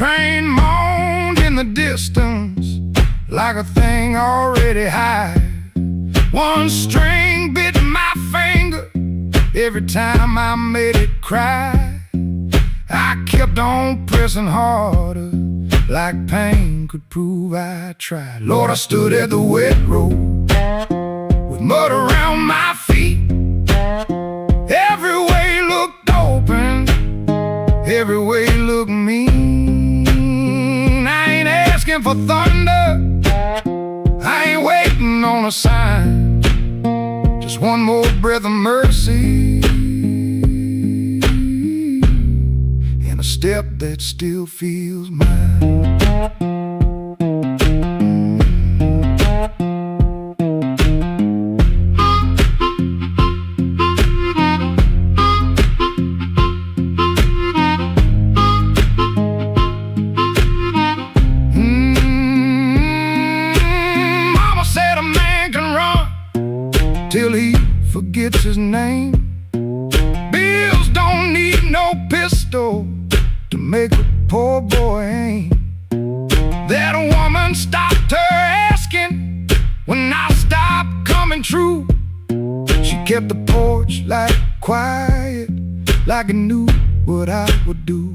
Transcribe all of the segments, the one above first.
Train moaned in the distance like a thing already high. One string bit my finger every time I made it cry. I kept on pressing harder, like pain could prove I tried. Lord, I stood at the wet road with mud around my feet. Every way looked open, every way looked mean. I ain't asking for thunder, I ain't waiting on a sign. Just one more breath of mercy and a step that still feels mine. Till he forgets his name. Bills don't need no pistol to make a poor boy aim. That woman stopped her asking when I stopped coming true. She kept the porch light quiet, like it knew what I would do.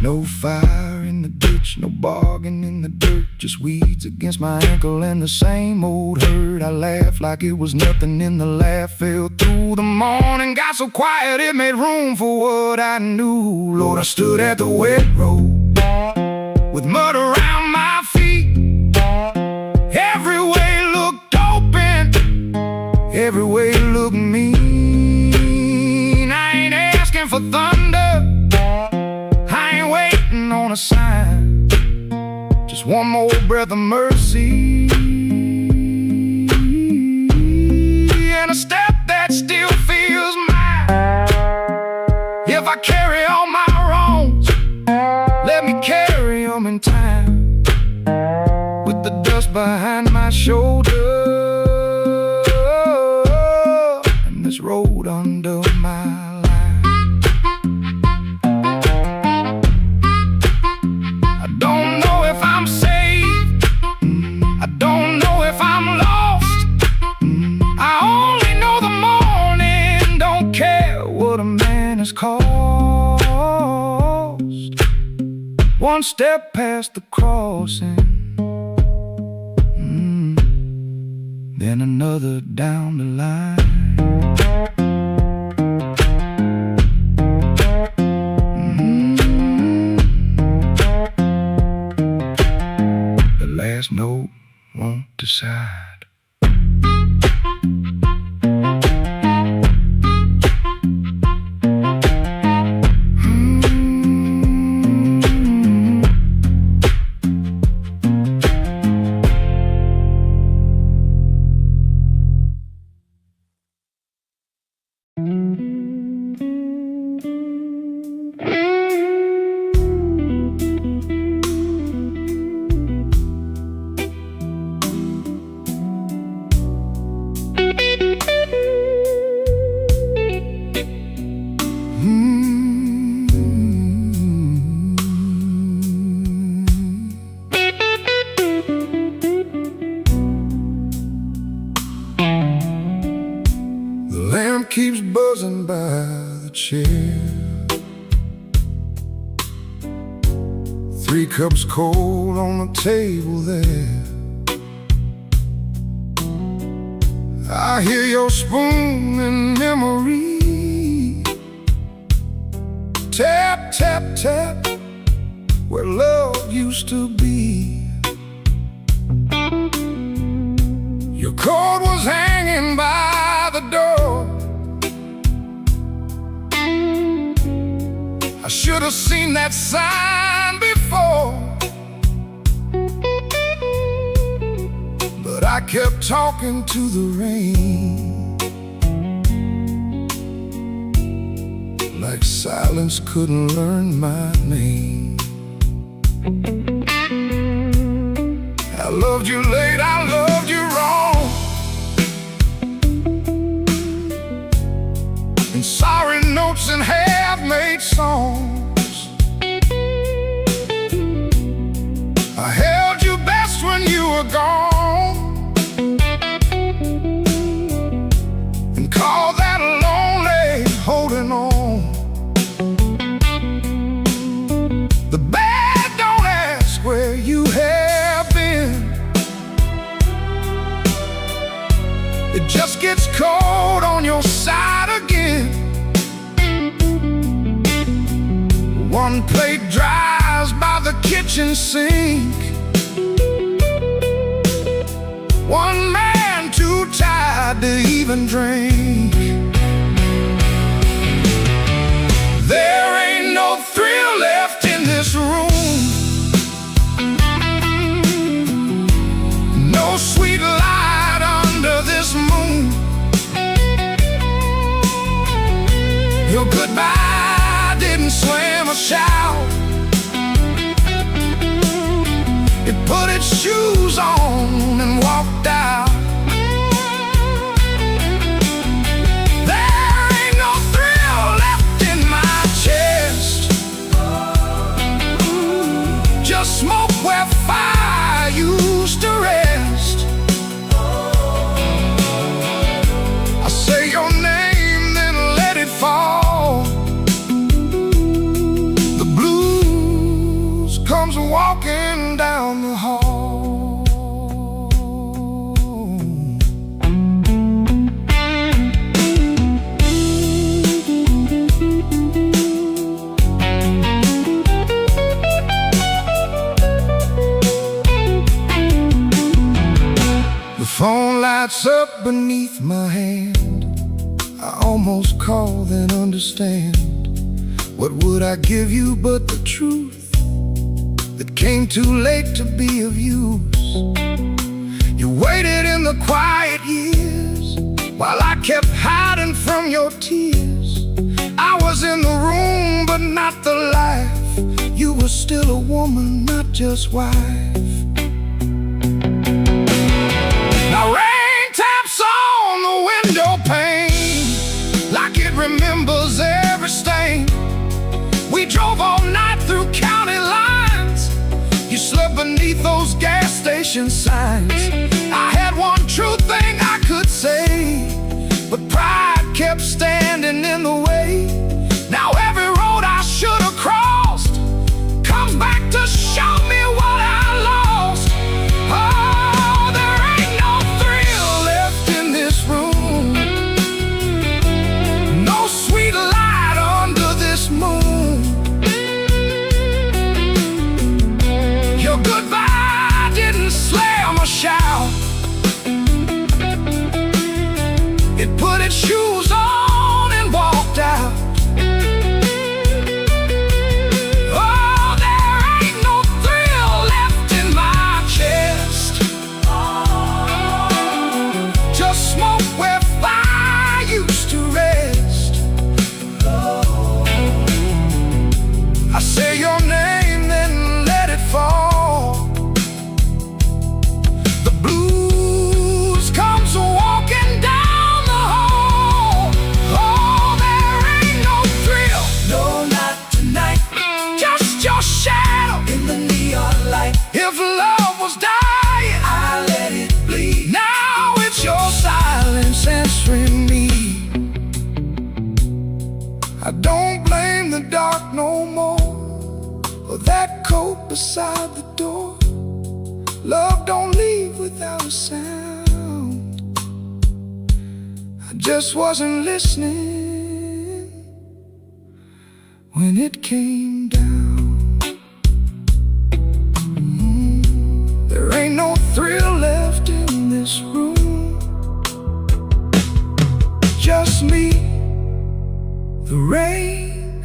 No fire in the ditch, no bargain in the dirt, just weeds against my ankle and the same old hurt. I laughed like it was nothing, and the laugh fell through the morning. Got so quiet it made room for what I knew. Lord, I stood at the wet road with mud around my feet. Every way looked open, every way looked mean. I ain't asking for thunder, on a sign, just one more breath of mercy and a step that still feels mine. If I carry all my wrongs, let me carry them in time, with the dust behind my shoulder and this road under my cost. One step past the crossing, then another down the line. The last note won't decide. Keeps buzzing by the chair. 3 cups cold on the table there. I hear your spoon in memory. Tap, tap, tap, where love used to be. Your coat was hanging by the door. I should have seen that sign before, but I kept talking to the rain, like silence couldn't learn my name. I loved you late, I loved you wrong, and sorry notes and half-made songs. The bad don't ask where you have been. It just gets cold on your side again. One plate dries by the kitchen sink. One man too tired to even drink. There ain't no thrill left in this room. No sweet light under this moon. Your goodbye didn't slam or shout. It put its shoes on and walked out. There ain't no thrill left in my chest. Just smoke where fire used to rest. I say your name, then let it fall. The blues comes walking down the hall. The phone lights up beneath my hand. I almost call, then understand. What would I give you but the truth that came too late to be of use? You waited in the quiet years while I kept hiding from your tears. I was in the room but not the life. You were still a woman, not just wife. Now rain taps on the window pane like it remembers every stain. We drove all night through county lines. You slept beneath those gas station signs. I had one true thing I could say, but pride kept standing in the way. Now every road I should have crossed comes back to show me what I lost. Oh, there ain't no thrill left in this room. No sweet light under this moon. Your goodbye didn't slam or shout. It put its shoes on and walked out. Oh, there ain't no thrill left in my chest. Just smoke where fire used to rest. I say your name, then let it fall. The blues comes walking down the hall. Oh, there ain't no thrill, no, not tonight. Just your shadow in the neon light. If love was dying, I let it bleed. Now it's your silence answering me. I don't blame the dark no more, or that coat beside the door. Love don't leave without a sound. I just wasn't listening when it came down. There ain't no thrill left in this room. Just me, the rain,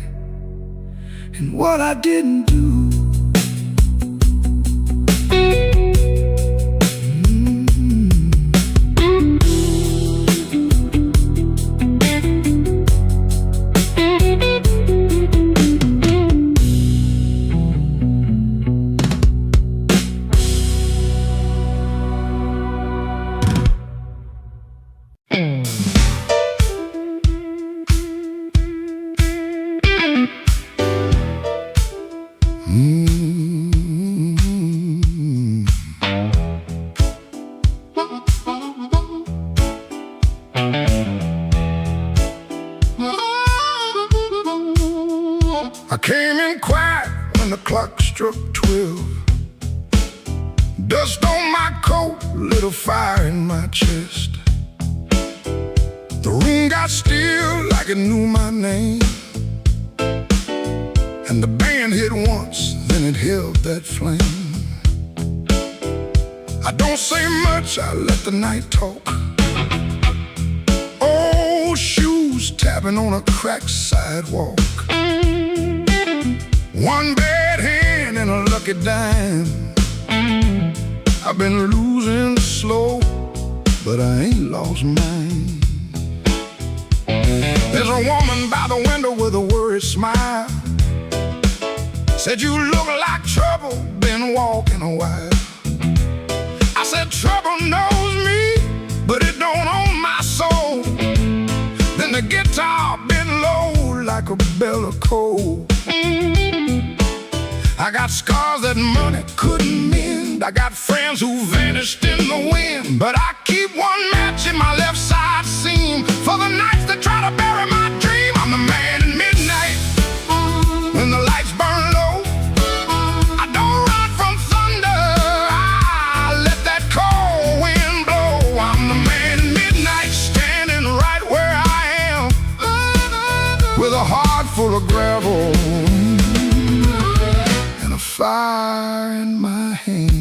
and what I didn't do. struck 12. Dust on my coat, lit a fire in my chest. The room got still like it knew my name. And the band hit once, then it held that flame. I don't say much, I let the night talk. Old shoes tapping on a cracked sidewalk. One bad hand and a lucky dime. I've been losing slow, but I ain't lost mine. There's a woman by the window with a worried smile. Said, you look like trouble, been walking a while. I said, trouble knows me, but it don't own my soul. Then the guitar bent low like a bell of coal. I got scars that money couldn't mend. I got friends who vanished in the wind. But I keep one match in my left side seam for the nights that try to bury my dream. I'm the man in midnight when the lights burn low. I don't run from thunder, I let that cold wind blow. I'm the man in midnight, standing right where I am, with a heart full of gravel and a fire in my hands.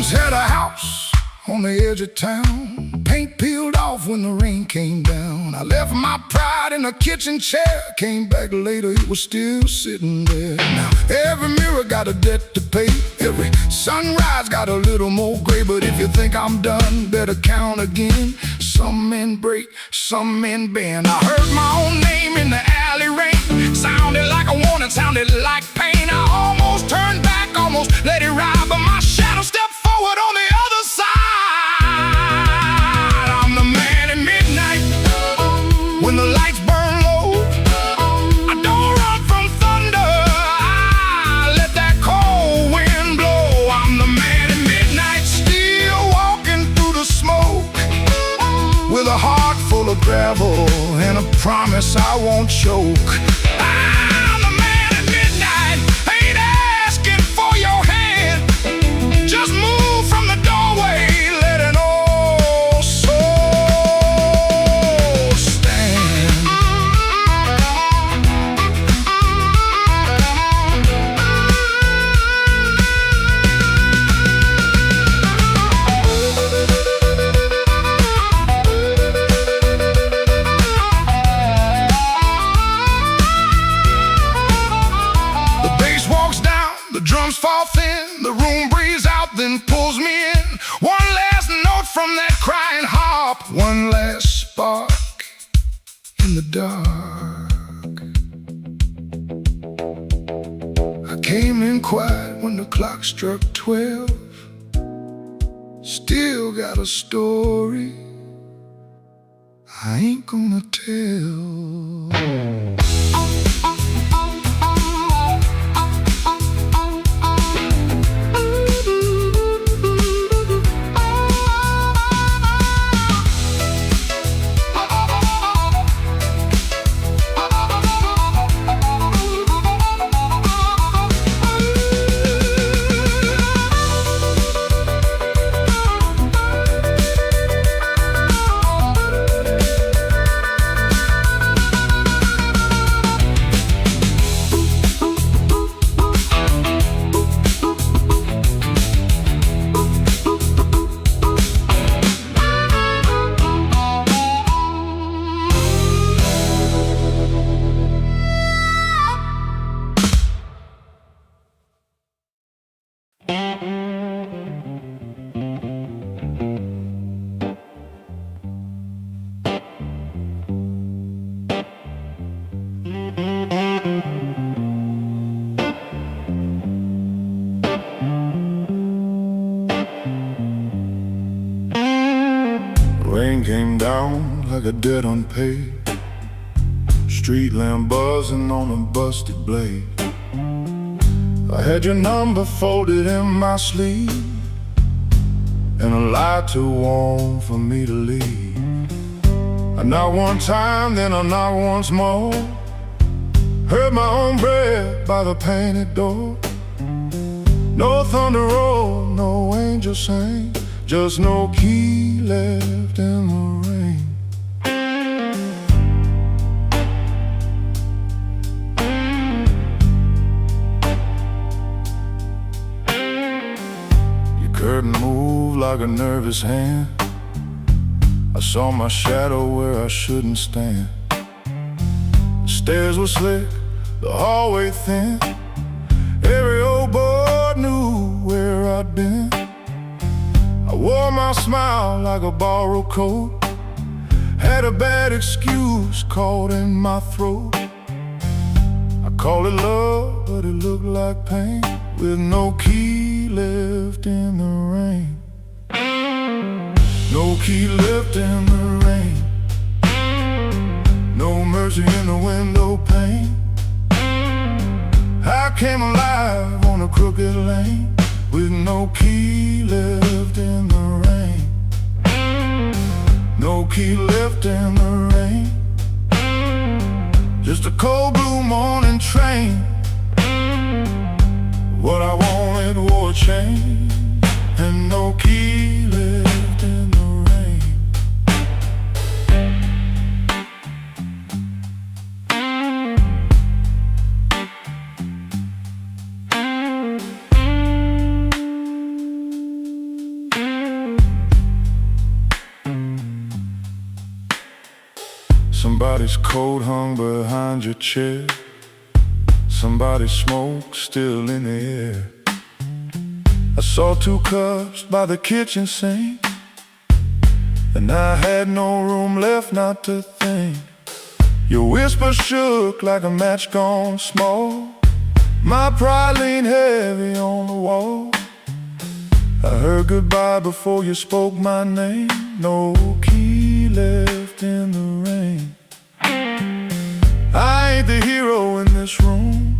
Had a house on the edge of town, paint peeled off when the rain came down. I left my pride in a kitchen chair, came back later, it was still sitting there. Now every mirror got a debt to pay, every sunrise got a little more gray. But if you think I'm done, better count again. Some men break, some men bend. I heard my own name in the alley rain, sounded like a warning, sounded like pain. I almost turned back, almost let it ride, but my shadow stepped forward on the other side. I'm the man in midnight when the lights burn low. I don't run from thunder, I let that cold wind blow. I'm the man in midnight, still walking through the smoke, with a heart full of gravel and a promise I won't choke. I'm the man in midnight, ain't asking for your hand, just move from the doorway, let an old soul stand. The bass walks down, the drums fall thin, the room breathes out, then pulls me in. One last note from that crying harp, one last spark in the dark. I came in quiet when the clock struck 12. Still got a story I ain't gonna tell. came down like a debt unpaid. Street lamp buzzing on a busted blade. I had your number folded in my sleeve, and a lie too warm for me to leave. I knocked one time, then I knocked once more. Heard my own breath by the painted door. No thunder roll, no angel sang, just no key left in the rain. Your curtain moved like a nervous hand. I saw my shadow where I shouldn't stand. The stairs were slick, the hallway thin. Every old boy knew where I'd been. I wore my smile like a borrowed coat. Had a bad excuse caught in my throat. I called it love, but it looked like pain, with no key left in the rain. No key left in the rain. No mercy in the window pane. I came alive on a crooked lane, with no key left in the rain. No key left in the rain. Just a cold blue morning train. What I wanted wore a chain, and no key left in the rain. Somebody's coat hung behind your chair. Somebody's smoke still in the air. I saw 2 cups by the kitchen sink, and I had no room left not to think. Your whisper shook like a match gone small. My pride leaned heavy on the wall. I heard goodbye before you spoke my name. No key left in the rain. I ain't the hero in this room.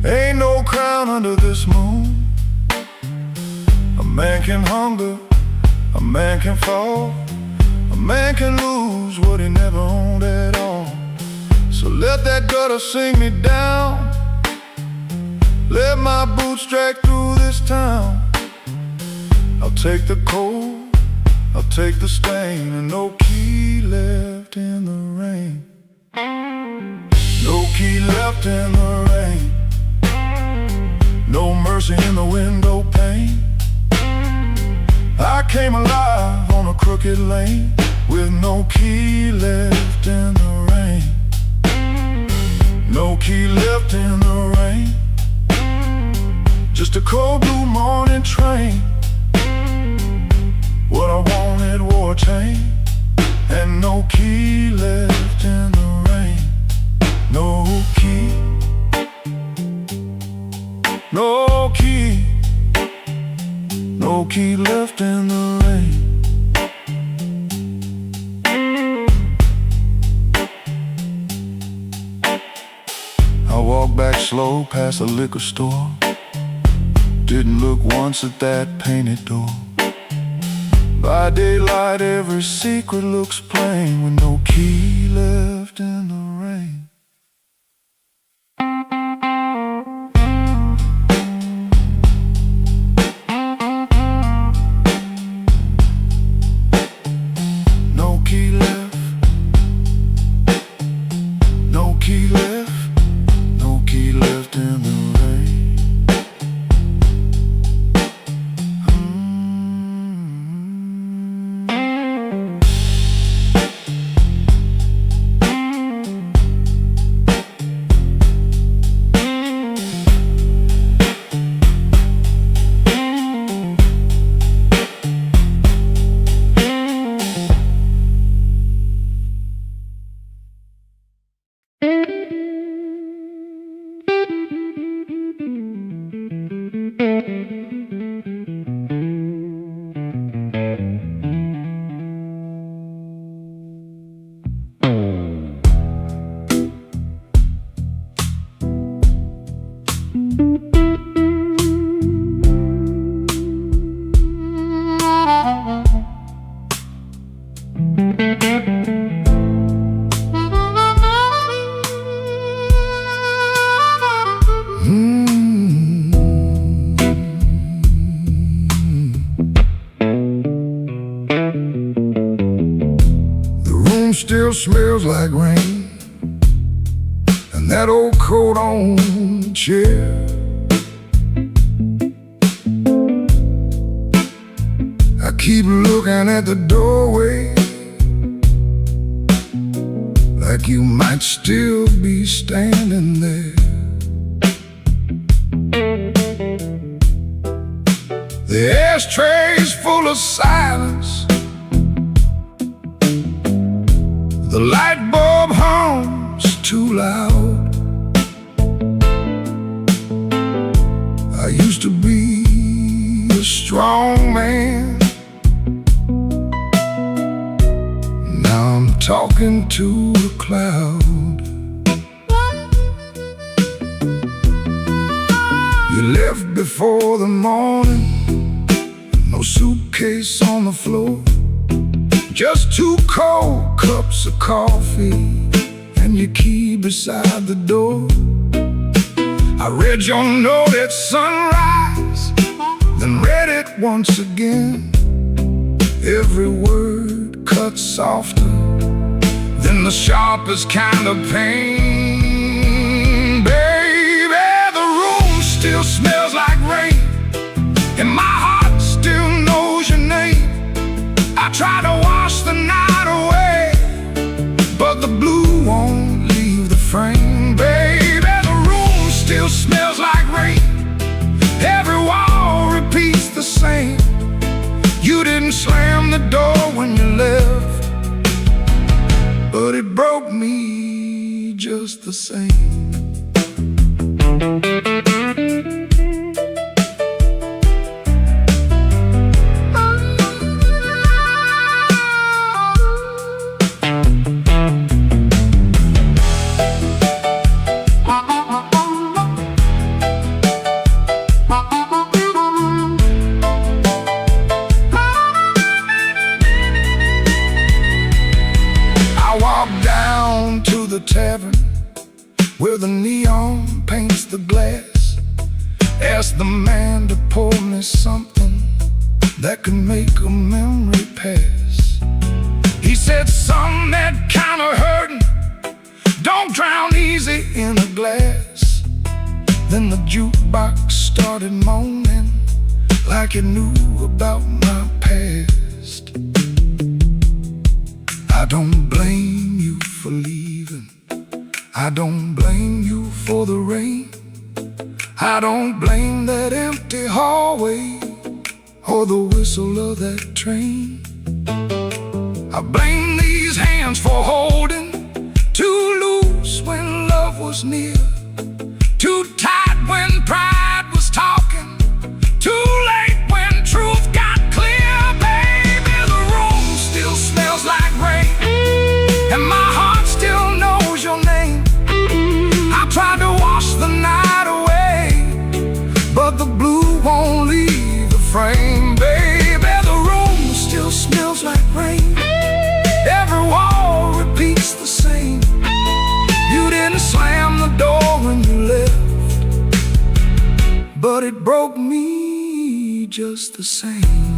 Ain't no crown under this moon. A man can hunger, a man can fall, a man can lose what he never owned at all. So let that gutter sing me down. Let my boots drag through this town. I'll take the cold, I'll take the stain, and no key left in the rain. No key left in the rain. No mercy in the window pane. I came alive on a crooked lane, with no key left in the rain. No key left in the rain. Just a cold blue morning train. What I wanted wore a chain, and no key left in the rain. No key. No key. No key left in the rain. I walked back slow past the liquor store. Didn't look once at that painted door. By daylight every secret looks plain, with no key left in the rain. No key left. No key left. No key left in the rain. still smells like rain, and that old coat on the chair. I keep looking at the doorway, like you might still be standing there. The ashtray's full of silence, the light bulb hums too loud. I used to be a strong man, now I'm talking to a cloud. You left before the morning, no suitcase on the floor, just 2 cold cups of coffee and your key beside the door. I read your note at sunrise, then read it once again. Every word cut softer than the sharpest kind of pain. Baby, the room still smells like rain, and my heart still knows your name. I try to wash the night away, but the blue won't leave the frame. Baby, the room still smells like rain, every wall repeats the same. You didn't slam the door when you left, but it broke me just the same. The tavern where the neon paints the glass, asked the man to pour me something that could make a memory pass. He said, "Son, that kind of hurting don't drown easy in a glass." Then the jukebox started moaning like it knew about my past. I don't blame you for leaving, I don't blame you for the rain, I don't blame that empty hallway or the whistle of that train. I blame these hands for holding too loose when love was near, too tight when pride was talking, too late when truth got clear. Baby, the room still smells like rain, and my heart still knows your name. I tried to wash the night away, but the blue won't leave the frame. Baby, the room still smells like rain, every wall repeats the same. You didn't slam the door when you left, but it broke me just the same.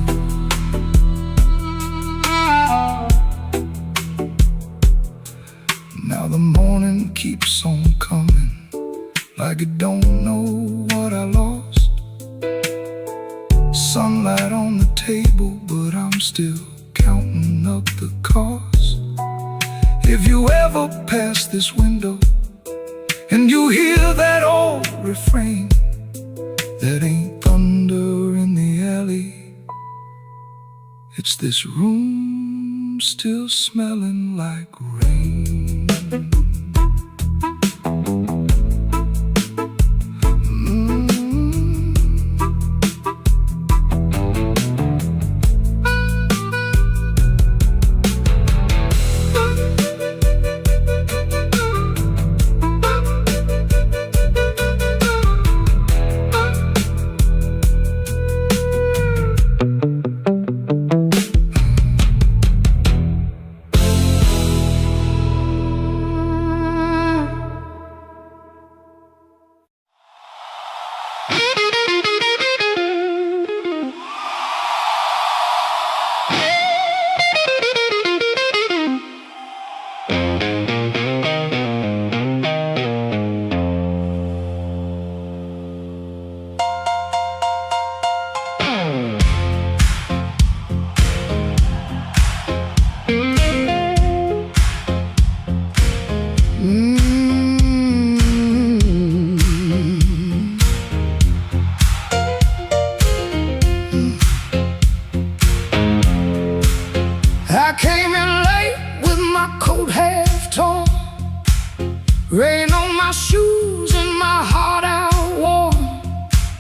Now the morning keeps on coming, like it don't know what I lost. Sunlight on the table, but I'm still counting up the cost. If you ever pass this window and you hear that old refrain, that ain't thunder in the alley, it's this room still smelling like rain.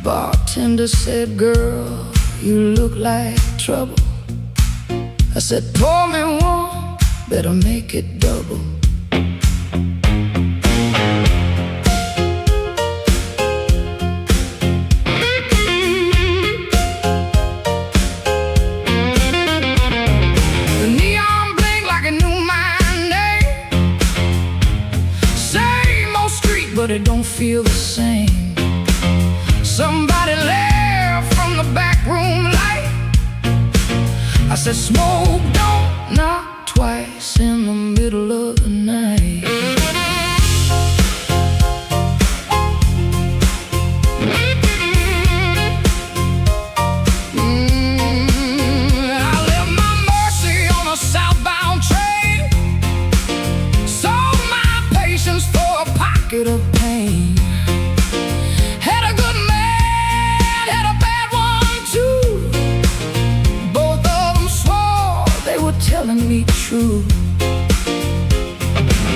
Bartender said, girl, you look like trouble. I said, pour me one, better make it double. The neon blinked like it knew my name. Same old street, but it don't feel the same. Somebody left from the back room light. I said, smoke don't knock twice in the middle of the night. I left my Mercy on a southbound train. Sold my patience for a pocket of pain. Had a good man, had a bad one too. Both of them swore they were telling me true.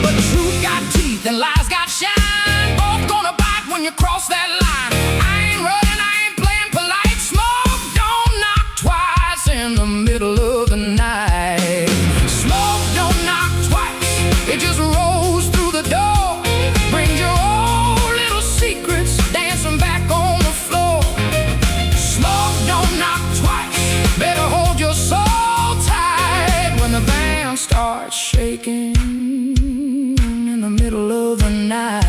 But truth got teeth and lies got shine. Both gonna bite when you cross that line. I ain't running, I ain't playing polite. Smoke don't knock twice in the middle of the night. Smoke don't knock twice, it just rolls through the door. Brings your old little secrets dancing back on the floor. Smoke don't knock twice, better hold your soul tight when the band starts shaking in the middle of the night.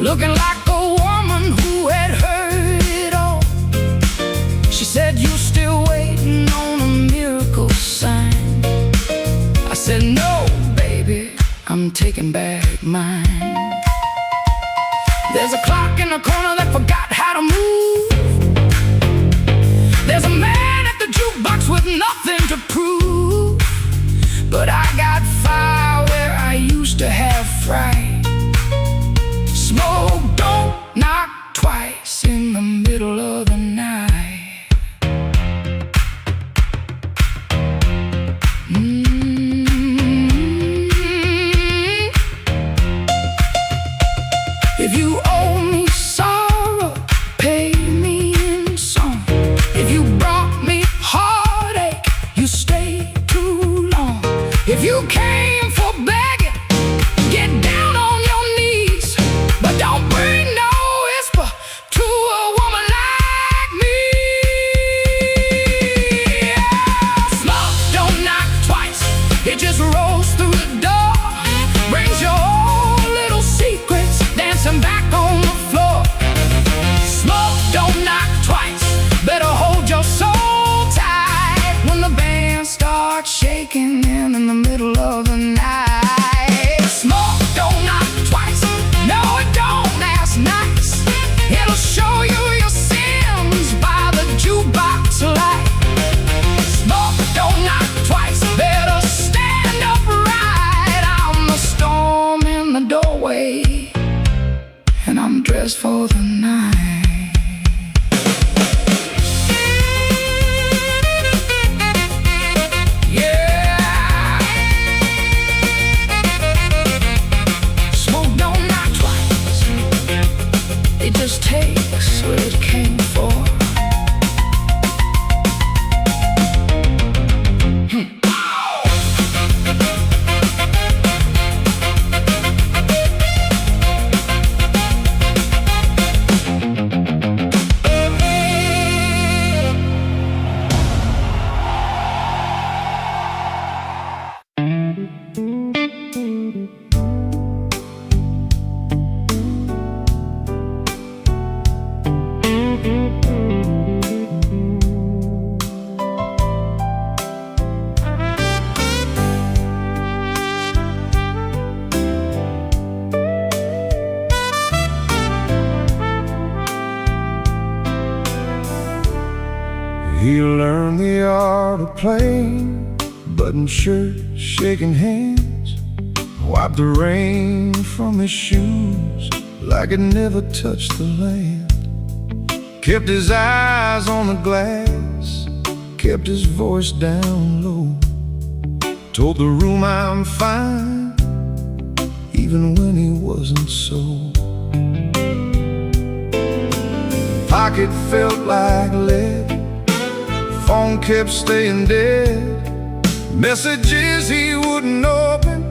Looking like a woman who had heard it all. She said, you still waiting on a miracle sign. I said, no, baby, I'm taking back mine. There's a clock in the corner that forgot how to move. There's a man at the jukebox with nothing to prove. But I got fire where I used to have fright. Smoke don't knock twice in the middle of the night. If you owe me sorrow, pay me in song. If you brought me heartache, you stayed too long. If you came for begging, get down on your knees. But don't bring no whisper to a woman like me. Smoke don't knock twice, it just rolls through the door. Brings your old little secrets dancing back on the floor. Smoke don't knock twice, better hold your soul tight when the band starts shaking in the middle of the night. Smoke don't knock twice, no it don't, that's nice. It'll show you your sins by the jukebox light. Smoke don't knock twice, better stand upright. I'm the storm in the doorway, and I'm dressed for the night. It just takes what it came for. He learned the art of playing button shirt, shaking hands, wiped the rain from his shoes like it never touched the land. Kept his eyes on the glass, kept his voice down low, told the room I'm fine, even when he wasn't so. Pocket felt like lead, phone kept staying dead, messages he wouldn't open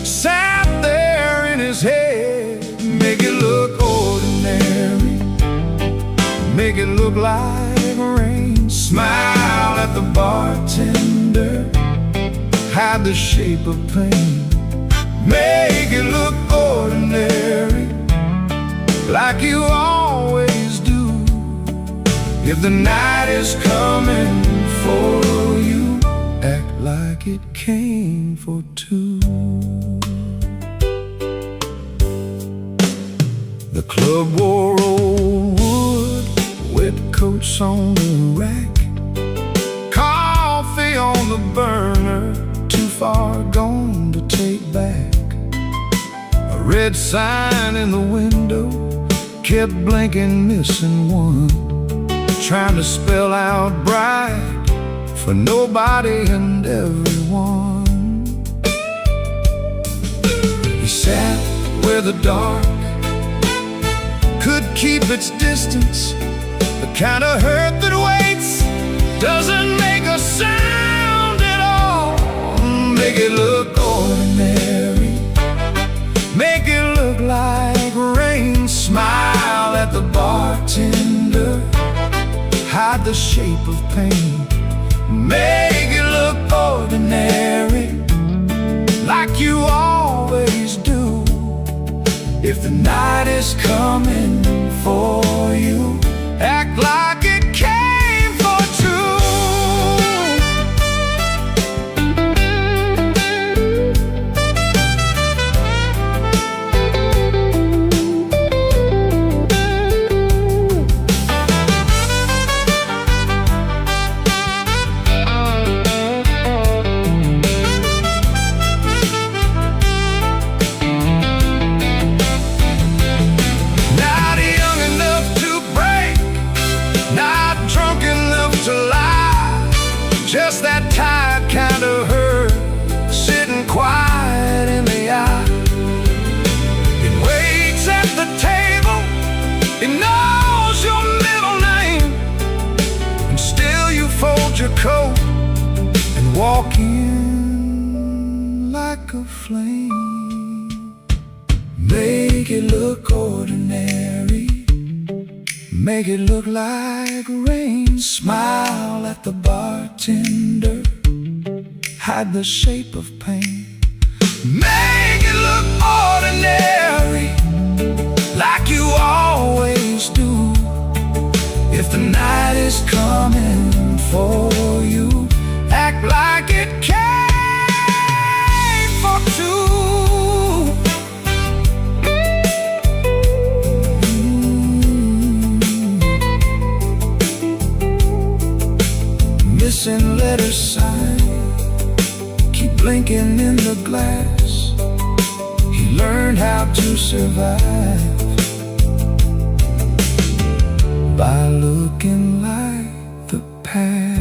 sat there in his head. Make it look ordinary, make it look like rain. Smile at the bartender, hide the shape of pain. Make it look ordinary, like you always do. If the night is coming for you, act like it came for two. The club wore old wood, wet coats on the rack, coffee on the burner, too far gone to take back. A red sign in the window kept blinking, missing one, trying to spell out bright for nobody and everyone. He sat where the dark could keep its distance, the kind of hurt that waits, doesn't make a sound at all. Make it look ordinary, make it look like rain. Smile at the bartender, hide the shape of pain. Make it look ordinary, like you always do. If the night is coming for you, act like it came for two. Just that tired kind of hurt, sitting quiet in the eye. It waits at the table, it knows your middle name, and still you fold your coat and walk in like a flame. Make it look ordinary, make it look like rain. Smile at the bartender, hide the shape of pain. Make it look ordinary, like you always do. If the night is coming for you, act like it came for two. Missing letter sign, keep blinking in the glass. He learned how to survive by looking like the past.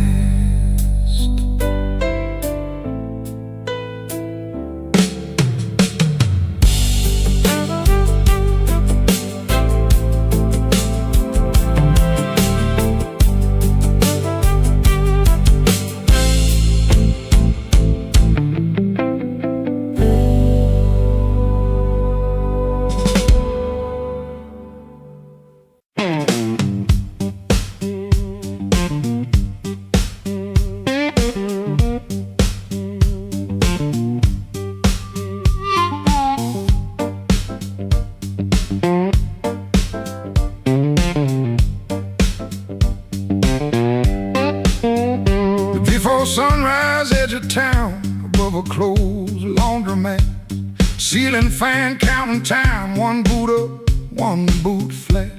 Sunrise, edge of town, above a closed laundromat. Ceiling fan counting time, one boot up, one boot flat.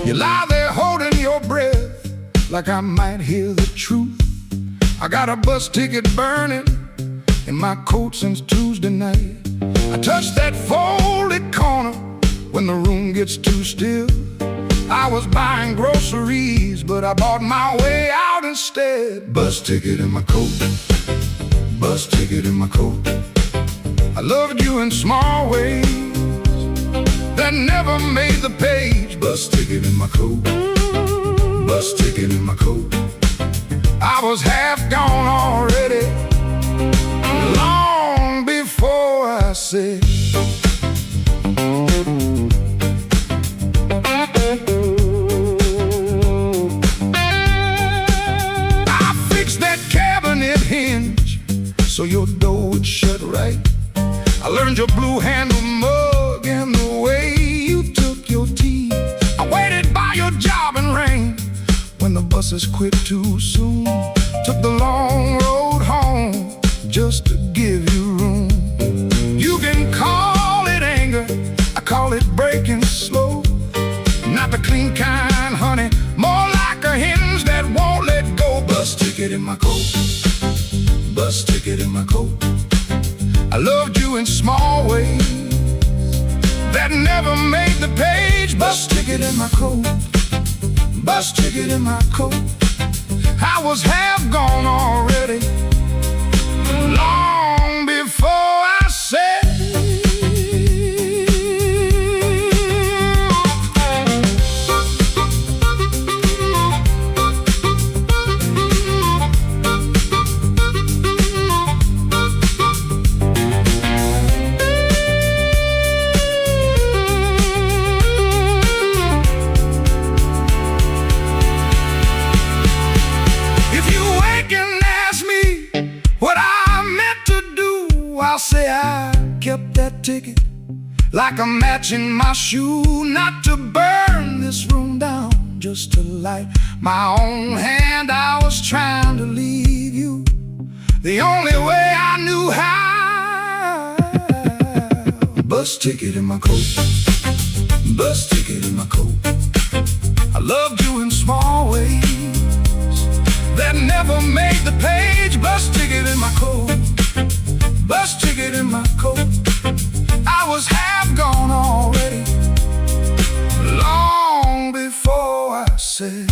You lie there holding your breath, like I might hear the truth. I got a bus ticket burning in my coat since Tuesday night. I touch that folded corner when the room gets too still. I was buying groceries, but I bought my way out instead. Bus ticket in my coat, bus ticket in my coat. I loved you in small ways that never made the page. Bus ticket in my coat, bus ticket in my coat. I was half gone already, long before I said. I fixed that cabinet hinge so your door would shut right. I learned your blue handle mug and the way you took your tea. I waited by your job in rain when the buses quit too soon. Took the long road home just to give you room. You can call it anger, I call it breaking slow. Not the clean kind, honey, more like a hinge that won't let go. Bus ticket in my coat, bus ticket in my coat. I loved you in small ways that never made the page. Bus ticket in my coat, bus ticket in my coat. I was half gone already, long before I said. I'll say I kept that ticket like a match in my shoe, not to burn this room down, just to light my own hand. I was trying to leave you the only way I knew how. Bus ticket in my coat, bus ticket in my coat. I loved you in small ways that never made the page. Bus ticket in my coat, bus ticket in my coat. I was half gone already, long before I said.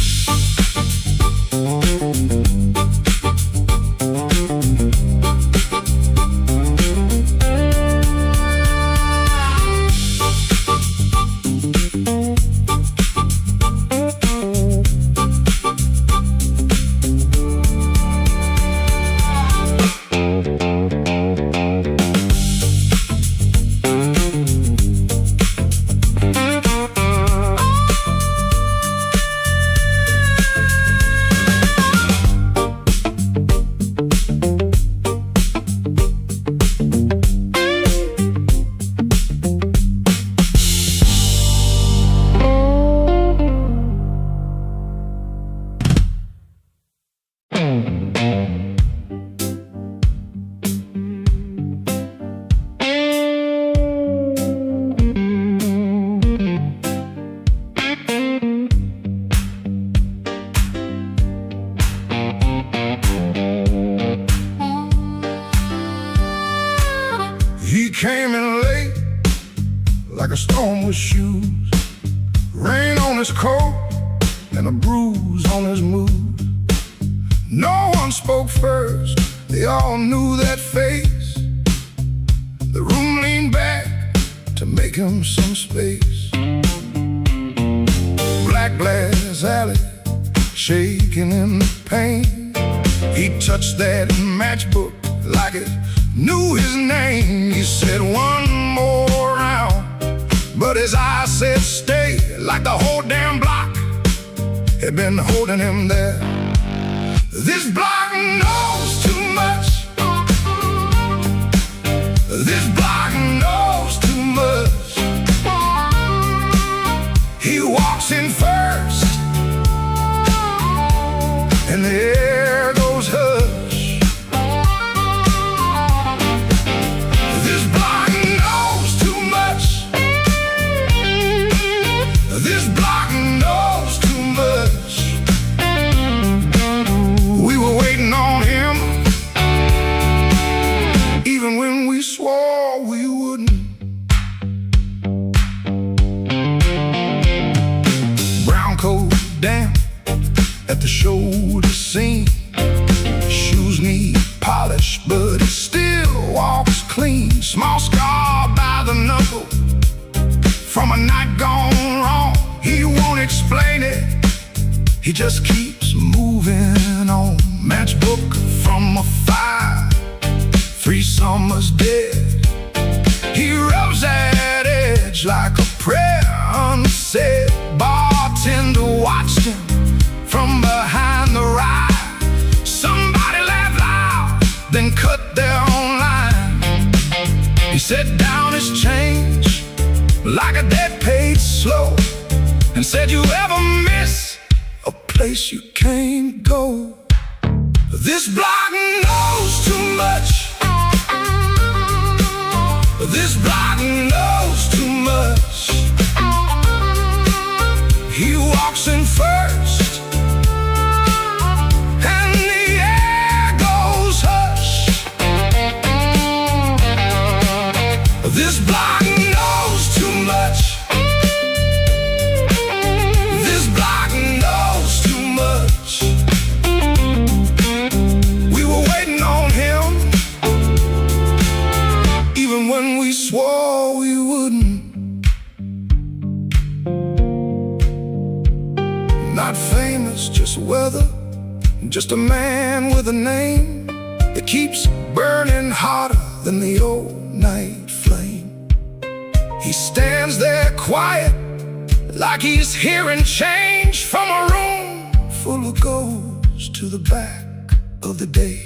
He came in late like a storm with shoes, rain on his coat and a bruise on his mood. No one spoke first, they all knew that face. The room leaned back to make him some space. Black glass alley, shaking in the pain. He touched that matchbook like it knew his name. He said one more round, but his eyes said stay, like the whole damn block had been holding him there. This block knows too much. This block knows too much. He walks in first, and the air goes hush. This block knows too much. This block knows too much. you wouldn't. Brown coat damp at the shoulder seam. Shoes need polish, but he still walks clean. Small scar by the knuckle from a night gone wrong. He won't explain it, he just keeps moving on. Matchbook from a fire, 3 summers dead. He rubs that edge like a prayer unsaid. Bartender watched him from behind the ride. Somebody laughed loud, then cut their own line. He set down his change like a debt paid slow, and said, you ever miss a place you can't go? This block knows too much. This block knows too much. He walks in first, and the air goes hush. This block knows too much. This block knows too much. We were waiting on him, even when we swore we wouldn't. Not famous, just weather, just a man with a name that keeps burning hotter than the old night flame. He stands there quiet, like he's hearing change from a room full of ghosts to the back of the day.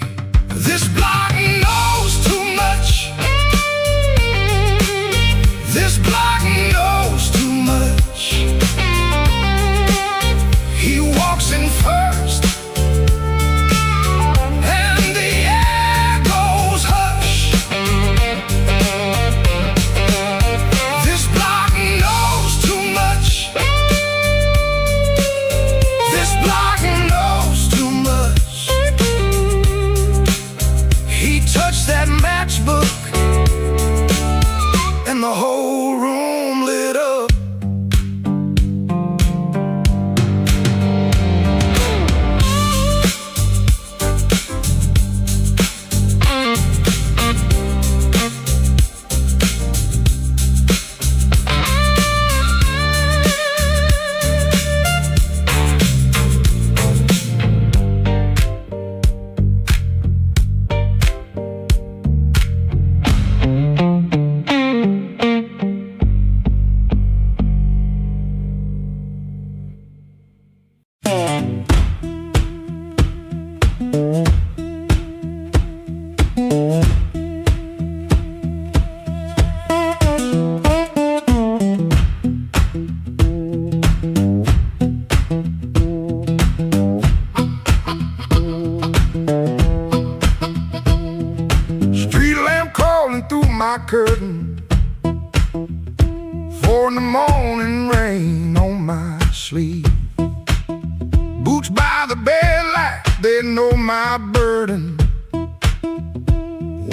This block knows too much. This block knows too much. He walks in first, and the air goes hush. This block knows too much. This block knows too much. He touched that matchbook, and the whole room lit up. My curtain, 4 in the morning, rain on my sleeve. Boots by the bed like they know my burden.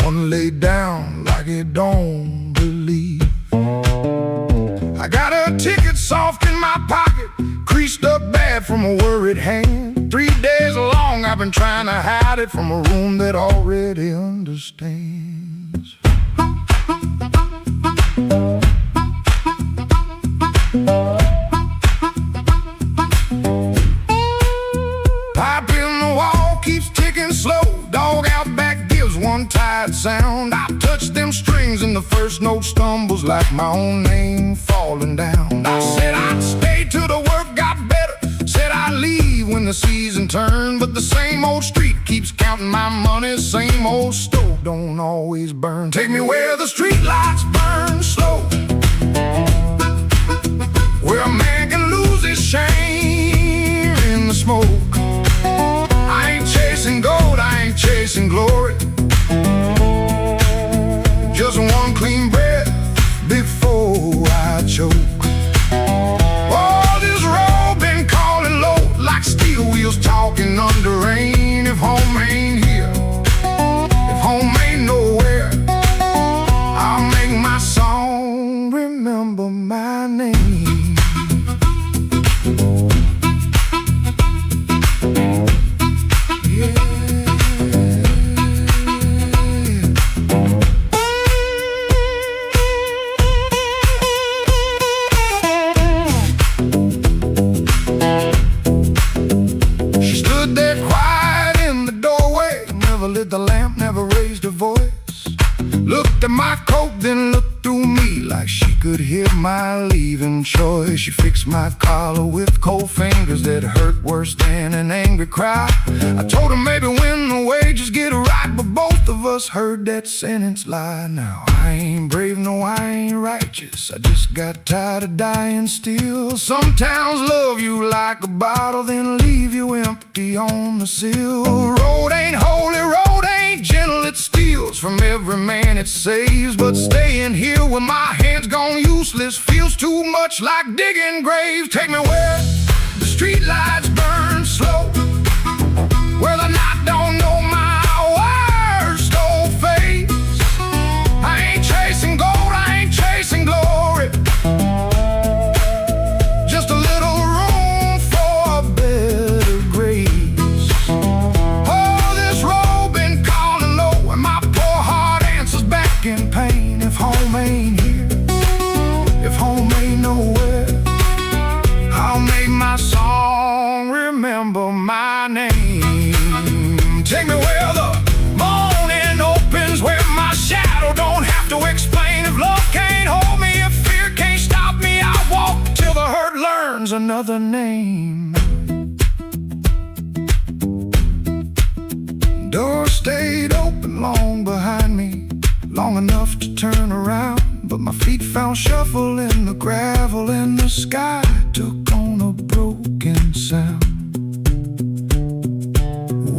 One laid down like it don't believe. I got a ticket soft in my pocket, creased up bad from a worried hand. 3 days long I've been trying to hide it from a room that already understands. Pipe in the wall keeps ticking slow. Dog out back gives one tired sound. I touch them strings and the first note stumbles like my own name falling down. I said I'd stay till the work got better, said I'd leave when the season turned. But the same old street keeps counting my money, same old stove don't always burn. Take me where the street lights burn slow, where a man can lose his shame in the smoke. I ain't chasing gold, I ain't chasing glory, just one clean breath before I choke. Oh, this road been calling low like steel wheels talking under rain. If home ain't here, if home ain't nowhere, I'll out, then looked through me like she could hear my leaving choice. She fixed my collar with cold fingers that hurt worse than an angry cry. I told her maybe when the wages get right, but both of us heard that sentence lie. Now I ain't brave, no I ain't righteous, I just got tired of dying still. Some towns love you like a bottle, then leave you empty on the sill. Road ain't holy, road ain't gentle, it steals from every man it saves. But staying here with my hands gone useless feels too much like digging graves. Take me where the street lights burn slow, where the night don't know my worst old face. I ain't chasing gold, I ain't chasing glory, just a little room for a better grace. Oh, this road been calling low, and my poor heart answers back in pain. If home ain't here, if home ain't nowhere, I'll make my song remember my name. Take me where the morning opens, where my shadow don't have to explain. If love can't hold me, if fear can't stop me, I'll walk till the hurt learns another name. Door stayed open long behind me, long enough to turn around, but my feet found shuffle in the gravel, and the sky took on a broken sound.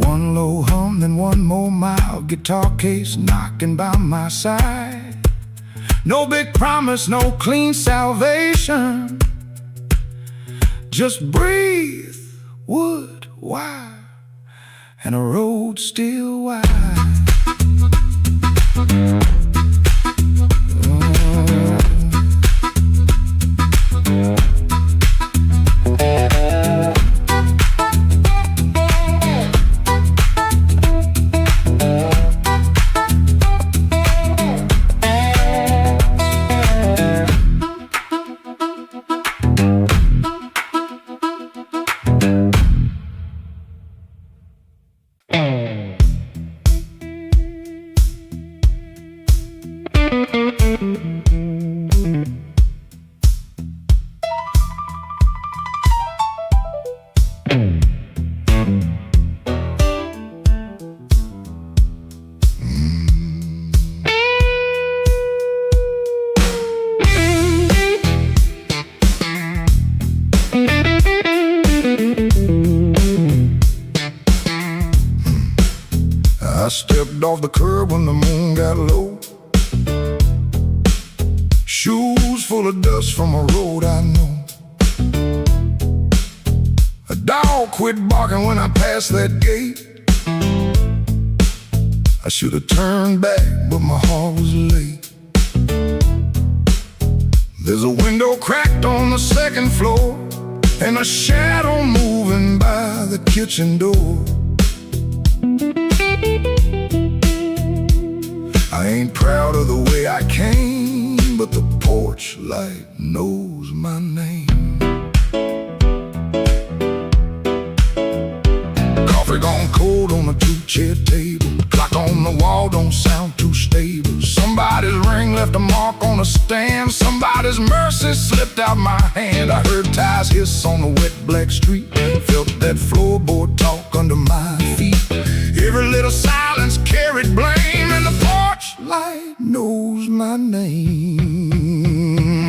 One low hum, then one more mild guitar case knocking by my side. No big promise, no clean salvation, just breathe, wood, wire, and a road still wide. I stepped off the curb when the moon got low, shoes full of dust from a road I know. A dog quit barking when I passed that gate. I should have turned back, but my heart was late. There's a window cracked on the second floor, and a shadow moving by the kitchen door. I ain't proud of the way I came, but the porch light knows my name. Coffee gone cold on a two-chair table, clock on the wall don't sound too stable. Somebody's ring left a mark on a stand, somebody's mercy slipped out my hand. I heard tires hiss on the wet black street, felt that floorboard talk under my feet. Every little silence carried blame, and the porch light knows my name.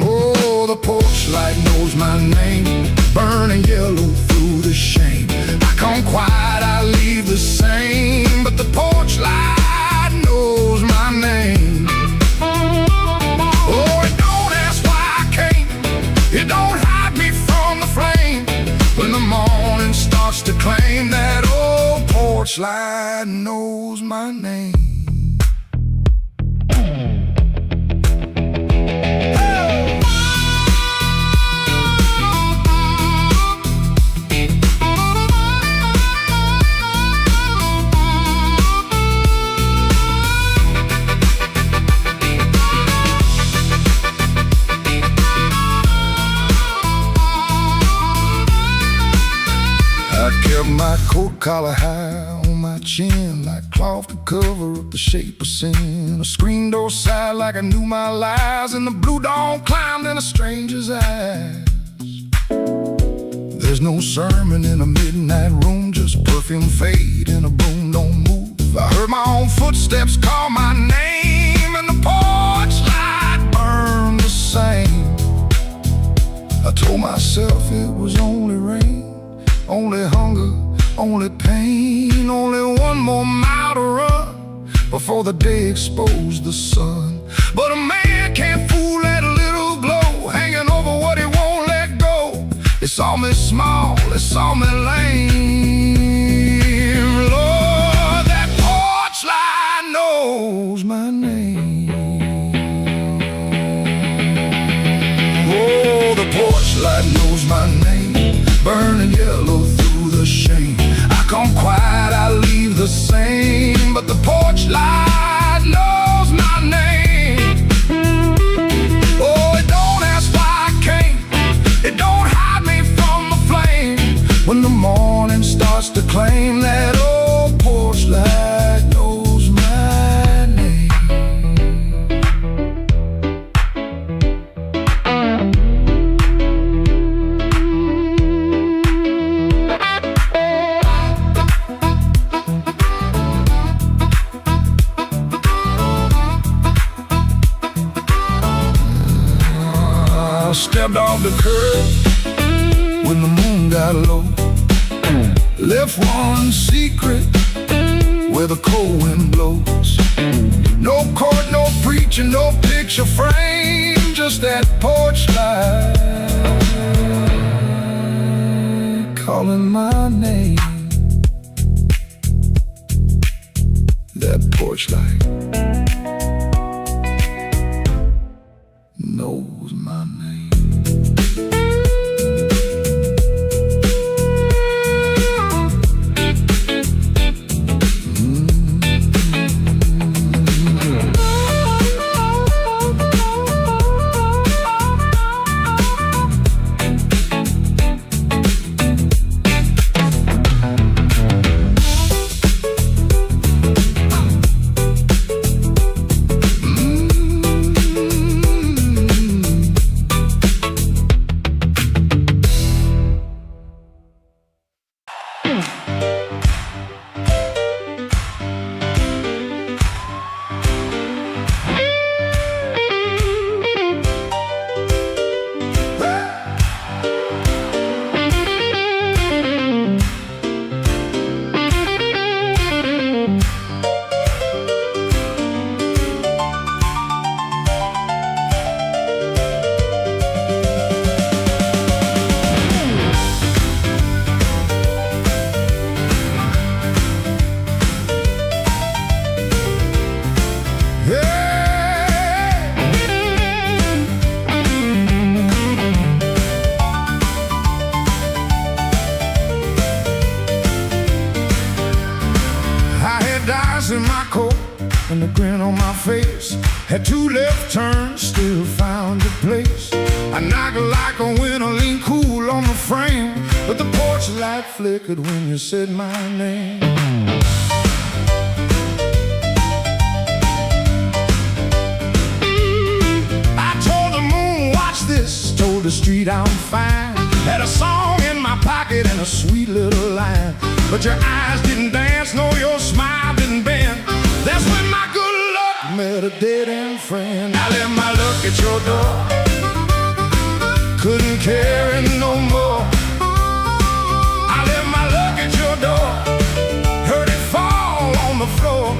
Oh, the porch light knows my name, burning yellow through the shame. I come quiet, I leave the same, but the porch light knows my name. Oh, it don't ask why I came, it don't hide me from the flame. When the morning starts to claim, that old porch light knows my name. I kept my coat collar high on my chin like cloth to cover up the shape of sin. A screen door sighed like I knew my lies, and the blue dawn climbed in a stranger's eyes. There's no sermon in a midnight room, just perfume fade and a broom don't move. I heard my own footsteps call my name, and the porch light burned the same. I told myself it was only rain, only hunger, only pain, only one more mile to run before the day exposed the sun. But a man can't fool that little glow hanging over what he won't let go. It saw me small, it saw me lame. Lord, that porch light knows my name. Oh, the porch light knows my name, burning yellow through the shame. I come quiet, I leave the same, but the porch light knows my name. Oh, it don't ask why I came, it don't hide me from the flame. When the morning starts to claim, that old porch light knows my name. Stepped off the curb when the moon got low, left one secret where the cold wind blows. No court, no preacher, no picture frame, just that porch light calling my name. That porch light knows my name. In my coat and a grin on my face, had two left turns, still found your place. I knocked like a winter, lean cool on the frame, but the porch light flickered when you said my name. I told the moon, watch this, told the street I'm fine, had a song in my pocket and a sweet little line. But your eyes didn't dance, no, your smile didn't bend. That's when my good luck met a dead-end friend. I left my luck at your door, couldn't carry no more. I left my luck at your door, heard it fall on the floor.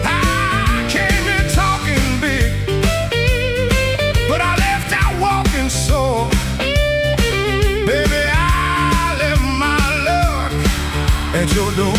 I came in talking big, but I left out walking sore. Baby, at your door.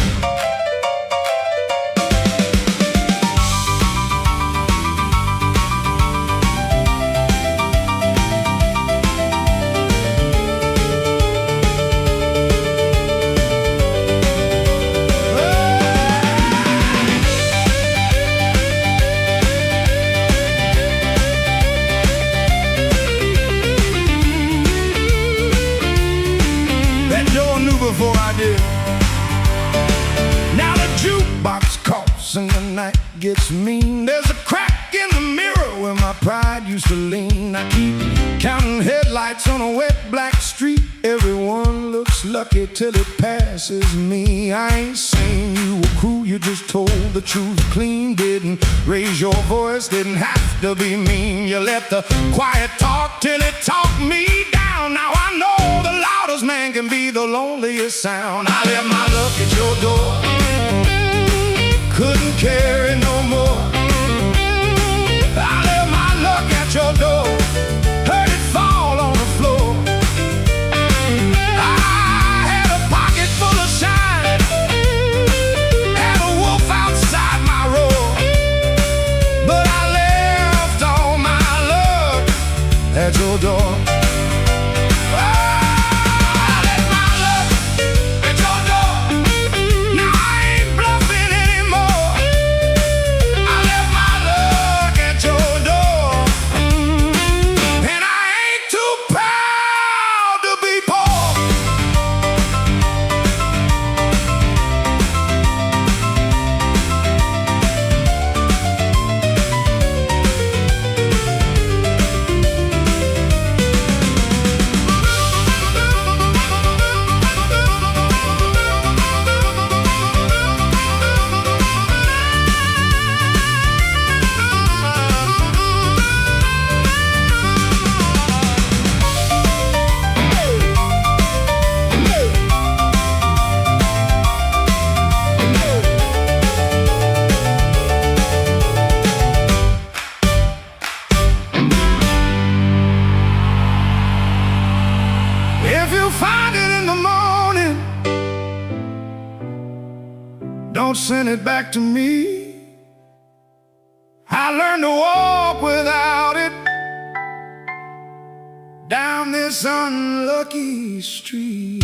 gets mean. There's a crack in the mirror where my pride used to lean. I keep counting headlights on a wet black street. Everyone looks lucky till it passes me. I ain't saying you were cruel, you just told the truth clean. Didn't raise your voice, didn't have to be mean. You let the quiet talk till it talked me down. Now I know the loudest man can be the loneliest sound. I left my luck at your door, couldn't carry no more. I left my luck at your door, heard it fall on the floor. I had a pocket full of shine, had a wolf outside my roar, but I left all my luck at your door. Don't send it back to me. I learned to walk without it down this unlucky street.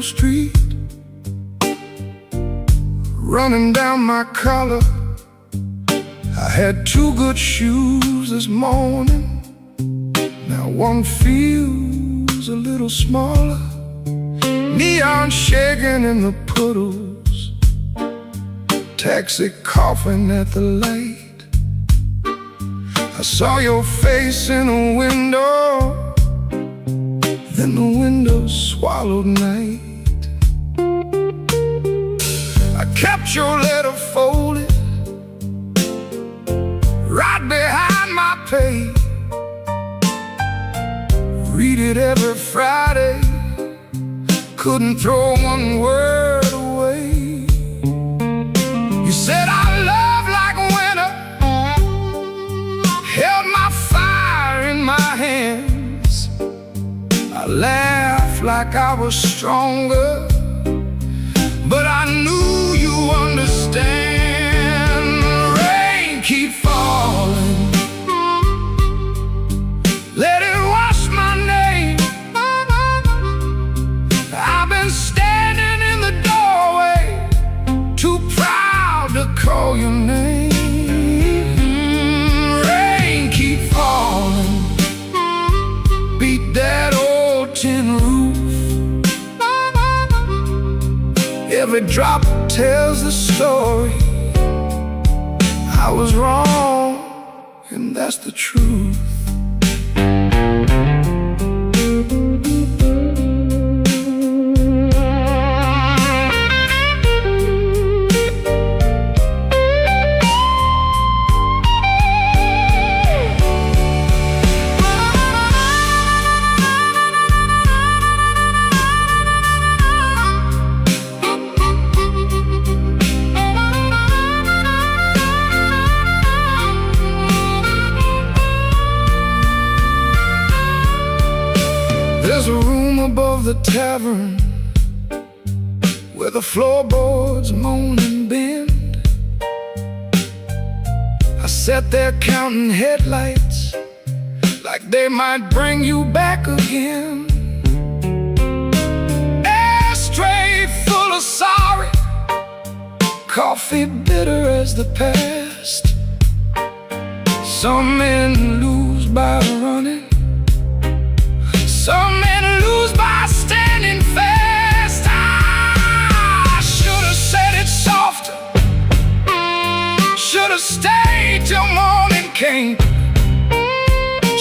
Street, running down my collar. I had two good shoes this morning, now one feels a little smaller. Neon shaking in the puddles, taxi coughing at the light. I saw your face in a window, then the window swallowed night. I kept your letter folded right behind my page. Read it every Friday, couldn't throw one word away. You said our love like winter, held my fire in my hands. I laughed like I was stronger, but I knew you understand. Rain keep falling, let it wash my name. I've been standing in the doorway, too proud to call your name. Rain keep falling, beat that old Every drop tells the story. I was wrong, and that's the truth. There's a room above the tavern where the floorboards moan and bend. I sat there counting headlights like they might bring you back again. Ashtray full of sorry, coffee bitter as the past. Some men lose by running, some men lose by standing fast. I should have said it softer, should have stayed till morning came,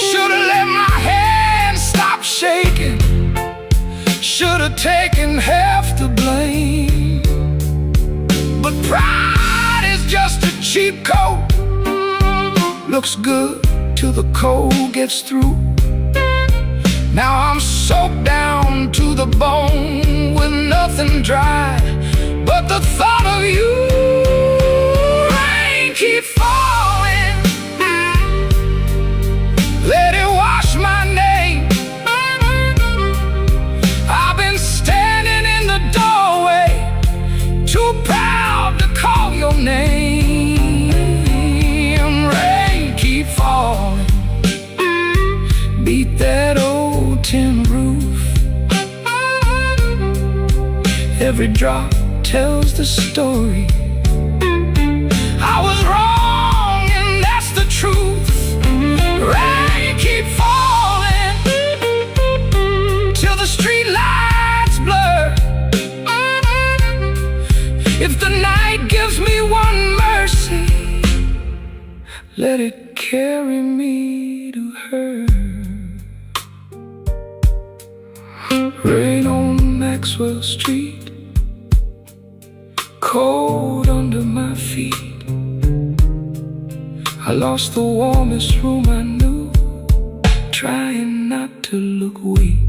should have let my hand stop shaking, should have taken half the blame. But pride is just a cheap coat, looks good till the cold gets through. Now I'm soaked down to the bone with nothing dry but the thought of you. Rain keep falling, let it wash my name. I've been standing in the doorway, too proud to call your name. Rain keep falling, beat that old tin roof. Every drop tells the story. I was wrong, and that's the truth. Rain keep falling till the street lights blur. If the night gives me one mercy, let it carry me to her. Rain on Maxwell Street, cold under my feet. I lost the warmest room I knew, trying not to look weak.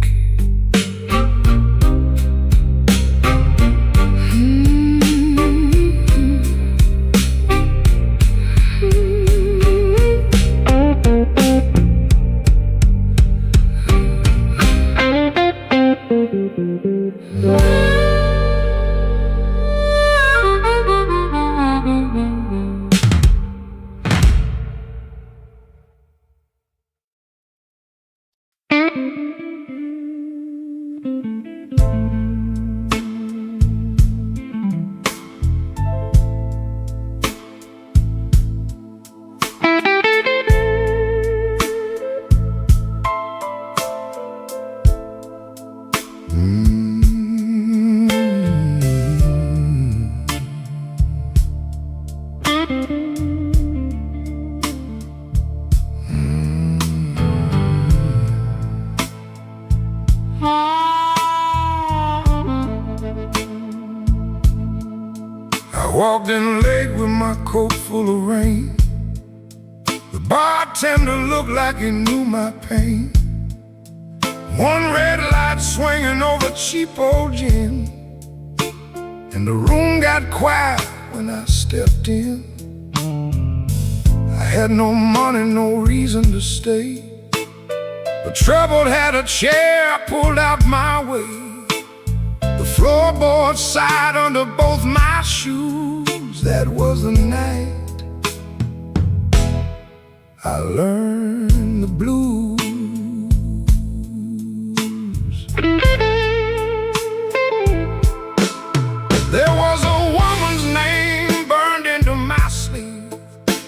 Walked in late with my coat full of rain. The bartender looked like he knew my pain. One red light swinging over cheap old gin, and the room got quiet when I stepped in. I had no money, no reason to stay, but trouble had a chair pulled out my way. The floorboard side under both my shoes. That was the night I learned the blues. There was a woman's name burned into my sleeve,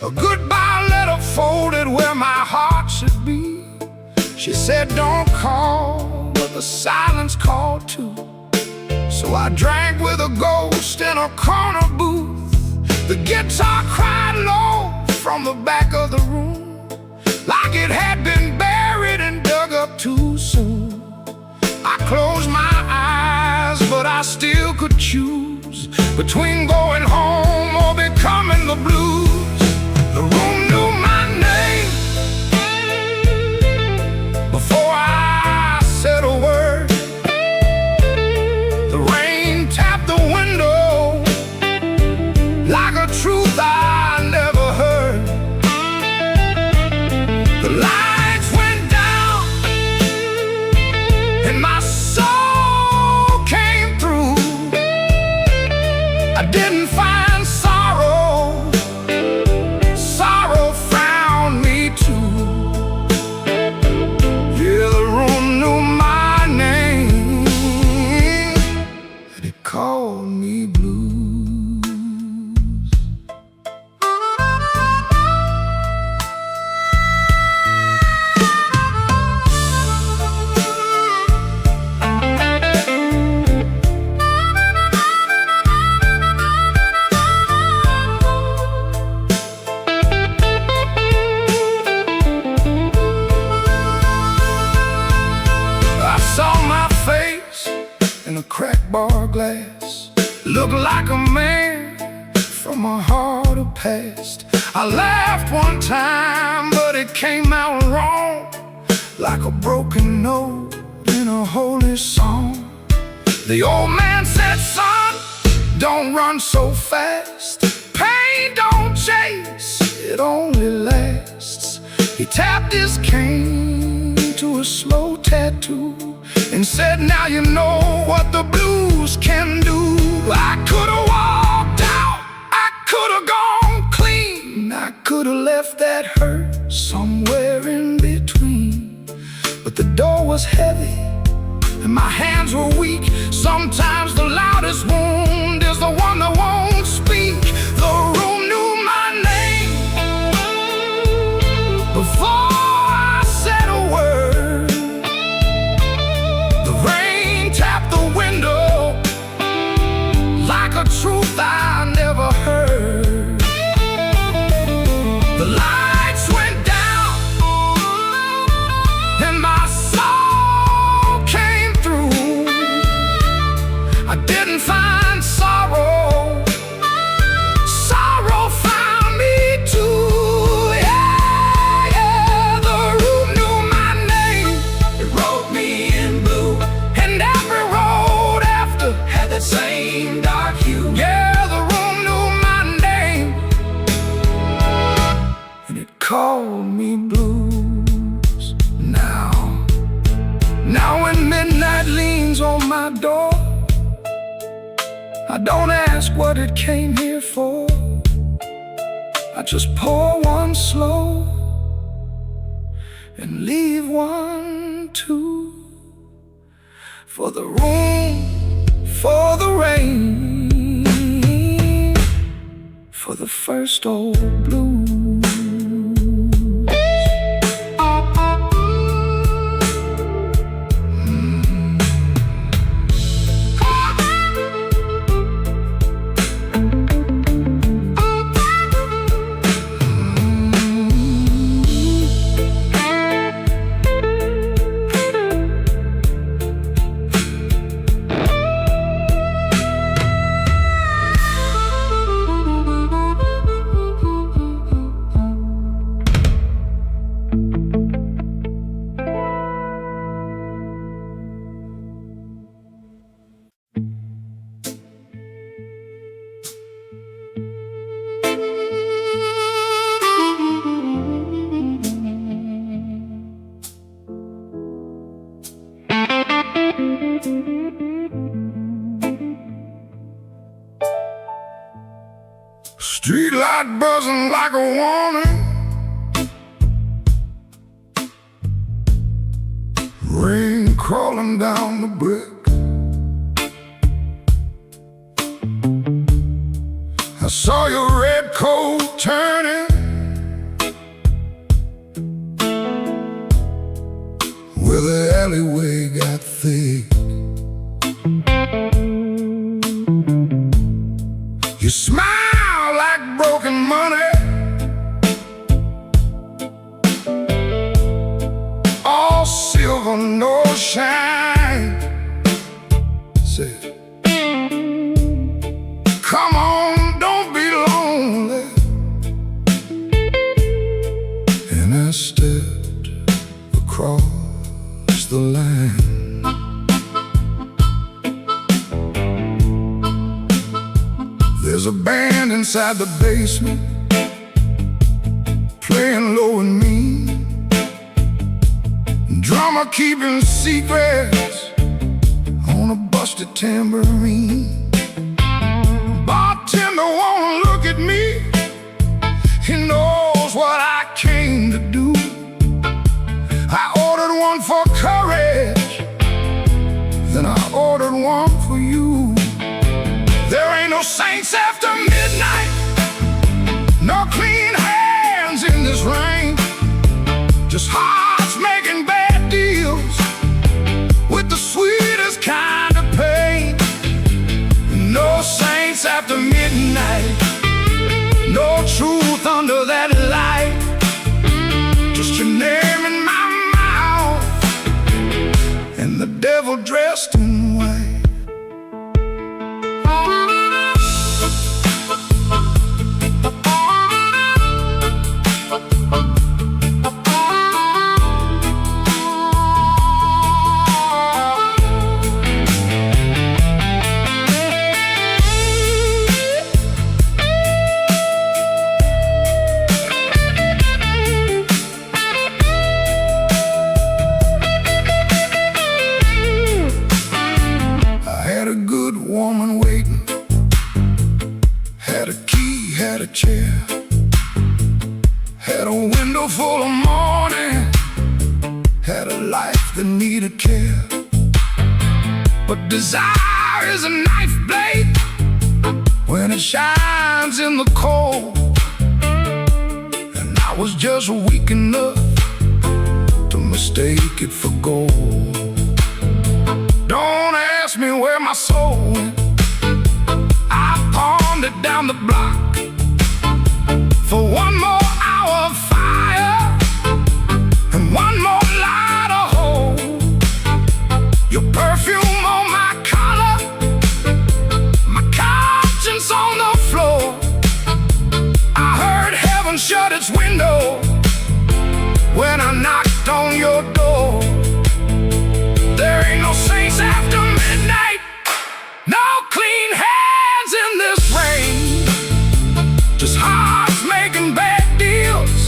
a goodbye letter folded where my heart should be. She said, don't call, but the silence called too. So I drank with a ghost in a corner booth. The guitar cried low from the back of the room, like it had been buried and dug up too soon. I closed my eyes, but I still could choose between going home or becoming the blues. The room knew my name before I said a word. The rain tapped the window like a truth I never heard. The lights went down and my soul came through. I didn't find sorrow, sorrow found me too. Yeah, the room knew my name, and it called me blues. A cracked bar glass looked like a man from a harder past. I laughed one time, but it came out wrong, like a broken note in a holy song. The old man said, son, don't run so fast. Pain don't chase, it only lasts. He tapped his cane to a slow tattoo and said, now you know what the blues can do. I could've walked out, I could've gone clean, I could've left that hurt somewhere in between. But the door was heavy and my hands were weak. Sometimes the loudest wound is the one that won't speak. The room knew my name before I said a word. The rain tapped the window like a truth I never heard. The lights went down and my soul came through. I didn't find sorrow, sorrow found me too. Yeah, yeah, the room knew my name. It wrote me in blue, and every road after had that same dark hue. Yeah, the room knew my name, and it called me blues. Now when midnight leans on my door, I don't ask what it came here for. I just pour one slow and leave one too. For the room, for the rain, for the first old blues. Street light buzzing like a warning, rain crawling down the brick. I saw your red coat turning where the alleyway got thick. You smile like broken money, all silver, no shine. Say, come on, don't be lonely. And I stepped across the line. There's a band inside the basement, playing low and mean. Drummer keeping secrets on a busted tambourine. Bartender won't look at me, he knows what I came to do. I ordered one for courage, then I ordered one for you. There ain't no saints after midnight, no clean hands in this rain. Just hearts making bad deals with the sweetest kind of pain. No saints after midnight, no truth under that light. Just your name in my mouth, and the devil dressed in white. Woman waiting, had a key, had a chair, had a window full of morning, had a life that needed care. But desire is a knife blade when it shines in the cold, and I was just weak enough to mistake it for gold. Don't ask me where my soul went, I pawned it down the block for one more hour of fire and one more light of hope. Your perfume on my collar, my conscience on the floor. I heard heaven shut its window when I knocked on your door. There ain't no saints after midnight, no clean hands in this rain. Just hearts making bad deals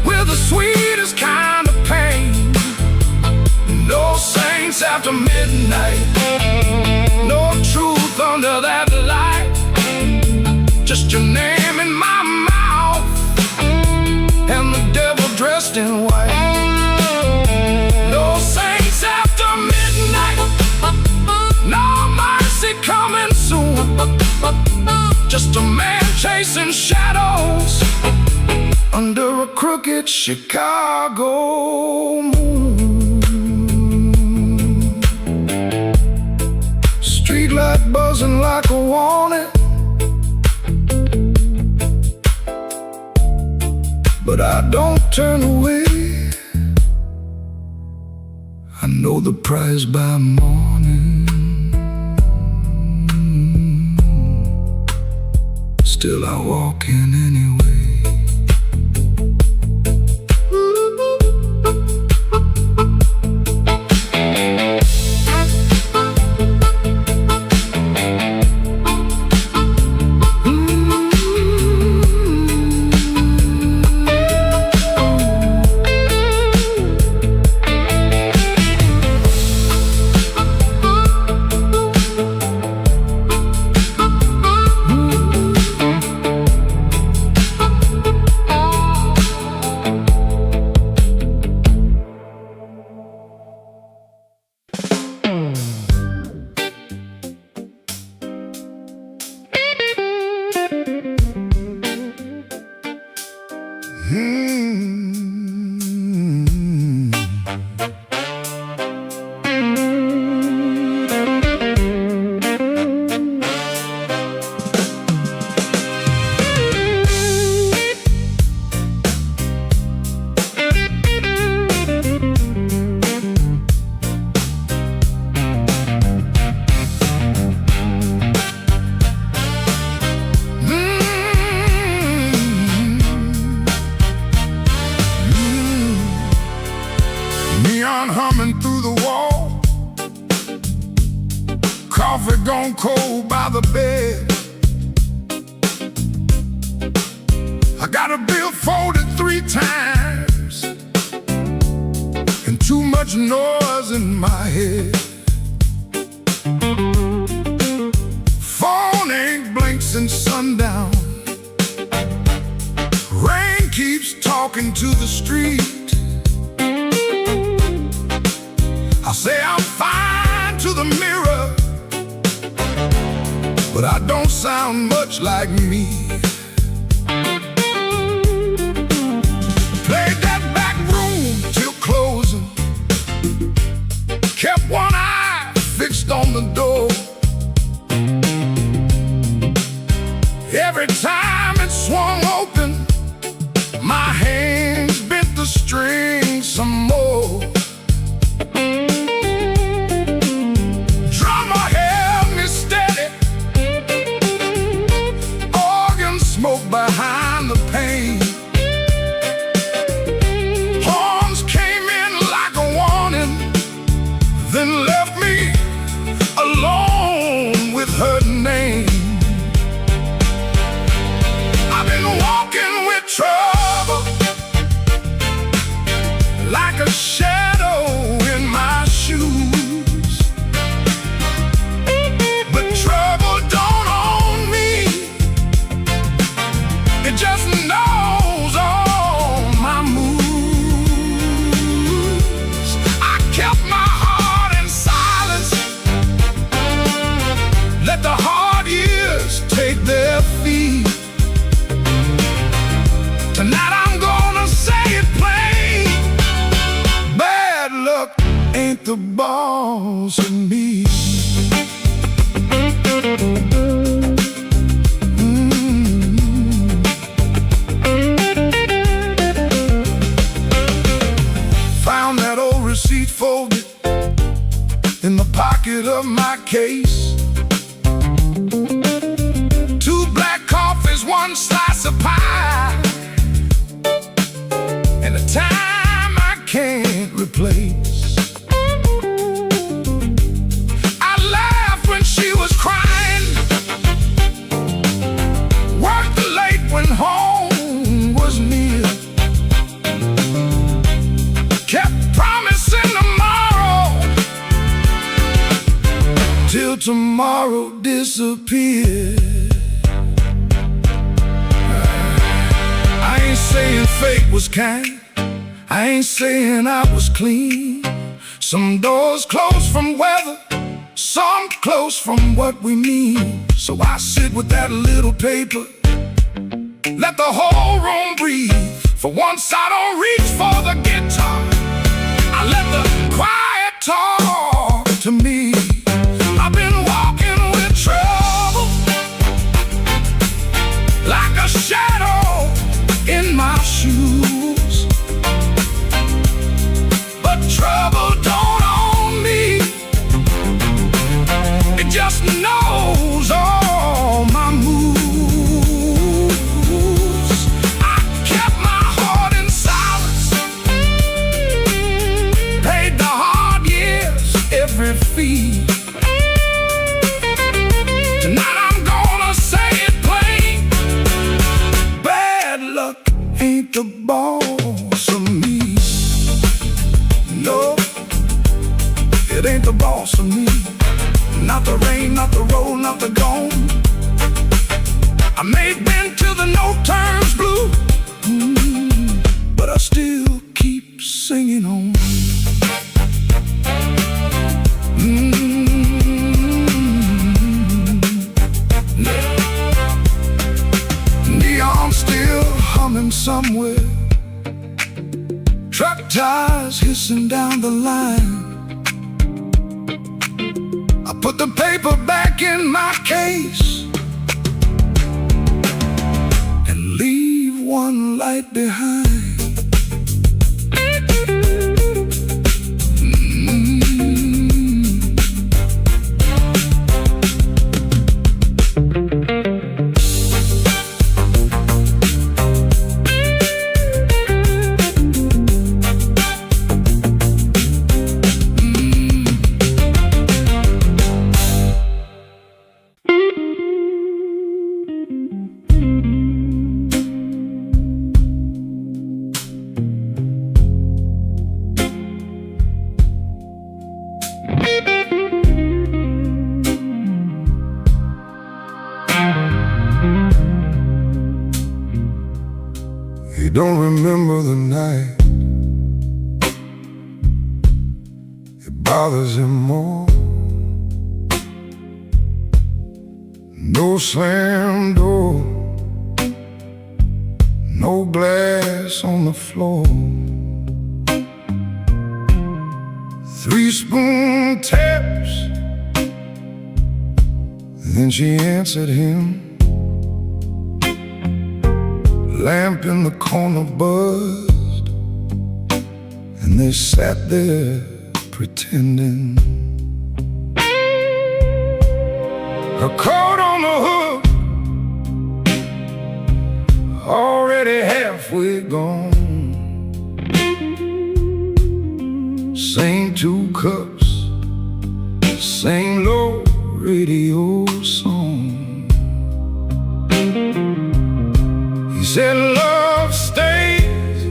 with the sweetest kind of pain. No saints after midnight, no truth under that light. Just your name in my mouth, and the devil dressed in white. No saints after midnight, no mercy coming soon. Just a man chasing shadows under a crooked Chicago moon. Streetlight buzzing like a warning, but I don't turn away. I know the prize by morning, still I walk in anyway. cold by the bed. I got a bill folded 3 times, and too much noise in my head. Phone ain't blinked since sundown. Rain keeps talking to the street. I say I'm fine to the mirror, but I don't sound much like me. Played that back room till closing, kept one eye fixed on the door. Every time it swung open, my hands bent the string some more. Drummer held me steady, organ smoke behind the pane. Horns came in like a warning, then left me alone with her name. I've been walking with trouble, like a shadow in my shoes. But trouble don't own me, it just knows all my moves. I kept my heart in silence, let the hard years take their feet. Tonight I'm gonna say it plain, bad luck ain't the boss of me. Found that old receipt folded in the pocket of my case. 2 black coffees, 1 slice of pie, and a time I can't replace. I laughed when she was crying, worked late when home was near, kept promising tomorrow till tomorrow disappeared. I ain't saying fate was kind, I ain't saying I was clean. Some doors close from weather, some close from what we mean. So I sit with that little paper, let the whole room breathe. For once I don't reach for the guitar, I let the quiet talk to me. I've been walking with trouble, like a shadow in my shoes. But trouble don't own me, it just knows all my moves. I kept my heart in silence, paid the hard years every fee. Tonight I'm gonna say it plain, bad luck ain't the boss of me. No, it ain't the boss of me. Not the rain, not the road, not the gone. I may have been to the no terms blue, but I still keep singing on. Neon still humming somewhere, truck tires hissing down the line. I put the paper back in my case and leave one light behind. don't remember the night. It bothers him more. No slam door, no glass on the floor. 3-spoon taps. Then she answered him. Lamp in the corner buzzed, and they sat there pretending. Her coat on the hook, already halfway gone. Same 2 cups, same low radio song. He said love stays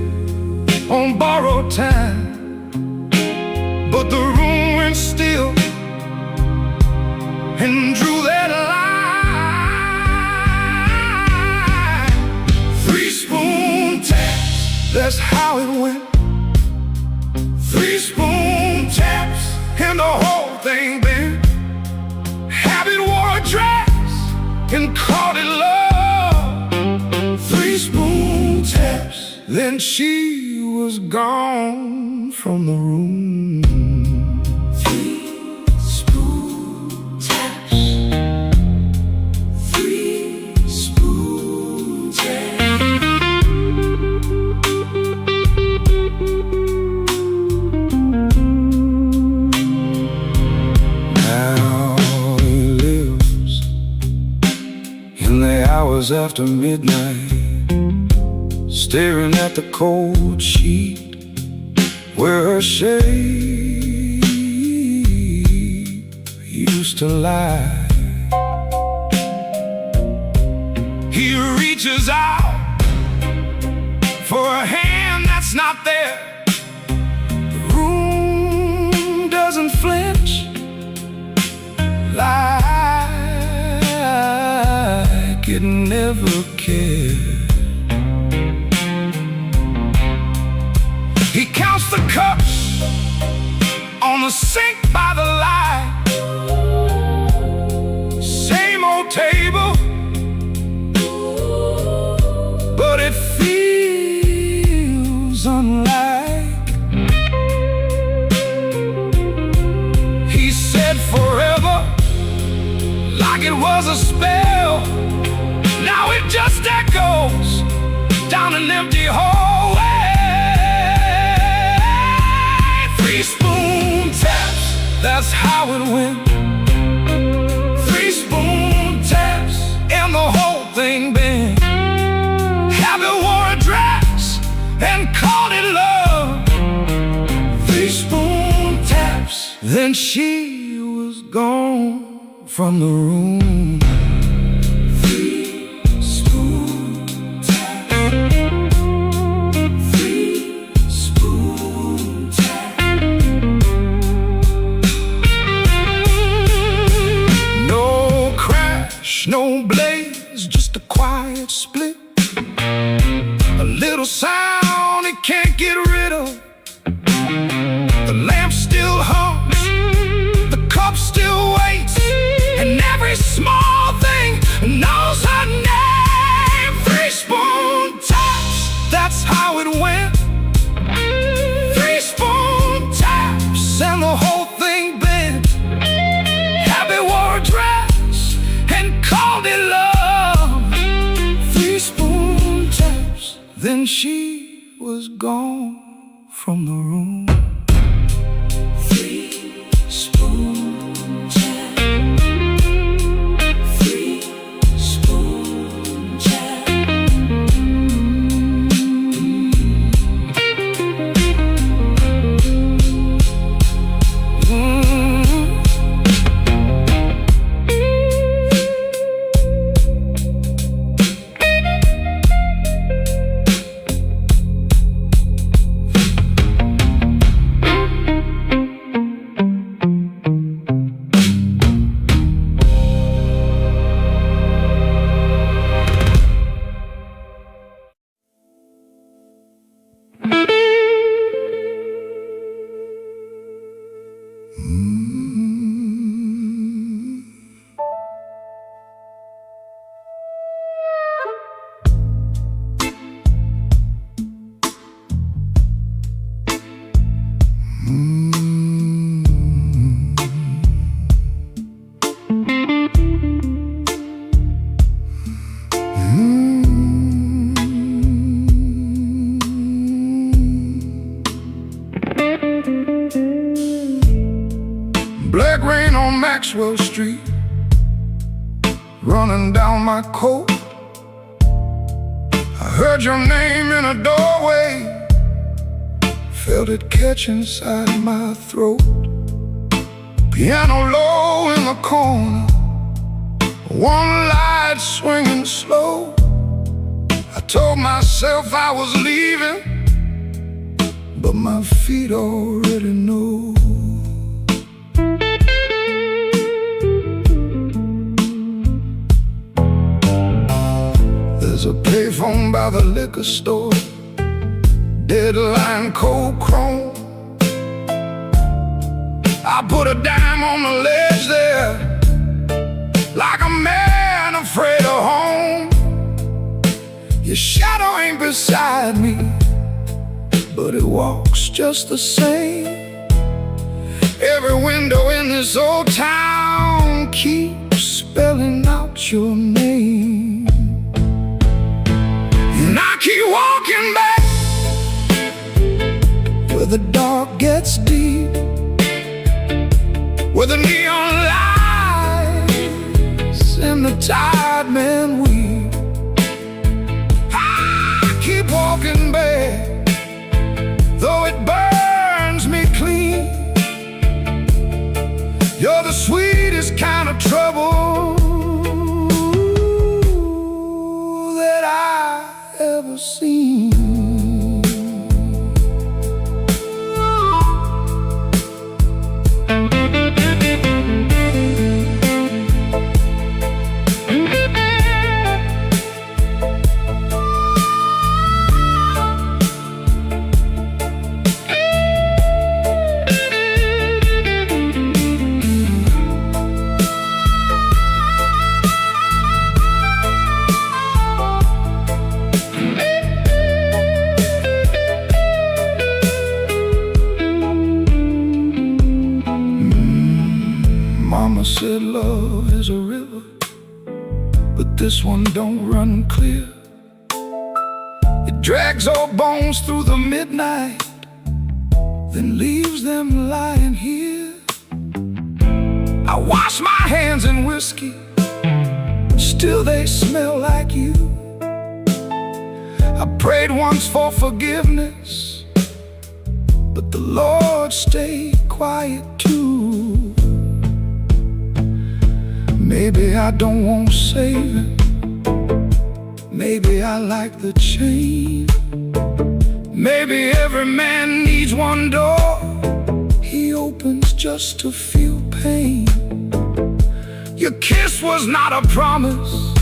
on borrowed time, but the room went still and drew that line. 3-spoon taps, that's how it went. 3-spoon taps and the whole thing bent. Habit wore a dress and called it love. 3-spoon taps, then she was gone from the room. 3-spoon taps. 3-spoon taps. Now he lives in the hours after midnight, staring at the cold sheet where her shape used to lie. He reaches out for a hand that's not there. The room doesn't flinch like it never cared. He counts the cups on the sink by the light. Same old table, but it feels unlike. He said forever, like it was a spell. Now it just echoes down an empty hallway. 3-spoon taps, that's how it went. 3-spoon taps, and the whole thing bent. Habit wore a dress and called it love. 3-spoon taps, then she was gone from the room. 3-spoon taps. 3-spoon taps. No crash, no blaze, just a quiet split. A little sound it can't get rid of. The lamp still hums, the cup still waits, and every small thing knows her name. 3-spoon taps, that's how it went. 3-spoon taps, and the whole thing bent. Habit wore a dress and called it love. 3-spoon taps, then she was gone from the room. 3-spoon taps. 3-spoon taps. street, running down my coat. I heard your name in a doorway, felt it catch inside my throat. Piano low in the corner, one light swinging slow. I told myself I was leaving, but my feet already know. There's a payphone by the liquor store, deadline cold chrome. I put a dime on the ledge there, like a man afraid of home. Your shadow ain't beside me, but it walks just the same. Every window in this old town keeps spelling out your name. And I keep walking back where the dark gets deep, where the neon lights and the tired men weep. I keep walking back, though it burns me clean. You're the sweetest kind of trouble that I ever seen. Mama said love is a river, but this one don't run clear. It drags old bones through the midnight, then leaves them lying here. I wash my hands in whiskey, still they smell like you. I prayed once for forgiveness, but the Lord stayed quiet too. Maybe I don't want saving, maybe I like the chain. Maybe every man needs one door he opens just to feel pain. Your kiss was not a promise,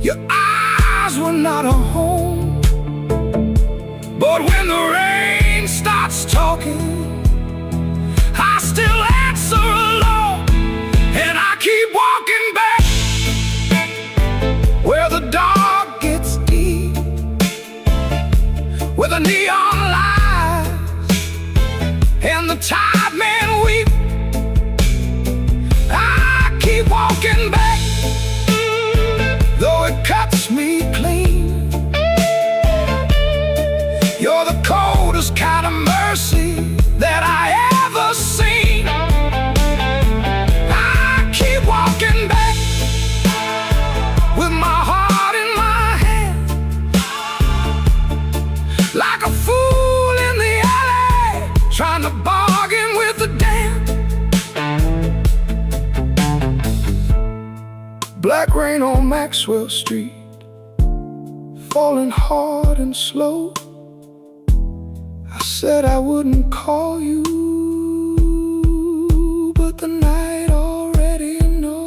your eyes were not a home. But when the rain starts talking, I still answer alone. And I keep walking back where the dark gets deep, where the neon lights and the tired men weep. I keep walking back, though it cuts me clean. You're the coldest kind of mercy that I ever seen. Walking back with my heart in my hand, like a fool in the alley, trying to bargain with the damned. Black rain on Maxwell Street, falling hard and slow. I said I wouldn't call you, but the night already knows.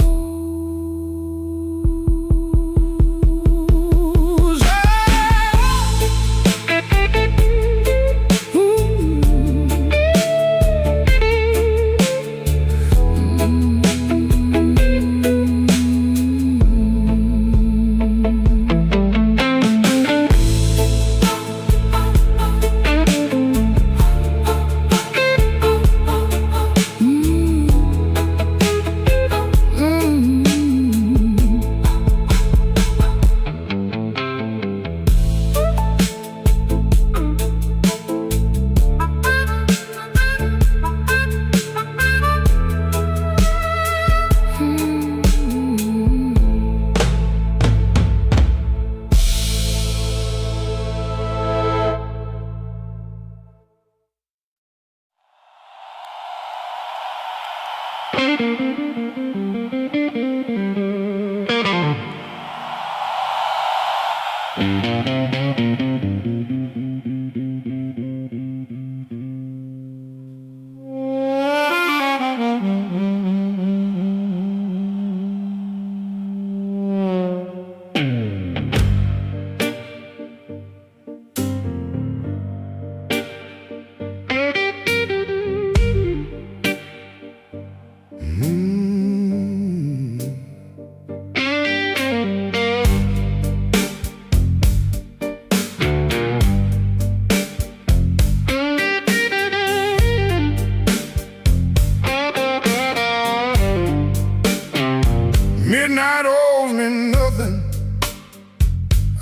Midnight owes me nothing,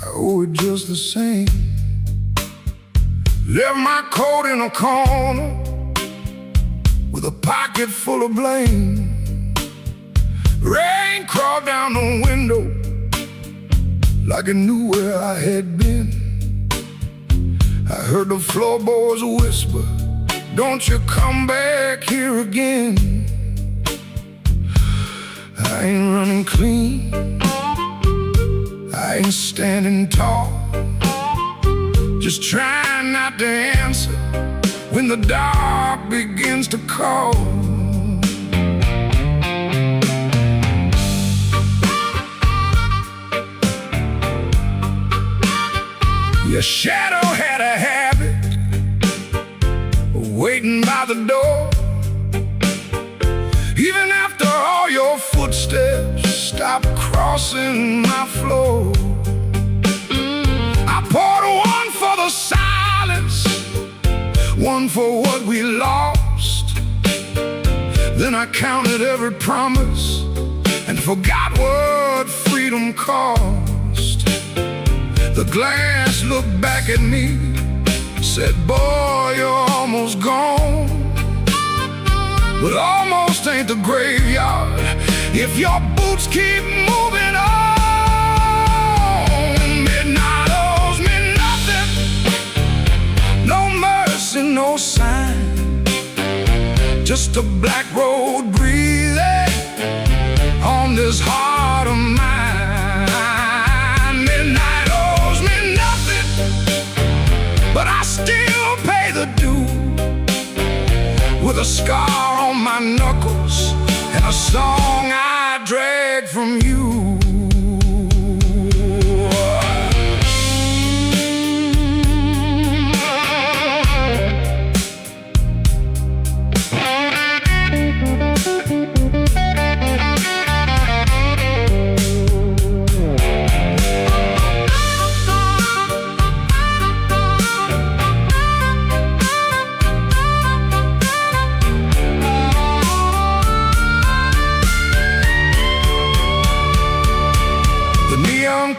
I owe it just the same. Left my coat in a corner with a pocket full of blame. Rain crawled down the window like it knew where I had been. I heard the floorboards whisper, don't you come back here again. I ain't running clean, I ain't standing tall, just trying not to answer when the dark begins to call. Your shadow had a habit of waiting by the door. Even after all your footsteps stopped crossing my floor. I poured one for the silence, one for what we lost. Then I counted every promise and forgot what freedom cost. The glass looked back at me, said, boy, you're almost gone. But almost ain't the graveyard if your boots keep moving on. Midnight owes me nothing, no mercy, no sign, just a black road breathing on this heart of mine. Midnight owes me nothing, but I still pay the due, with a scar on my knuckles and a song I drag from you.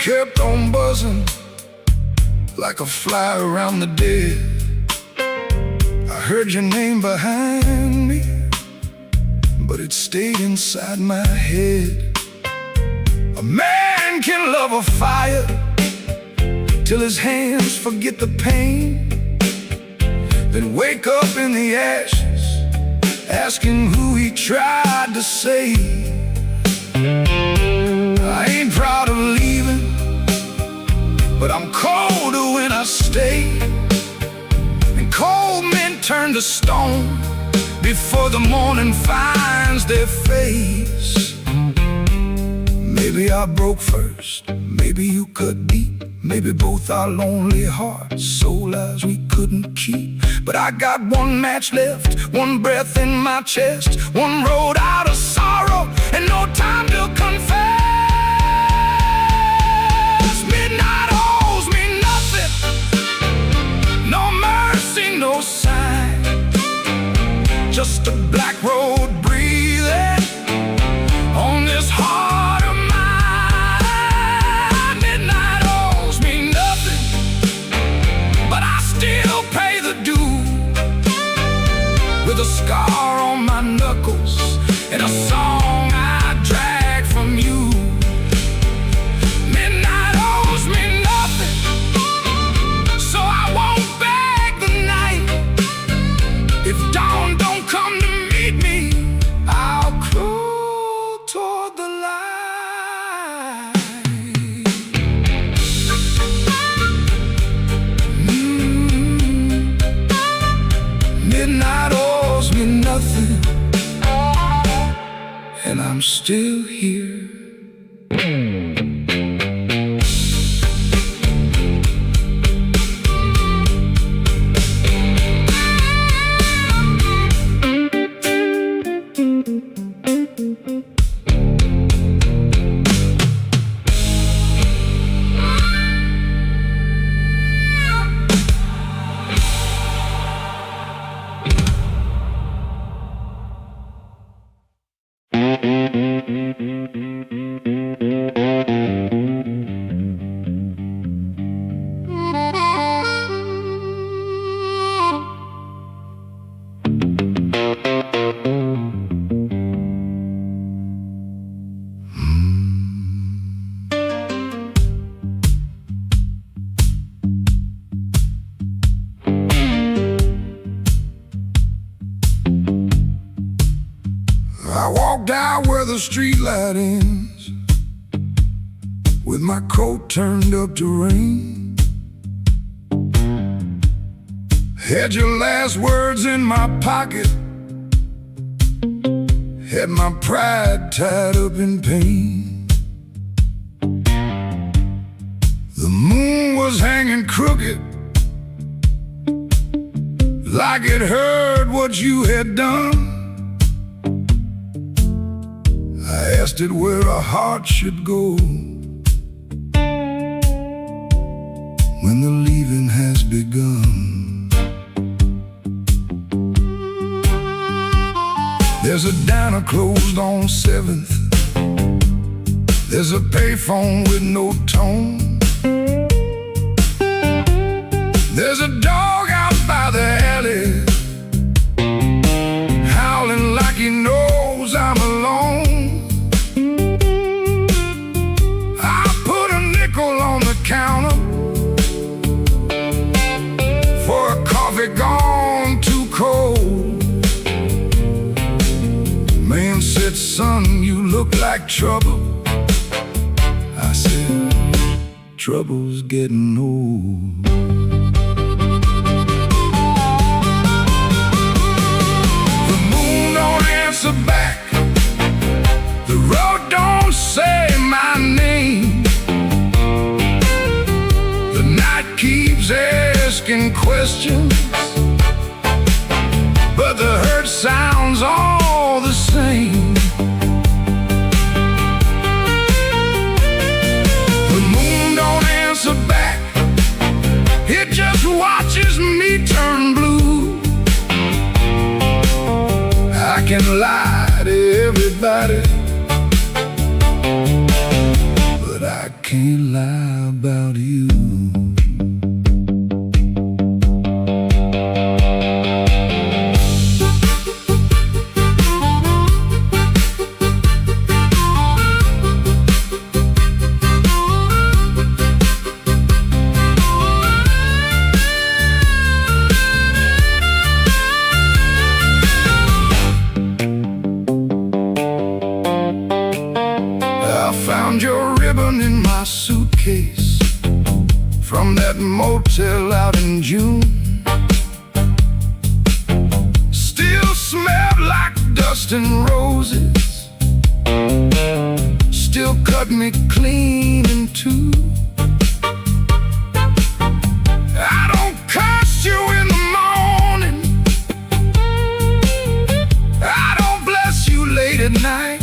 Kept on buzzing like a fly around the dead. I heard your name behind me, but it stayed inside my head. A man can love a fire till his hands forget the pain, then wake up in the ashes asking who he tried to save. I ain't proud of leaving, but I'm colder when I stay. And cold men turn to stone before the morning finds their face. Maybe I broke first, maybe you cut deep, maybe both our lonely hearts, soul lives we couldn't keep. But I got one match left, one breath in my chest, one road out of sorrow, and no time to confess. Midnight owes me nothing, no mercy, no sign, just a black road breathing on this heart of mine. Midnight owes me nothing, but I still pay the due, with a scar on my knuckles and a song I drag from you. Midnight owes me nothing, so I won't beg the night. If dawn don't come to meet me, I'll crawl toward the light. Midnight owes me nothing, and I'm still here. the streetlight ends, with my coat turned up to rain. Had your last words in my pocket, had my pride tied up in pain. The moon was hanging crooked, like it heard what you had done. I asked it where a heart should go when the leaving has begun. There's a diner closed on 7th. There's a payphone with no tone. There's a dog out by the alley, howling like he knows I'm alone. I put a nickel on the counter for a coffee gone too cold. Man said, son, you look like trouble. I said, trouble's getting old. The moon don't answer back, the road don't say my name. The night keeps asking questions, but the hurt sounds all the same. The moon don't answer back, it just watches me turn blue. I can lie to everybody, but I can't lie about you. Found your ribbon in my suitcase from that motel out in June. Still smelled like dust and roses, still cut me clean in two. I don't curse you in the morning, I don't bless you late at night.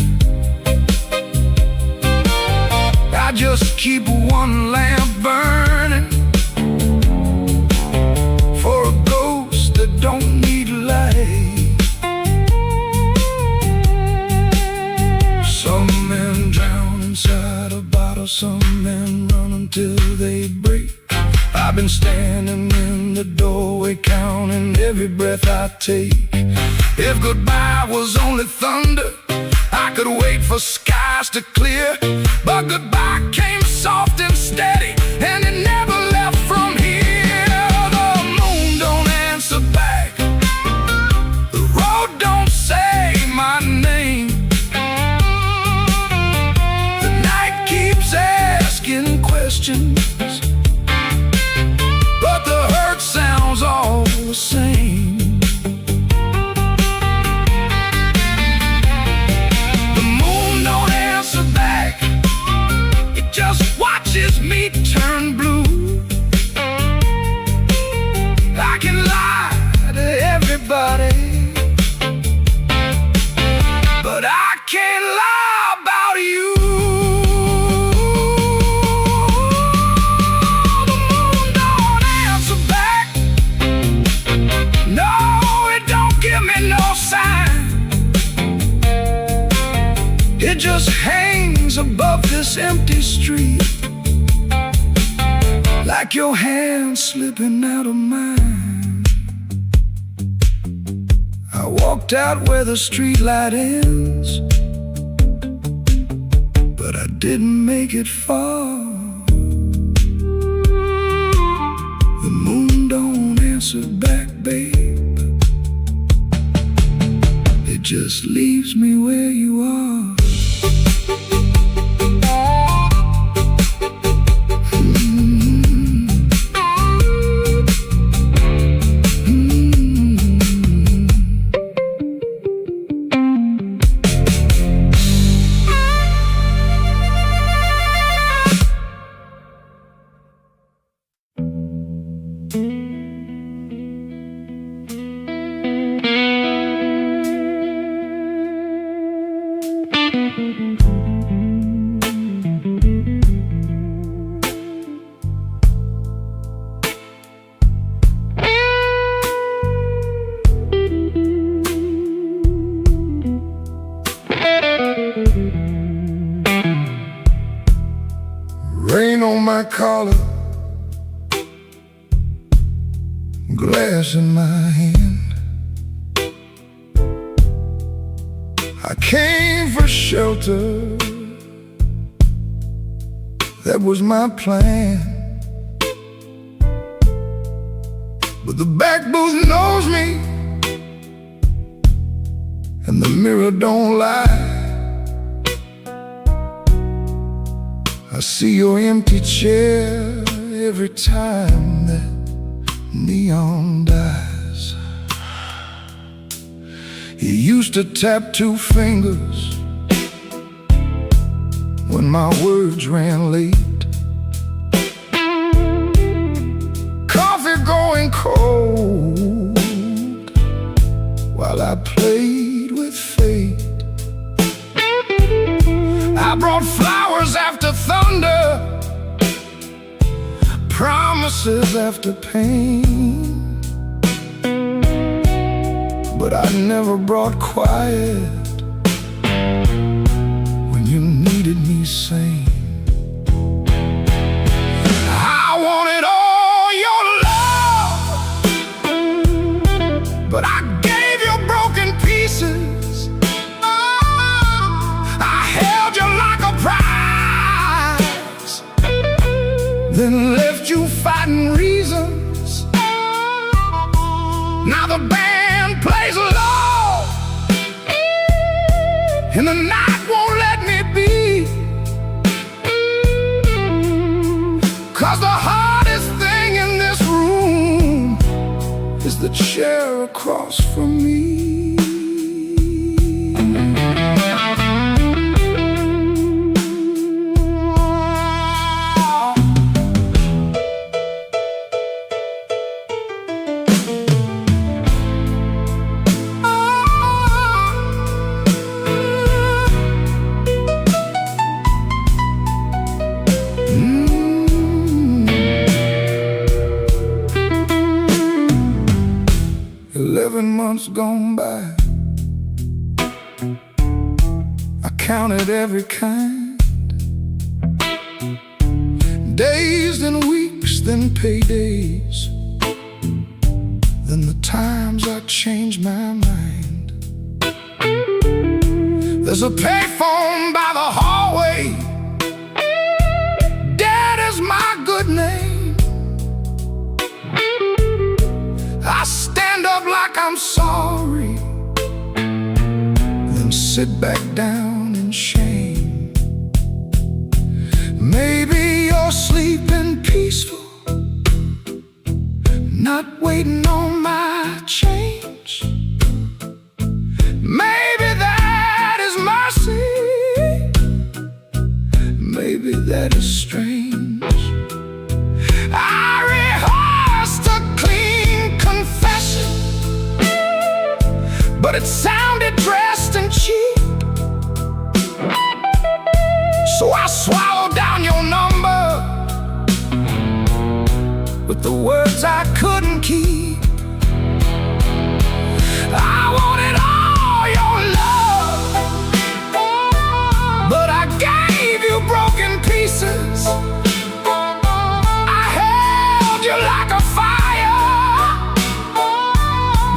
I just keep one lamp burning for a ghost that don't need light. Some men drown inside a bottle, some men run until they break. I've been standing in the doorway counting every breath I take. If goodbye was only thunder, I could wait for skies to clear, but goodbye came soft and steady, and it never left from here. The moon don't answer back, the road don't say my name. The night keeps asking questions, but the hurt sounds all the same. Just watches me turn blue. I can lie to everybody, but I can't lie about you. The moon don't answer back, no, it don't give me no sign. It just hangs above this empty street, like your hand slipping out of mine. I walked out where the streetlight ends, but I didn't make it far. The moon don't answer back, babe, it just leaves me where you are. on my collar, glass in my hand. I came for shelter, that was my plan. But the back booth knows me, and the mirror don't lie. I see your empty chair every time that neon dies. You used to tap 2 fingers when my words ran late. Coffee going cold while I played with fate. I brought flowers after thunder, promises after pain, but I never brought quiet when you needed me sane. I wanted all your love, but I gave you broken pieces. I held you like a prize, then left you fighting reasons. Now the band plays low, and the night won't let me be. 'Cause the hardest thing in this room is the chair across from me. 11 months gone by, I counted every kind. Days, then weeks, then paydays, then the times I changed my mind. There's a payphone by the hallway, Dad is my good name. I stand up like I'm sorry, then sit back down in shame. Maybe you're sleeping peaceful, not waiting on my change. Maybe that is mercy, maybe that is strange. I rehearsed a clean confession, but it sounded dressed and cheap. So I swallowed down your number with the words I couldn't keep. I wanted all your love, but I gave you broken pieces. I held you like a fire,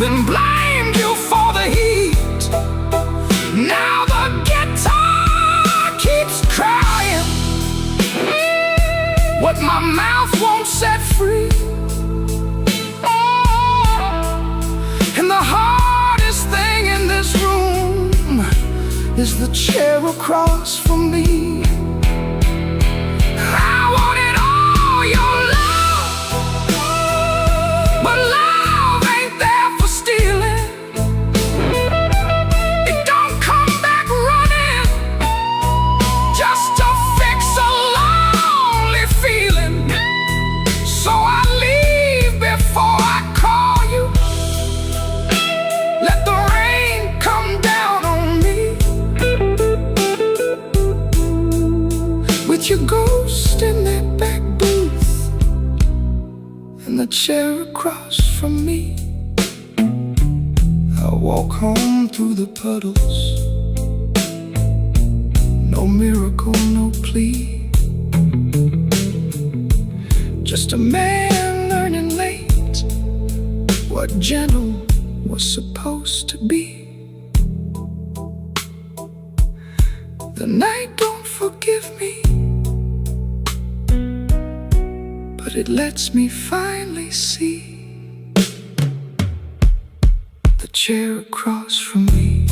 then blamed you for the heat. Now the guitar keeps crying what my mouth won't set free. And the hardest thing in this room is the chair across from me. I wanted all your love, but love ain't there for stealing. It don't come back running just to fix a lonely feeling. So I leave before I call you. Let the rain come down on me, with your ghost in that back booth and the chair across from me. I walk home through the puddles, no miracle, no plea. just a man learning late what gentle was supposed to be. The night don't forgive me, but it lets me finally see the chair across from me.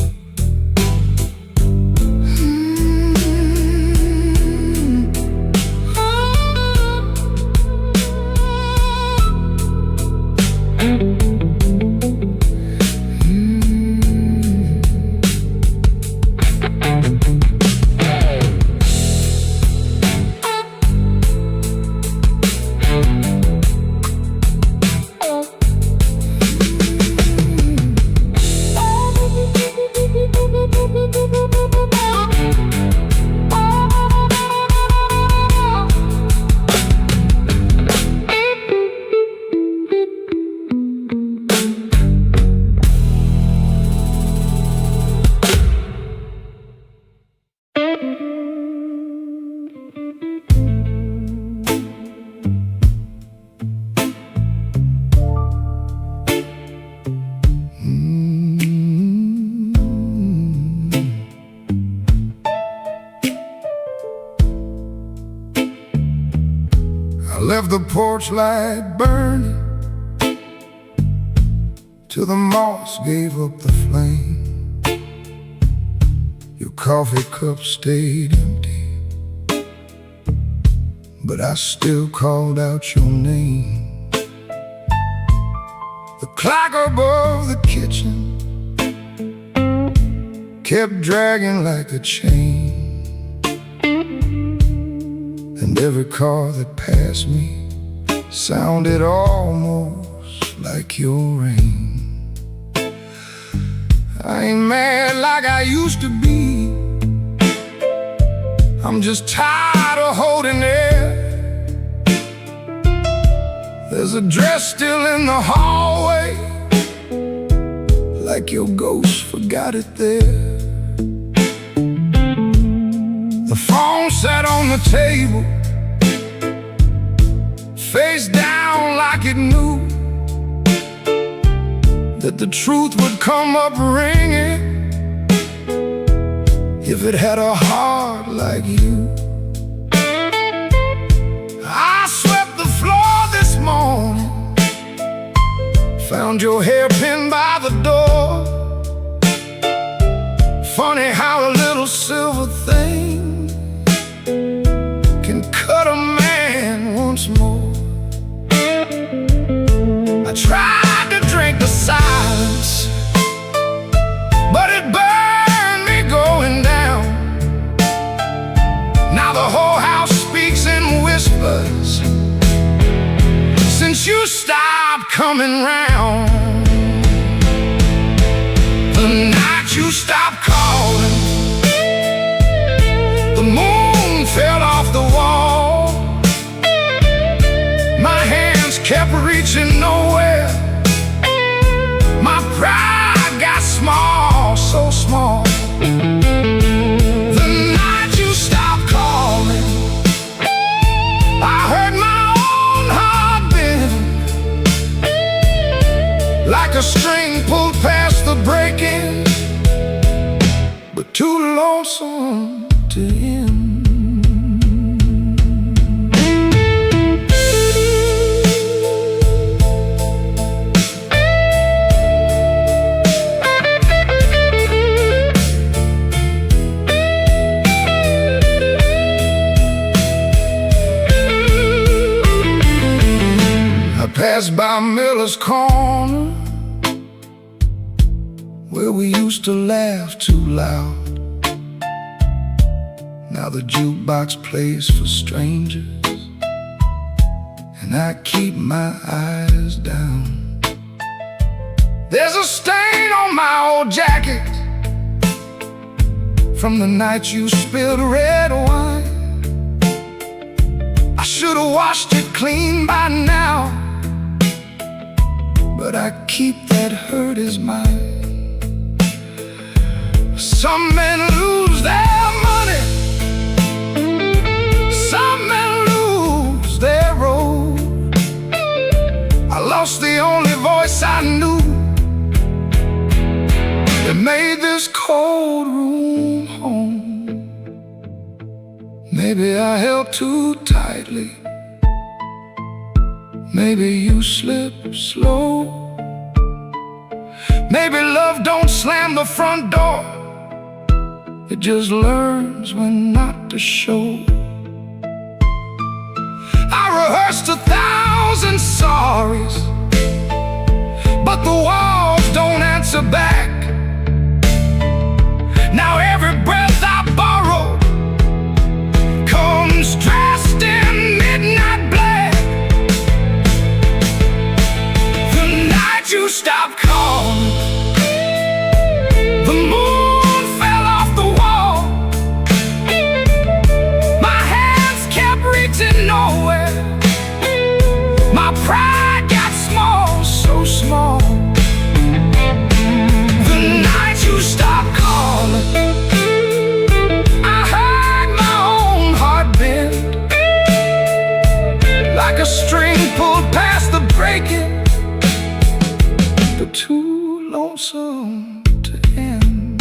Left the porch light burning till the moss gave up the flame. Your coffee cup stayed empty, but I still called out your name. The clock above the kitchen kept dragging like a chain, and every car that passed me sounded almost like your rain. I ain't mad like I used to be, I'm just tired of holding it. There's a dress still in the hallway, like your ghost forgot it there. The phone sat on the table, face down like it knew that the truth would come up ringing if it had a heart like you. I swept the floor this morning, found your hairpin by the door. Funny how a little silver thing can cut a man once more. I tried to drink the silence, but it burned me going down. Now the whole house speaks in whispers since you stopped coming round. The night you stopped calling, the moon fell off the wall. My hands kept reaching nowhere, my pride got small, so small. The night you stopped calling, I heard my own heart bend, like a string pulled past the breaking, but too lonesome to end. Passed by Miller's Corner, where we used to laugh too loud. Now the jukebox plays for strangers, and I keep my eyes down. There's a stain on my old jacket from the night you spilled red wine. I should've washed it clean by now, but I keep that hurt as mine. Some men lose their money, some men lose their rose. lost the only voice I knew that made this cold room home. Maybe I held too tightly. Maybe you slip slow. Maybe love don't slam the front door. It just learns when not to show. I rehearsed 1,000 sorries, but the walls don't answer back. Now every breath I borrow comes dressed in midnight black. The night you stopped calling, the moon fell off the wall. My hands kept reaching nowhere. My pride got small, so small. The night you stopped calling, I heard my own heart bend, like a string pulled past the breaking, but too lonesome to end.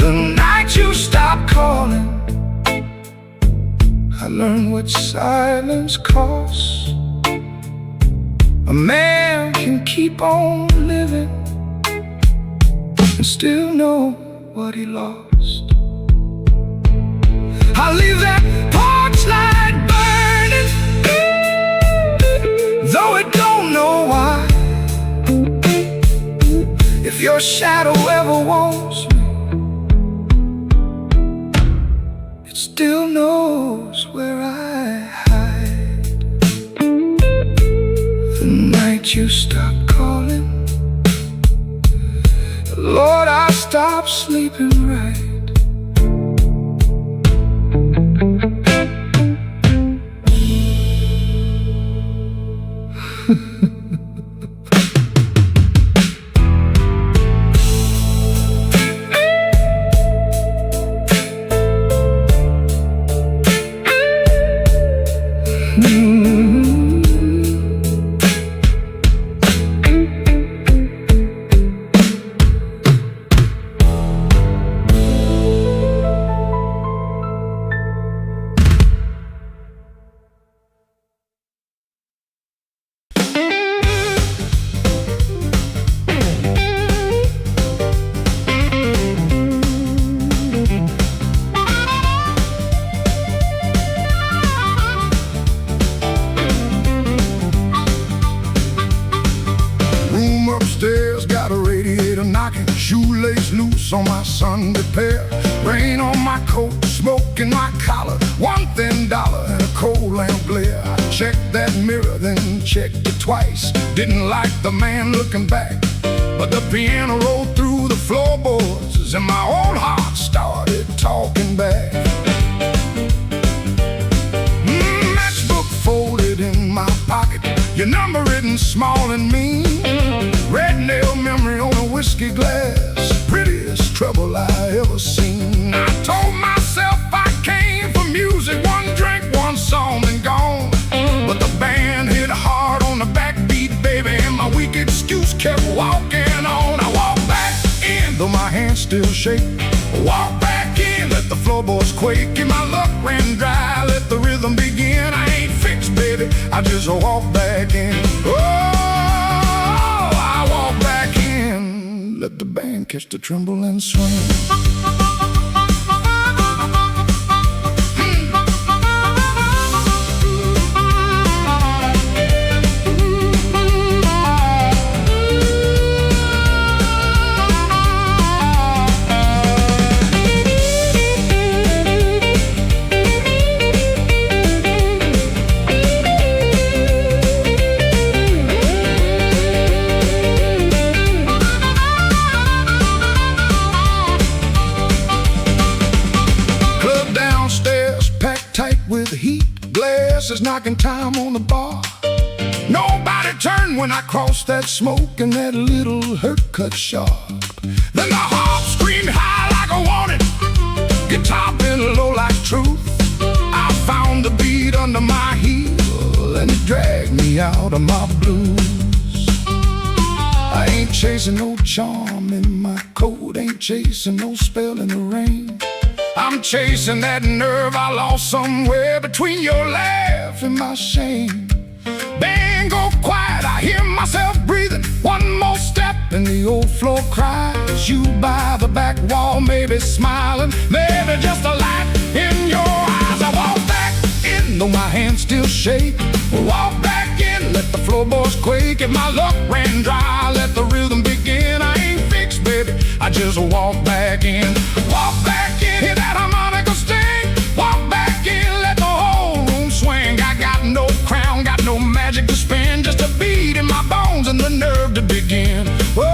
The night you stopped calling, I learned what silence costs. A man can keep on living and still know what he lost. I leave that porch light burning, though it don't know why. If your shadow ever wants me, it still knows where I hide. The night you stopped calling, Lord, I stopped sleeping right. Upstairs got a radiator knocking, shoelace loose on my Sunday pair, rain on my coat, smoke in my collar, one thin dollar and a cold lamp glare. I checked that mirror, then checked it twice. Didn't like the man looking back, but the piano rolled through the floorboards and my old heart started talking back. Matchbook folded in my pocket, your number written small and mean, red nail memory on a whiskey glass, prettiest trouble I ever seen. I told myself I came for music, one drink, one song, and gone. But the band hit hard on the backbeat, baby, and my weak excuse kept walking on. I walked back in, though my hands still shake. Walk back in, let the floorboards quake, and my luck ran dry, let the rhythm begin. I ain't fixed, baby, I just walk back in. I walk back in, let the band catch the tremble and swing. With the heat, glass is knocking time on the bar. Nobody turned when I crossed that smoke and that little hurt cut sharp. Then the harp screamed high like a warning, guitar bent like truth. I found the beat under my heel and it dragged me me out of my blues. I ain't chasing no charm in my coat, ain't chasing no spell in the rain. I'm chasing that nerve I lost somewhere between your laugh and my shame. Band go quiet, I hear myself breathing. One more step and the old floor cries. You by the back wall, maybe smiling, maybe just a light in your eyes. I walk back in, though my hands still shake. Walk back in, let the floorboards quake. If my luck ran dry, let the rhythm begin. I ain't fixed, baby, I just walk back in. Walk back in, hear that harmonica sting. Walk back in, let the whole room swing. I got no crown, got no magic to spin, just a beat in my bones and the nerve to begin. Oh,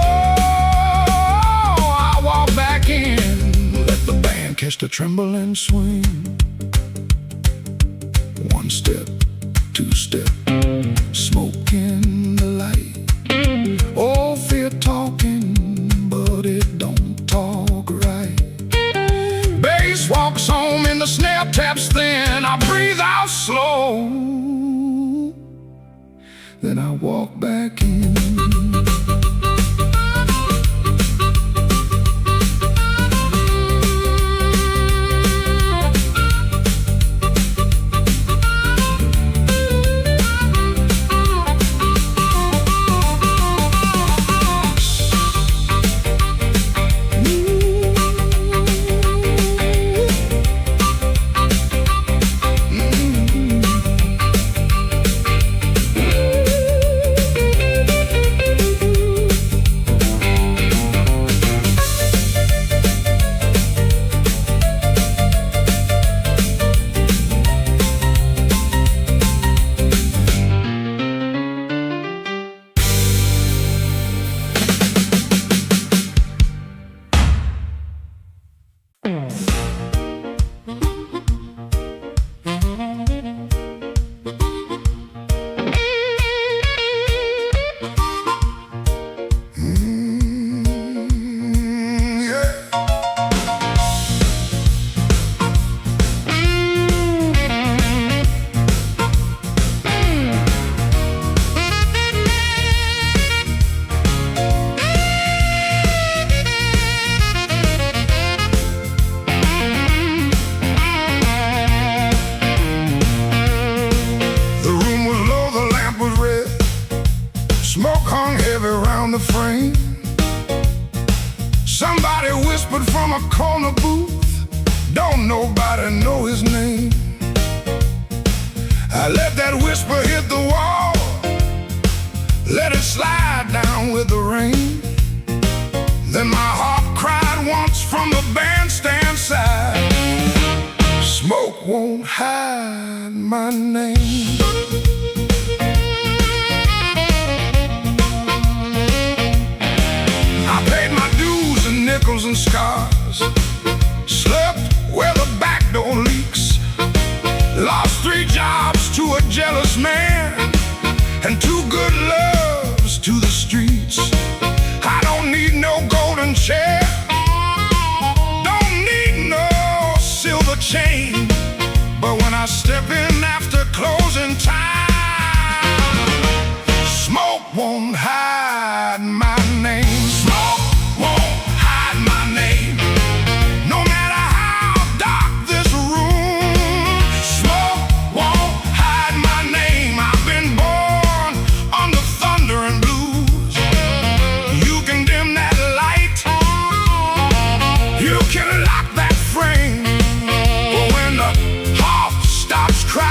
I walk back in, let the band catch the tremble and swing. One step, two step, smoke in the light. Oh, fear talking, but it don't talk right. Bass walks home and the snare taps thin. I breathe out slow, then I walk back in. Smoke hung heavy around the frame. Somebody whispered from a corner booth, don't nobody know his name. I let that whisper hit the wall, let it slide down with the rain. Then my heart cried once from the bandstand side, smoke won't hide my name. Nickels and scars, slept where the back door leaks, lost 3 jobs to a jealous man, and 2 good loves to the streets. I don't need no golden chair, don't need no silver chain, but when I step in after closing time, smoke won't hide my name. Smoke won't hide my name, no matter how dark this room. Smoke won't hide my name. I've been born under thunder and blues. You can dim that light, you can lock that frame, but when the heart stops crying,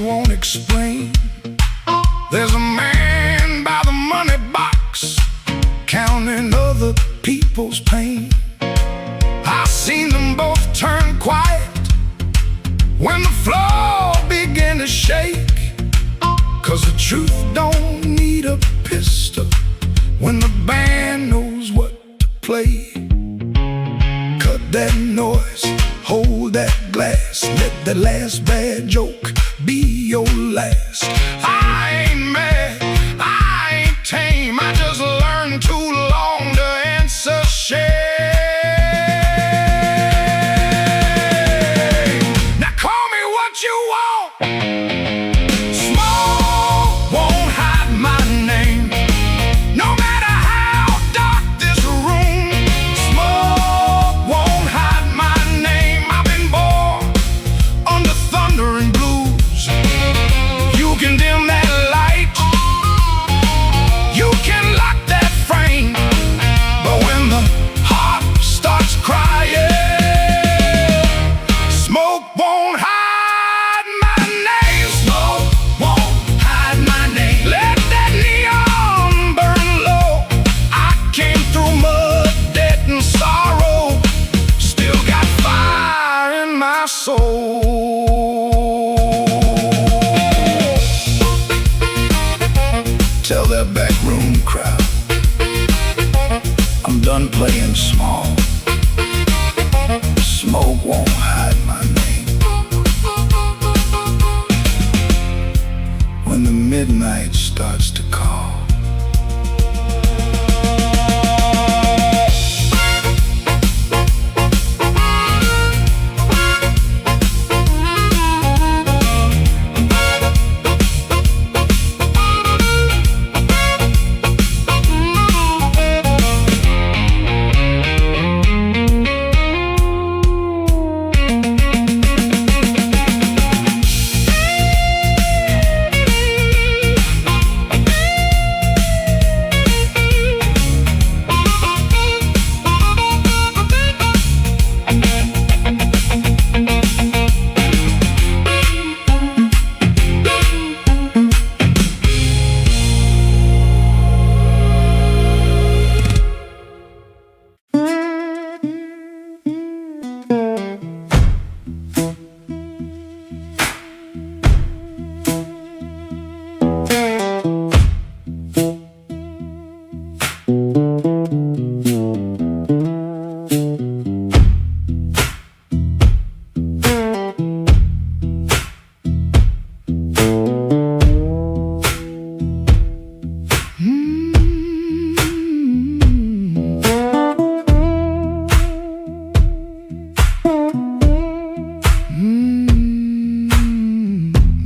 won't explain. There's a man by the money box counting other people's pain. I've seen them both turn quiet when the floor began to shake. 'Cause the truth don't need a pistol when the band knows what to play. Cut that noise, hold that glass, let that last bad joke be your last. I ain't mad, I ain't tame, I just learned too long to answer shame. Now call me what you want, smoke won't hide my name. No matter how dark this room, smoke won't hide my name. I've been born under thunder and blues. You can dim that light, you can lock that frame, but when the heart starts crying, smoke won't hide my name. Smoke won't hide my name. Let that neon burn low. I came through mud, debt, and sorrow, still got fire in my soul. Tell that backroom crowd I'm done playing small. Smoke won't hide my name. When the midnight starts to call,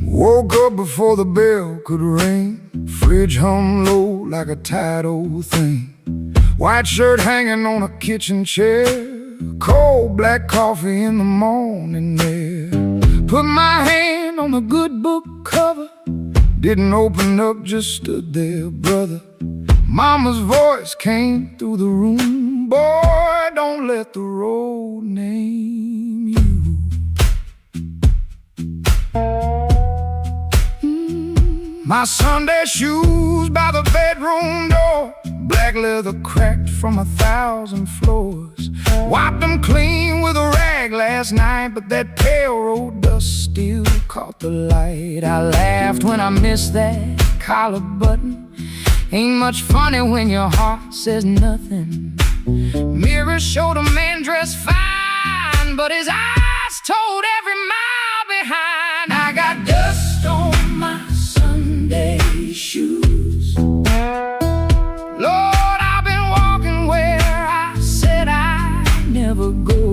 woke up before the bell could ring. Fridge hum low like a tired old thing. White shirt hanging on a kitchen chair. Cold black coffee in the morning air. Put my hand on the good book cover. Didn't open up, just stood there, brother. Mama's voice came through the room. Boy, don't let the road name you. My Sunday shoes by the bedroom door, black leather cracked from 1,000 floors. Wiped them clean with a rag last night, but that pale road dust still caught the light. I laughed when I missed that collar button. Ain't much funny when your heart says nothing. Mirrors showed a man dressed fine, but his eyes told every mile behind. I got dust on my Sunday shoes. Lord, I've been walking where I said I'd never go.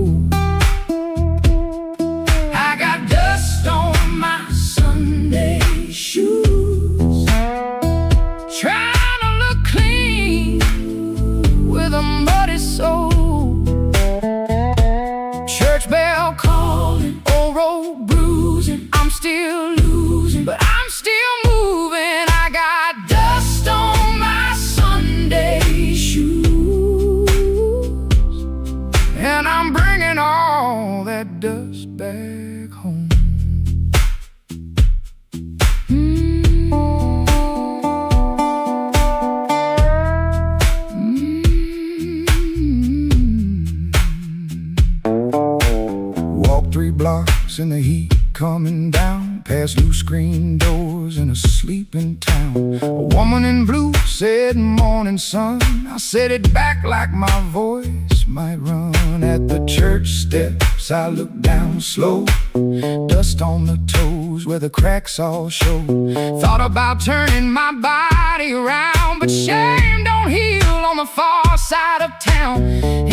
I got dust on my Sunday shoes. Trying to look clean with a muddy soul. Church bell calling, old road bruising. I'm still losing, but I'm still moving. I got dust on my Sunday shoes, and I'm bringing all that dust back home. nights and the heat coming down, past loose screen doors in a sleeping town. A woman in blue said, "Morning, sun." I said it back like my voice might run. At the church steps I looked down slow, dust on the toes where the cracks all show. Thought about turning my body around, but shame don't heal on the far side of town.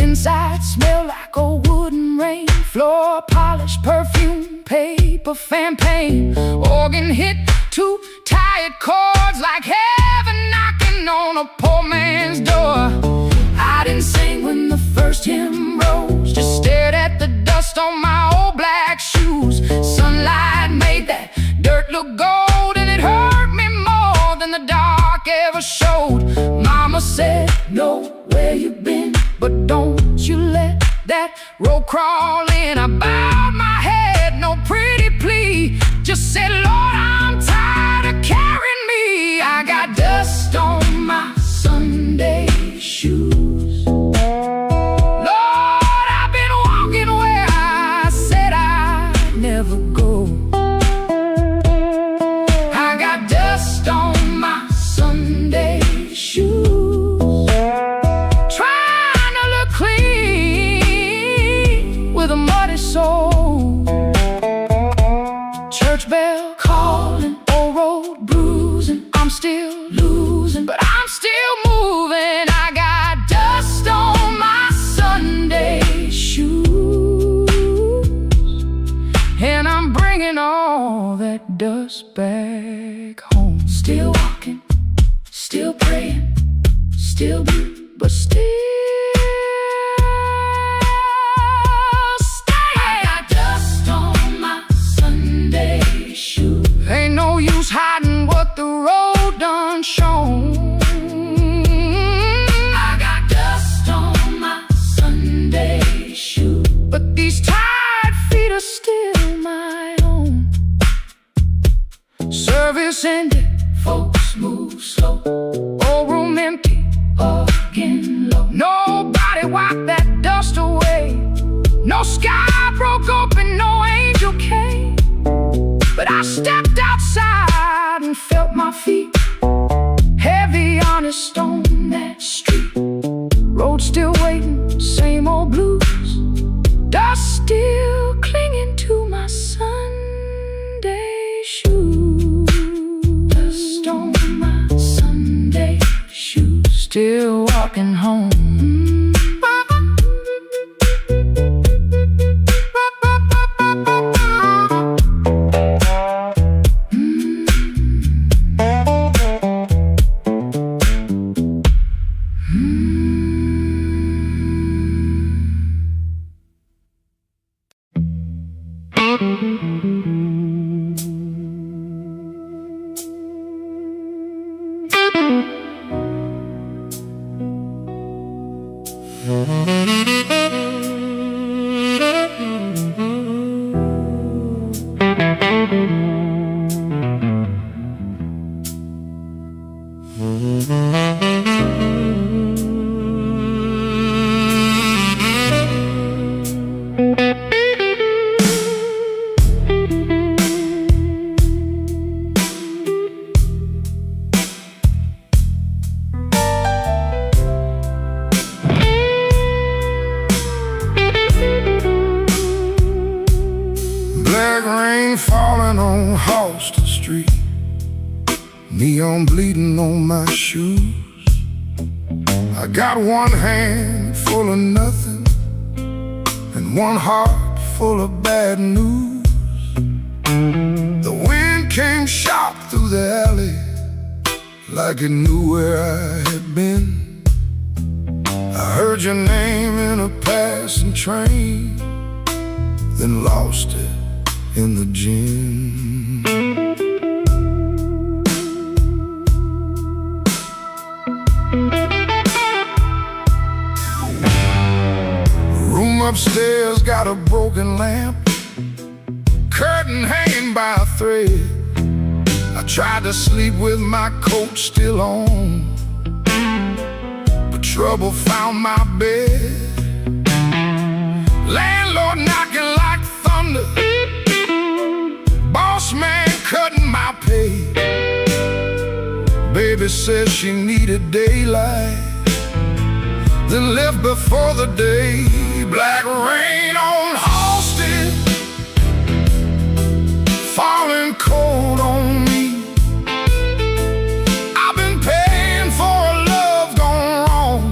Inside smelled like a wooden rain, floor polish, perfume, paper, fan paint. Organ hit two tired chords like heaven knocking on a poor man's door. I didn't sing when the first hymn rose, just stared at the dust on my old black shoes. Sunlight made that dirt look gold, and it hurt me more than the dark ever showed. Mama said, "Know where you've been, but don't you let that road crawl in." I bowed my head, no pretty plea, just said, "Lord, I'm tired of carrying me." I got dust on my Sunday shoes. Dust back home. Still walking, still praying, still blue, but still staying. I got dust on my Sunday shoes. Ain't no use hiding what the road done shown. I got dust on my Sunday shoes, but these tired feet are still my own. Service ended, folks move slow. Old room empty, organ low. Nobody wiped that dust away. No sky broke open, no angel came. But I stepped outside and felt my feet heavy on a stone that street. Road still waiting, same old blues. Dust still clinging to my Sunday shoes. On my Sunday shoes, still walking home. Black rain falling on Halston Street, neon bleeding on my shoes. I got one hand full of nothing and one heart full of bad news. The wind came sharp through the alley like it knew where I had been. I heard your name in a passing train, then lost it in the gym. Room upstairs got a broken lamp, curtain hanging by a thread. I tried to sleep with my coat still on, but trouble found my bed. Landlord knocking like thunder, boss man cutting my pay. Baby says she needed daylight, then left before the day. Black rain on Halsted, falling cold on me. I've been paying for a love gone wrong,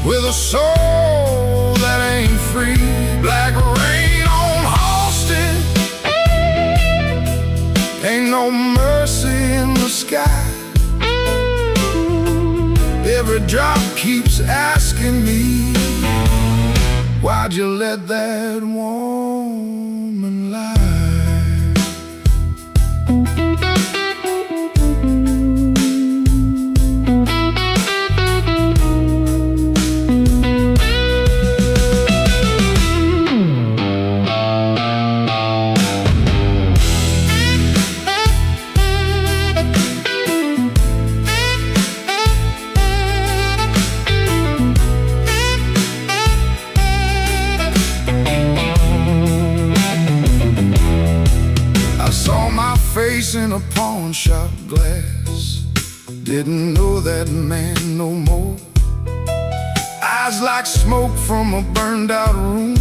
with a soul that ain't free. Black rain on Halsted, ain't no mercy in the sky. Every drop keeps asking me, why'd you let that woman lie? Face in a pawn shop glass, didn't know that man no more. Eyes like smoke from a burned out room,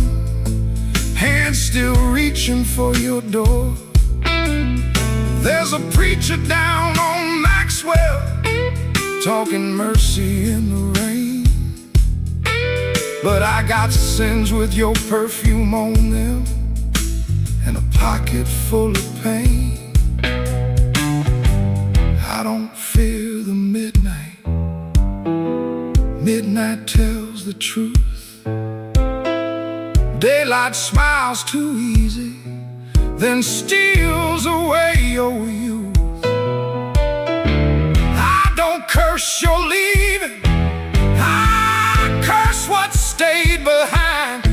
hands still reaching for your door. There's a preacher down on Maxwell, talking mercy in the rain. But I got sins with your perfume on them, and a pocket full of pain. I don't fear the midnight. Midnight tells the truth. Daylight smiles too easy, then steals away your youth. I don't curse your leaving, I curse what stayed behind.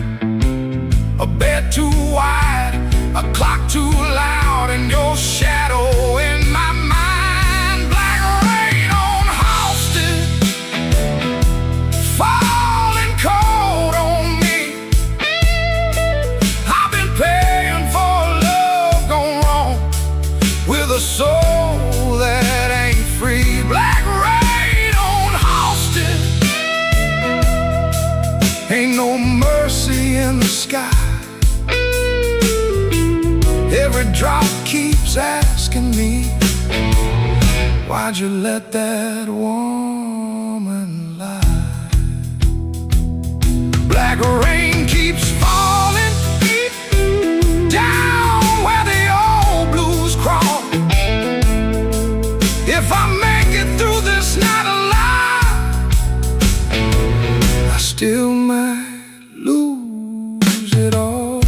A bed too wide, a clock too loud, and your shadow in my mind. A soul that ain't free. Black rain on Halsted, ain't no mercy in the sky. Every drop keeps asking me, why'd you let that woman lie? Black rain keeps falling down where the old blues crawl. If I make it through this night alive, I still might lose it all.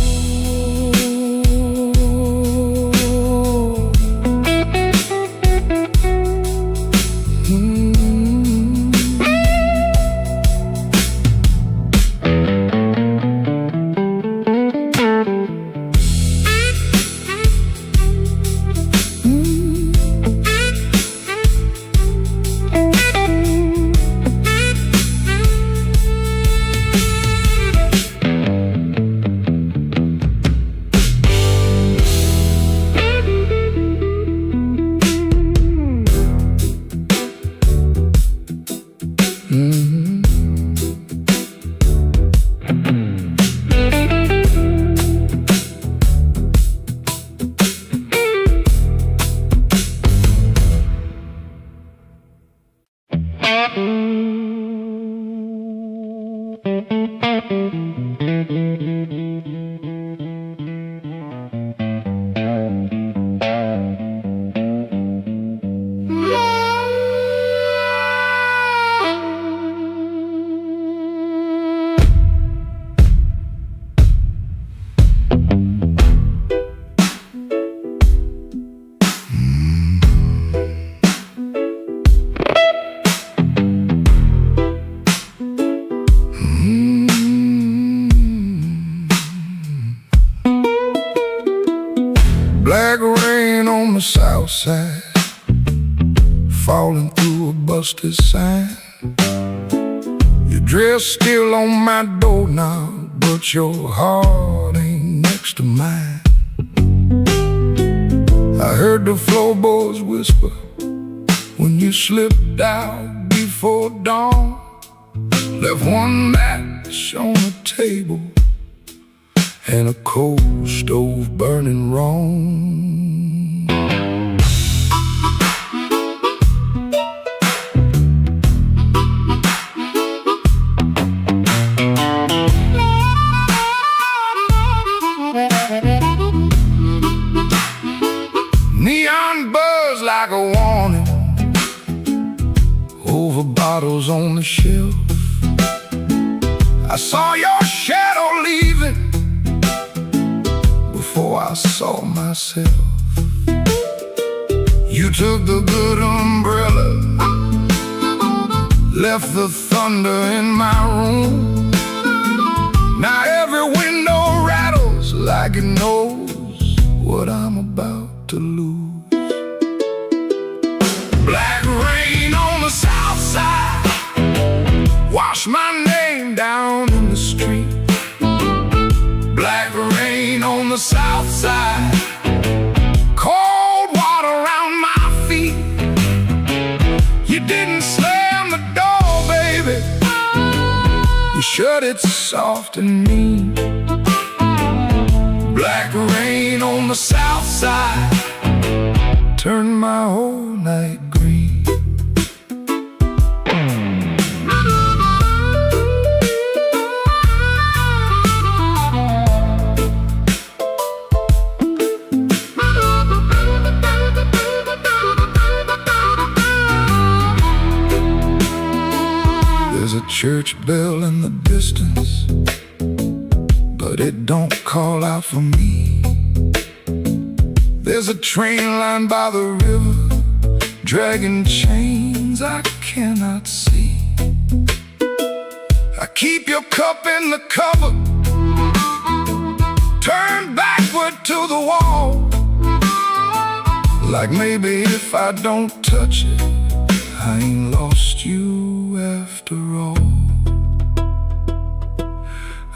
Black rain on the south side, falling through a busted sign. Your dress still on my doorknob, but your heart ain't next to mine. I heard the floorboards whisper when you slipped out before dawn. Left one match on the table and a coal stove burning wrong. Neon buzz like a warning over bottles on the shelf. I saw your shadow leaving before I saw myself. You took the good umbrella, left the thunder in my room. Now every window rattles like it knows what I'm about to lose. Black rain on the south side, wash my name down in the street. Black rain on the south side, cold water around my feet. You didn't slam the door, baby, you shut it soft and mean. Black rain on the south side turned my whole night green. There's a church bell in the distance, but it don't call out for me. There's a train line by the river, dragging chains I cannot see. I keep your cup in the cover, turned backward to the wall, like maybe if I don't touch it, I ain't lost you after all.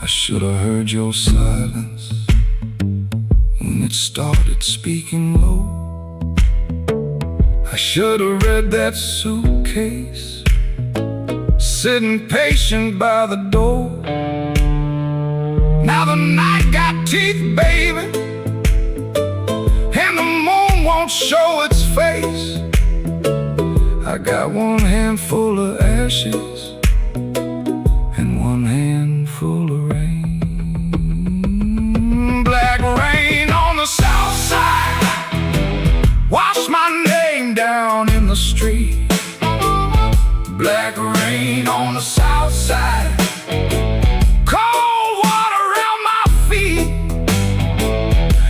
I should have heard your silence when it started speaking low. I should have read that suitcase sitting patient by the door. Now the night got teeth, baby, and the moon won't show its face. I got one handful of ashes and one handful of rain. Black rain on the south side, wash my name down in the street. Black rain on the south side, cold water around my feet.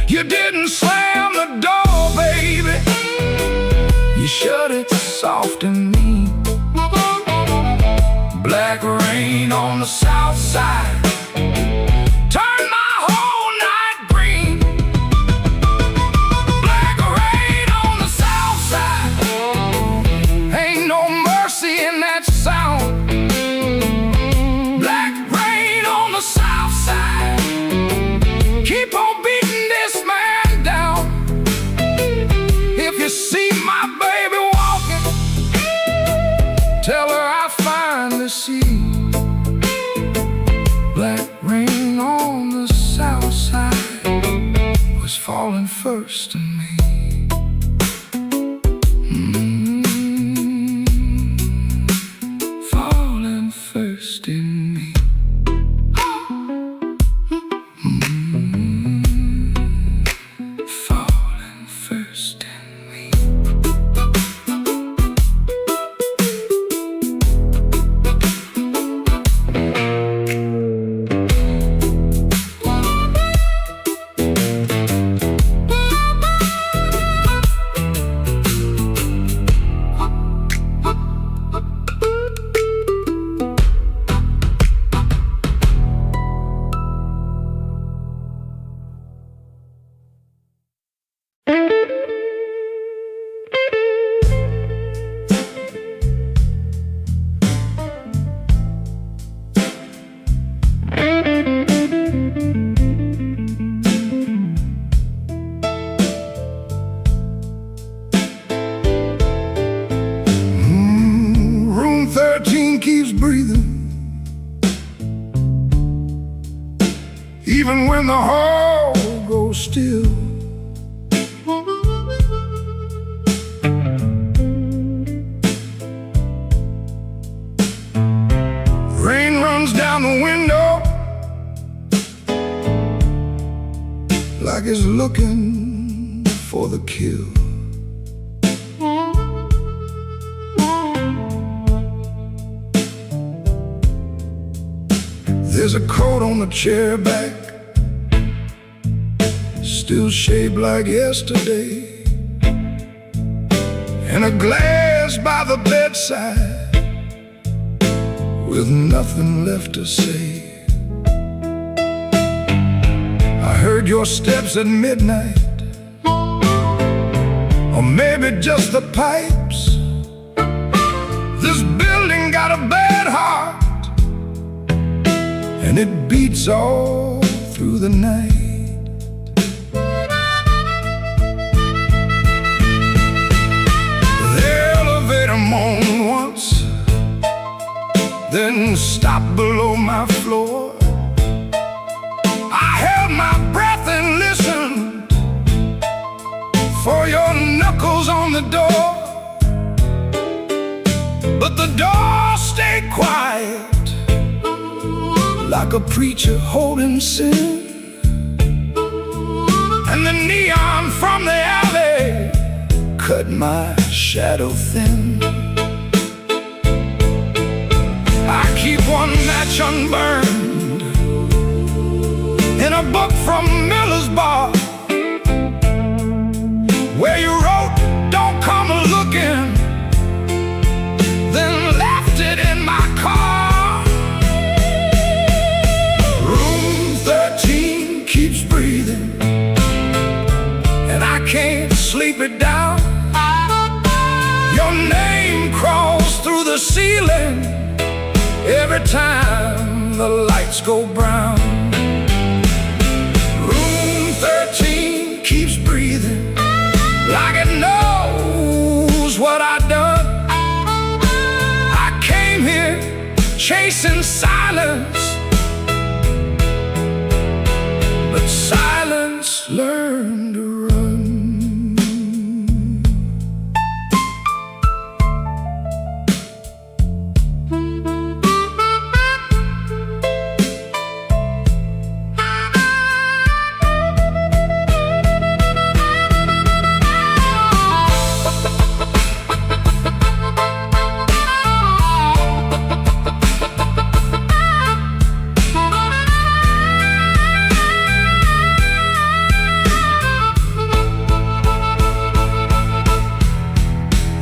You didn't slam the door, baby, you shut it soft and mean. Black rain on the south side turned my whole night green. Black rain on the south side, ain't no mercy in that sound. Black rain on the south side, keep on beating this man down. If you see my baby walking, tell her I finally see black rain even when the hall goes still. Rain runs down the window like it's looking for the kill. There's a coat on the chair back, still shaped like yesterday, and a glass by the bedside with nothing left to say. I heard your steps at midnight, or maybe just the pipes. This building got a bad heart, and it beats all through the night. The elevator moaned once, then stopped below my floor. I held my breath and listened for your knuckles on the door, but the door stayed quiet, like a preacher holding sin. And the neon from the alley cut my shadow thin. I keep one match unburned in a book from Miller's Bar, where you wrote, "Don't come looking," then left it in my car. Room 13 keeps breathing, and I can't sleep it down. Your name crawls through the ceiling every time the lights go brown. Room 13 keeps breathing like it knows what I've done. I came here chasing silence, but silence learned to run.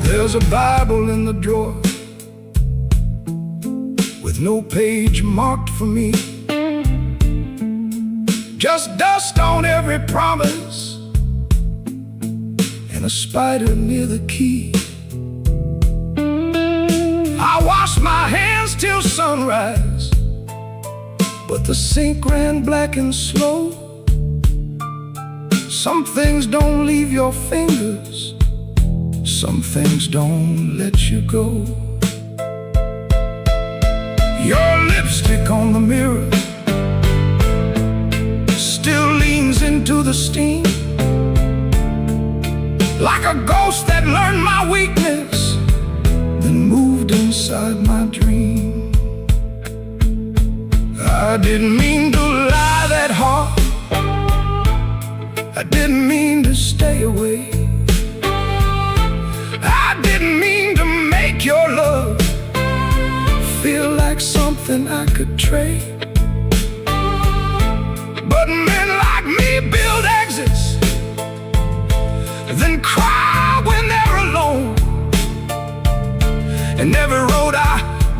There's a Bible in the drawer with no page marked for me, just dust on every promise and a spider near the key. I washed my hands till sunrise, but the sink ran black and slow. Some things don't leave your fingers, some things don't let you go. Your lipstick on the mirror still leans into the steam, like a ghost that learned my weakness, then moved inside my dream. I didn't mean to lie that hard, I didn't mean to stay away, I didn't mean to make your love feel like something I could trade. But men like me build exits, then cry when they're alone. And every road I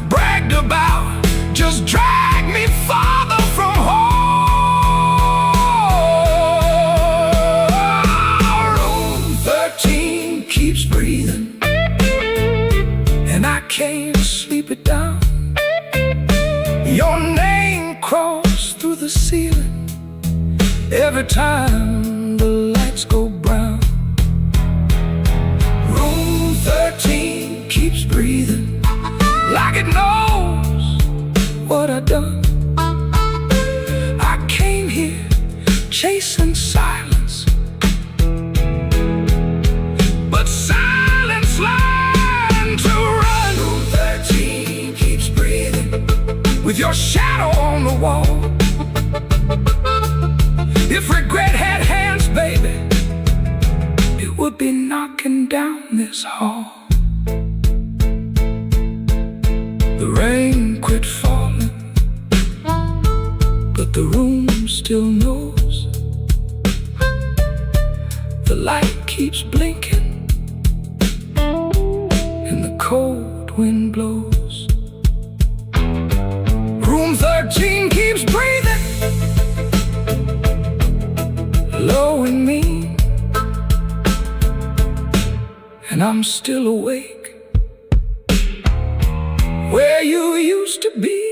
bragged about just dragged me farther from home. Room 13 keeps breathing, and I can't sleep it down. Your name crawls through the ceiling every time the lights go brown. Room 13 keeps breathing like it knows what I've done. I came here chasing silence, but silence learned to run. Room 13 keeps breathing with your shadow on the wall. If regret had hands, baby, it would be knocking down this hall. The rain quit falling, but the room still knows. The light keeps blinking and the cold wind blows. Room 13 keeps breathing, low and mean, and I'm still awake where you used to be.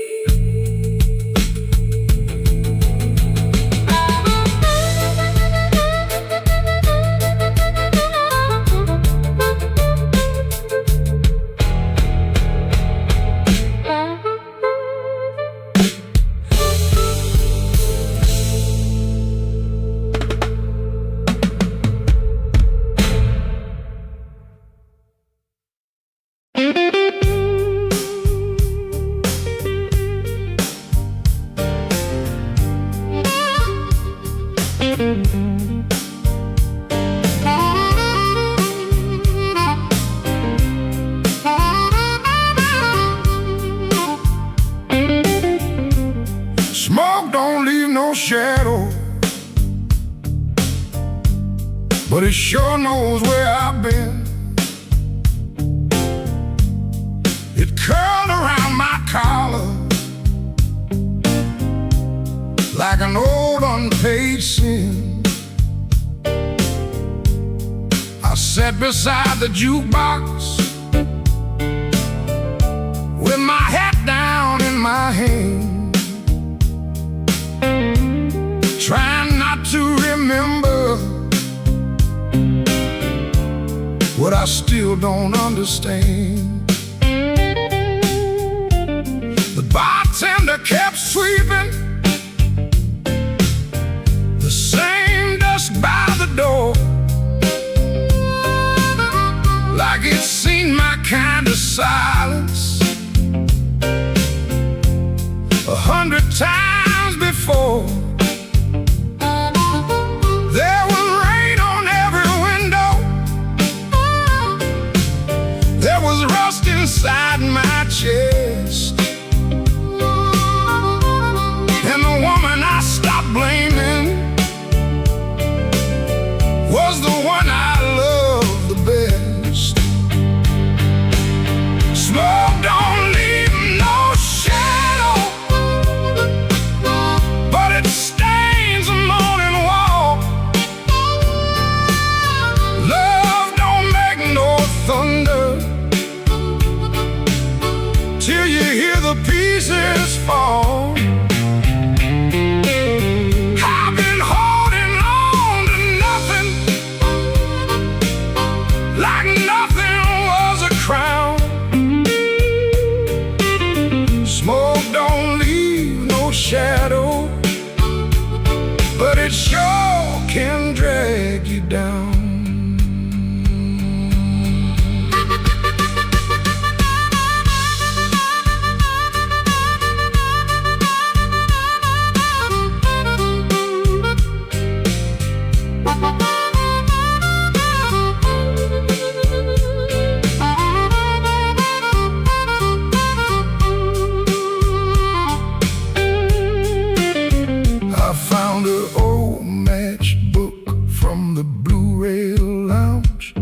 Smoke don't leave no shadow, but it sure knows where I've been. It curled around my collar like an old unpaid sin. I sat beside the jukebox with my hat down in my hand, trying not to remember what I still don't understand. The bartender kept sweeping the same dust by the door, like it's seen my kind of silence 100 times before. There was rain on every window, there was rust inside my chest, and the woman I stopped blaming was the one I loved the best. Smoke don't leave no shadow, but it stains the morning wall. Love don't make no thunder till you hear the pieces fall. I've been holding on to nothing, like nothing was a crown. Smoke don't leave no shadow, but it sure can drag you down. I found an old matchbook from the Blu-ray lounge.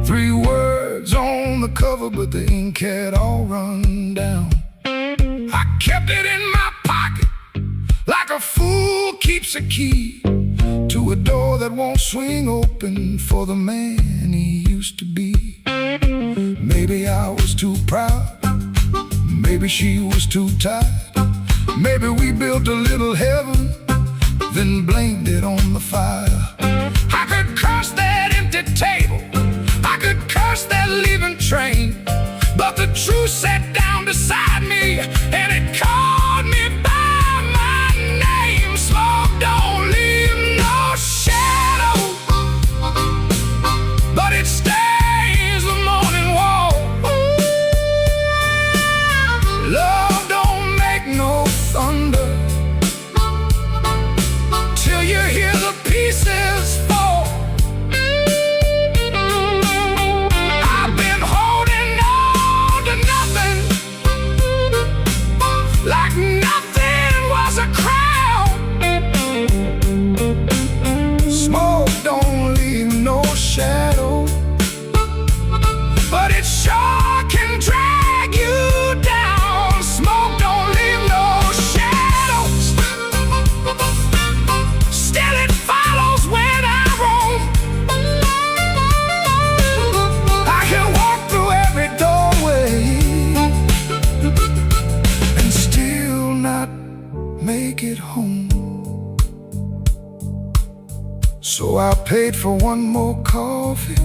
3 words on the cover, but the ink had all run down. I kept it in my pocket like a fool keeps a key to a door that won't swing open for the man he used to be. Maybe I was too proud, maybe she was too tired, maybe we built a little heaven, then blamed it on the fire. I could curse that empty table, I could curse that leaving train, but the truth sat down beside me and it called me by my name. Smoke don't leave no make it home. So I paid for one more coffee.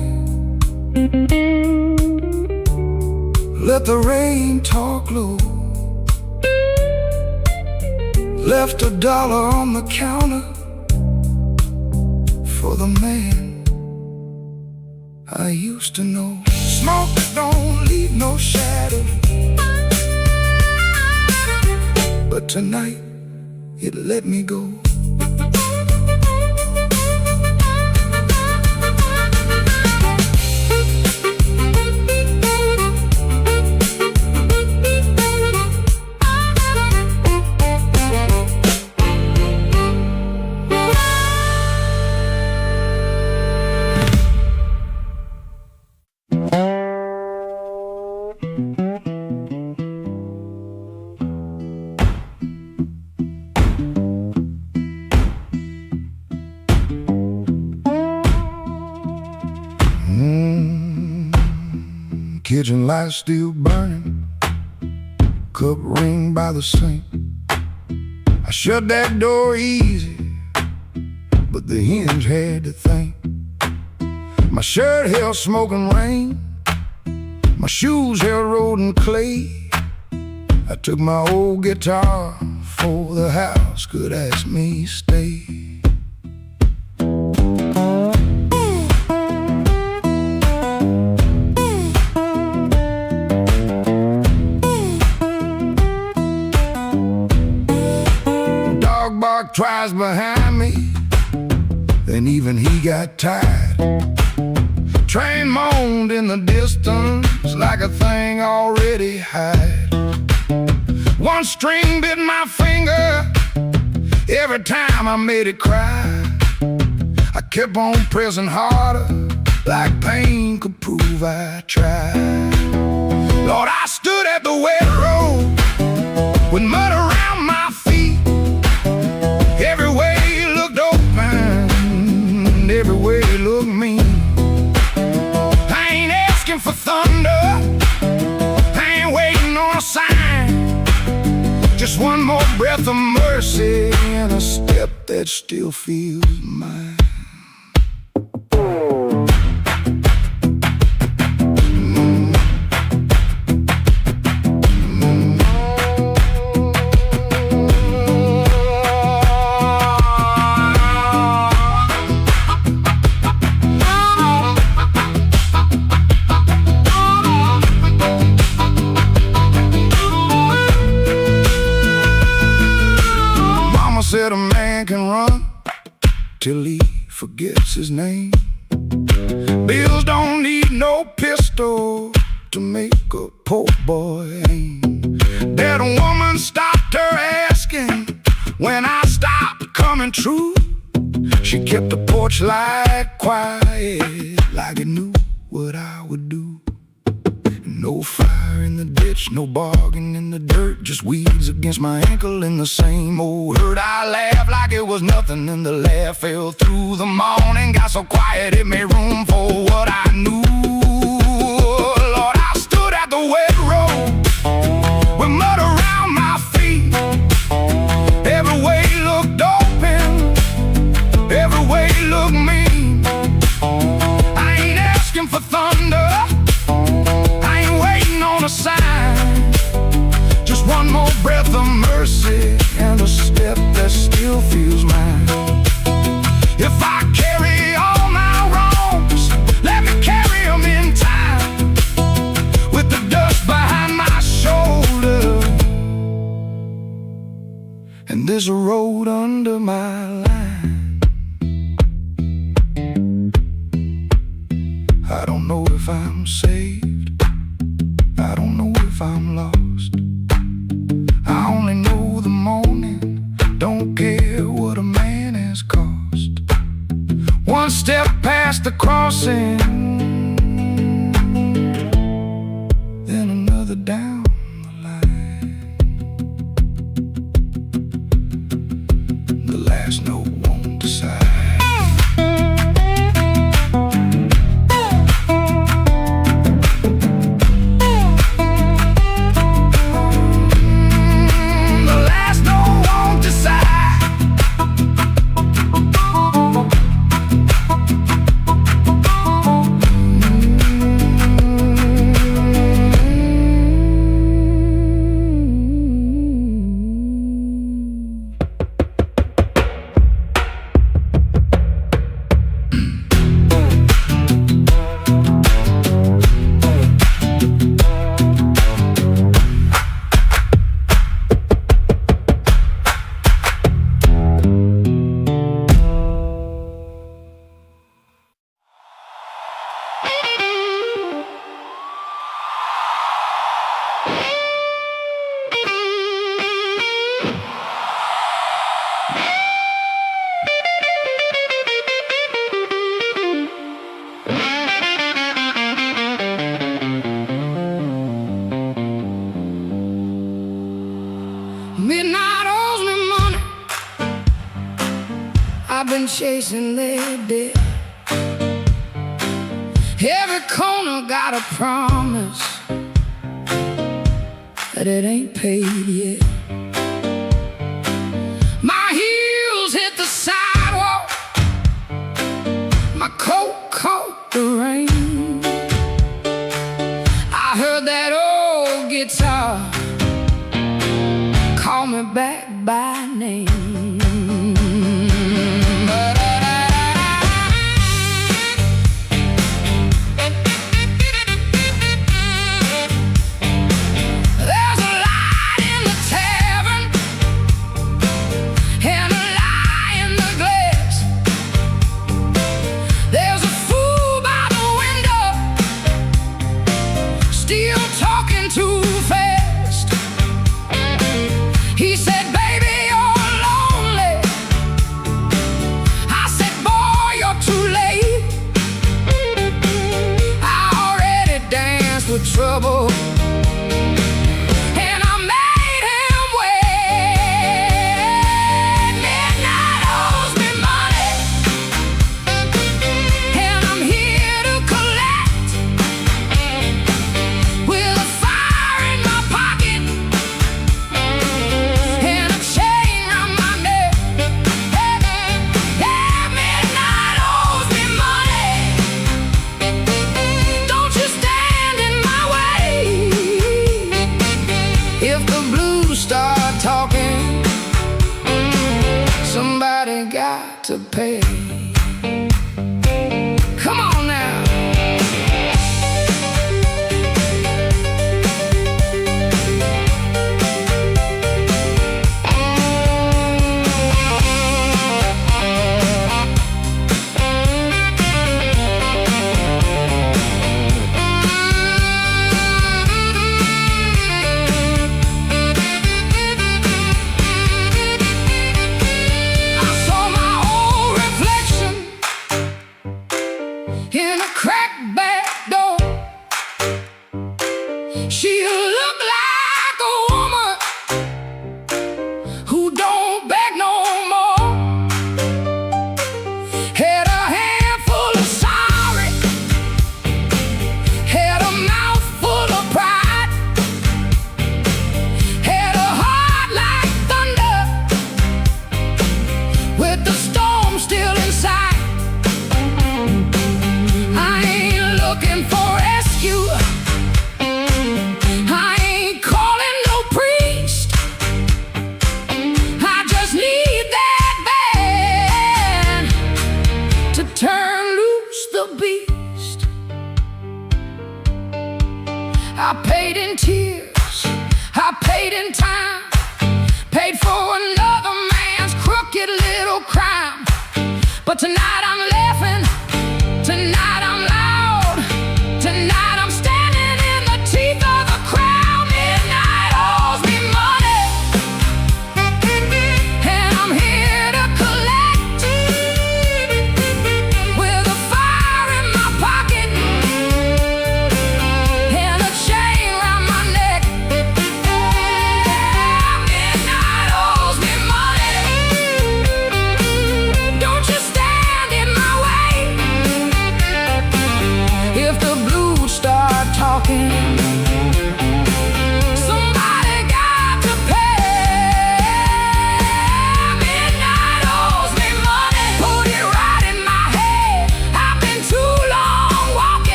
Let the rain talk low. Left $1 on the counter for the man I used to know. Smoke don't leave no shadow, but tonight it let me go. Kitchen light still burning, cup ring by the sink. I shut that door easy, but the hinge had to think. My shirt held smoking rain, my shoes held road and clay. I took my old guitar for the house could ask me stay. Twice behind me, then even he got tired. Train moaned in the distance like a thing already hired. One string bit my finger every time I made it cry. I kept on pressing harder, like pain could prove I tried. Lord, I stood at the wet road with mud around my feet. Every way looked open, every way looked mean. I ain't asking for thunder, I ain't waiting on a sign. Just one more breath of mercy and a step that still feels mine. Said a man can run till he forgets his name. Bills don't need no pistol to make a poor boy aim. That woman stopped her asking when I stopped coming true. She kept the porch light quiet, like it knew what I would do. No fire in the ditch, no bargain in the dirt, just weeds against my ankle in the same old hurt. I laughed like it was nothing, and the laugh fell through the morning. Got so quiet it made room for what I knew. Lord, I stood at the wet road with mud around my feet. Every way looked open, every way looked mean. I ain't asking for thunder, a sign. Just one more breath of mercy and a step that still feels mine. If I carry all my wrongs, let me carry them in time, with the dust behind my shoulder and there's a road under my line. I don't know if I'm saved, I don't know if I'm lost. I only know the morning, don't care what a man has cost. One step past the crossing, then another down the line. The last note won't decide. I've been chasing lately. Every corner got a promise, but it ain't paid yet. My heels hit the sidewalk, my coat caught the rain. I heard that old guitar call me back by name. Too fast. He said, baby, you're lonely. I said, boy, you're too late. I already danced with trouble, and I made him wait. Midnight owes me money, and I'm here to collect with a start talking, somebody got to pay. Come on now. In a cracked back door, she looked like a woman who don't beg no more. Had a handful of sorry, had a mouth full of pride, had a heart like thunder with the storm still inside. Looking for rescue, I ain't calling no priest. I just need that band to turn loose the beast. I paid in tears, I paid in time, paid for another man's crooked little crime. But tonight I'm laughing, tonight I'm loud. Tonight I'm standing in the teeth of the crowd. Midnight owes me money, and I'm here to collect with a fire in my pocket and a chain around my neck. Midnight owes me money. Don't you stand in my way.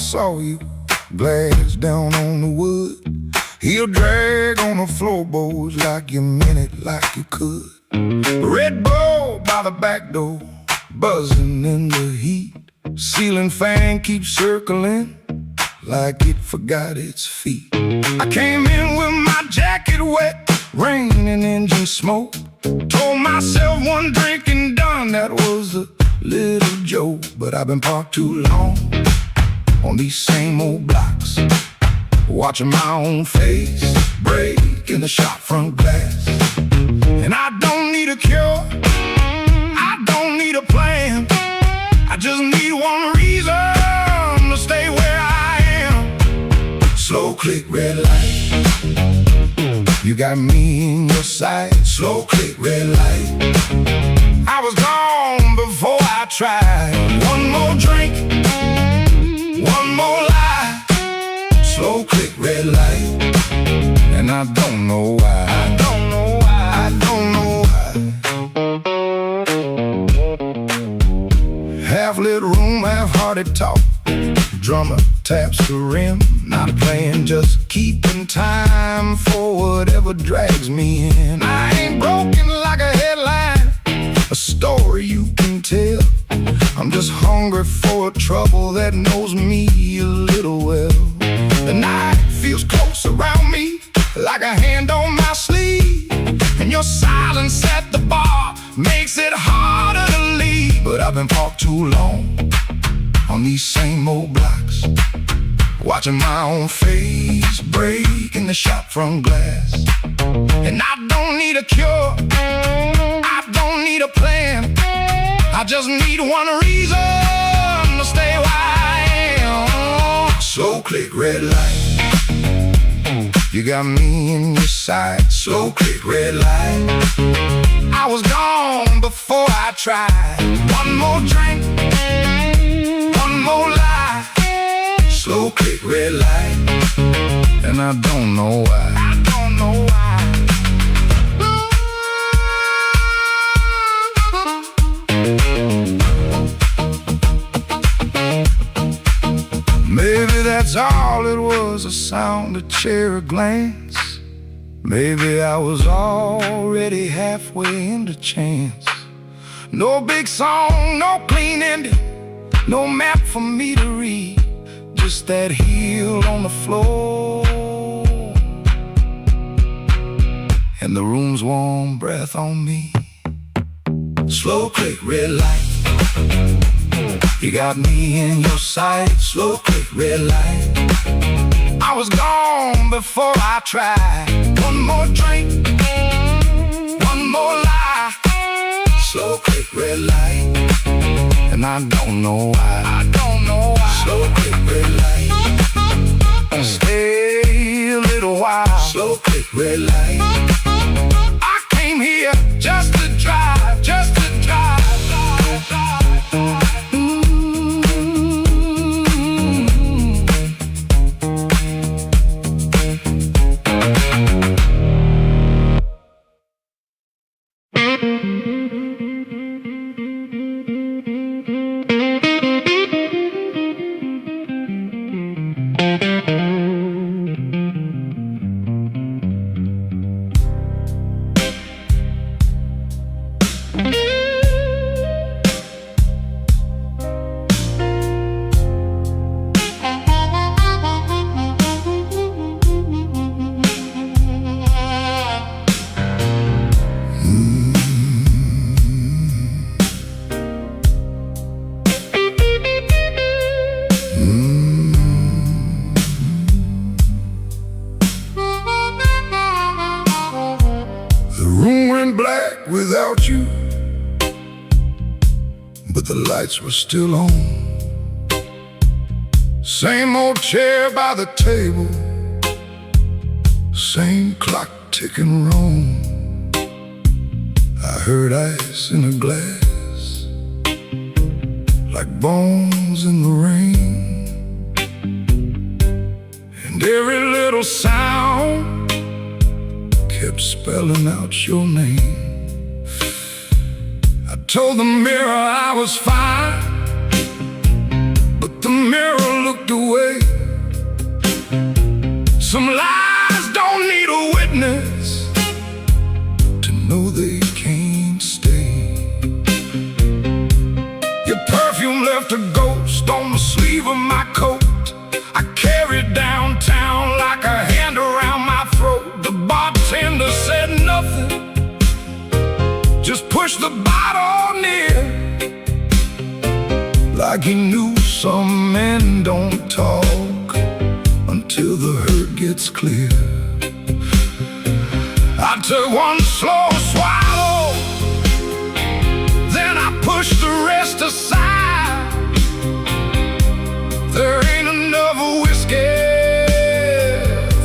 saw you, glass down on the wood. He'll drag on the floorboards like you meant it, like you could. Red Bull by the back door, buzzing in the heat. Ceiling fan keeps circling like it forgot its feet. I came in with my jacket wet, rain and engine smoke. Told myself one drink and done, that was a little joke. But I've been parked too long on these same old blocks, watching my own face break in the shop front glass. And I don't need a cure, I don't need a plan, I just need one reason to stay where I am. Slow click, red light, you got me in your sight. Slow click, red light, I was gone before I tried. One more drink, one more lie. Slow click, red light, and I don't know why. I don't know why. I don't know why. Half-lit room, half-hearted talk. Drummer taps the rim, not playing, just keeping time for whatever drags me in. I ain't broken like a headline, a story you can tell. I'm just hungry for a trouble that knows me a little well. The night feels close around me, like a hand on my sleeve. And your silence at the bar makes it harder to leave. But I've been parked too long on these same old blocks, watching my own face break in the shop front glass. And I don't need a cure, I don't need a plan, I just need one reason to stay where I am. Slow click, red light, you got me in your sight. Slow click, red light, I was gone before I tried. One more drink, one more lie. Slow click, red light, and I don't know why. I don't know why. Maybe that's all it was, a sound, a chair, a glance. Maybe I was already halfway into chance. No big song, no clean ending, no map for me to read, just that heel on the floor and the room's warm breath on me. Slow click, red light, you got me in your sight. Slow click, red light, I was gone before I tried. One more drink, one more lie. Slow click, red light, and I don't know why. I don't know why. Slow click, red light, stay a little while. Slow click, red light, I came here just to drive, just to drive. Black without you, but the lights were still on. Same old chair by the table, same clock ticking wrong. I heard ice in a glass, like bones in the rain, and every little sound kept spelling out your name. I told the mirror I was fine, but the mirror looked away. Some lies don't need a witness to know they can't stay. Your perfume left a ghost on the sleeve of my coat. I carried downtown like a hand around my throat. The bartender said nothing, just pushed the bottle near, like he knew some men don't talk until the hurt gets clear. I took one slow swallow, then I pushed the rest aside. There ain't enough whiskey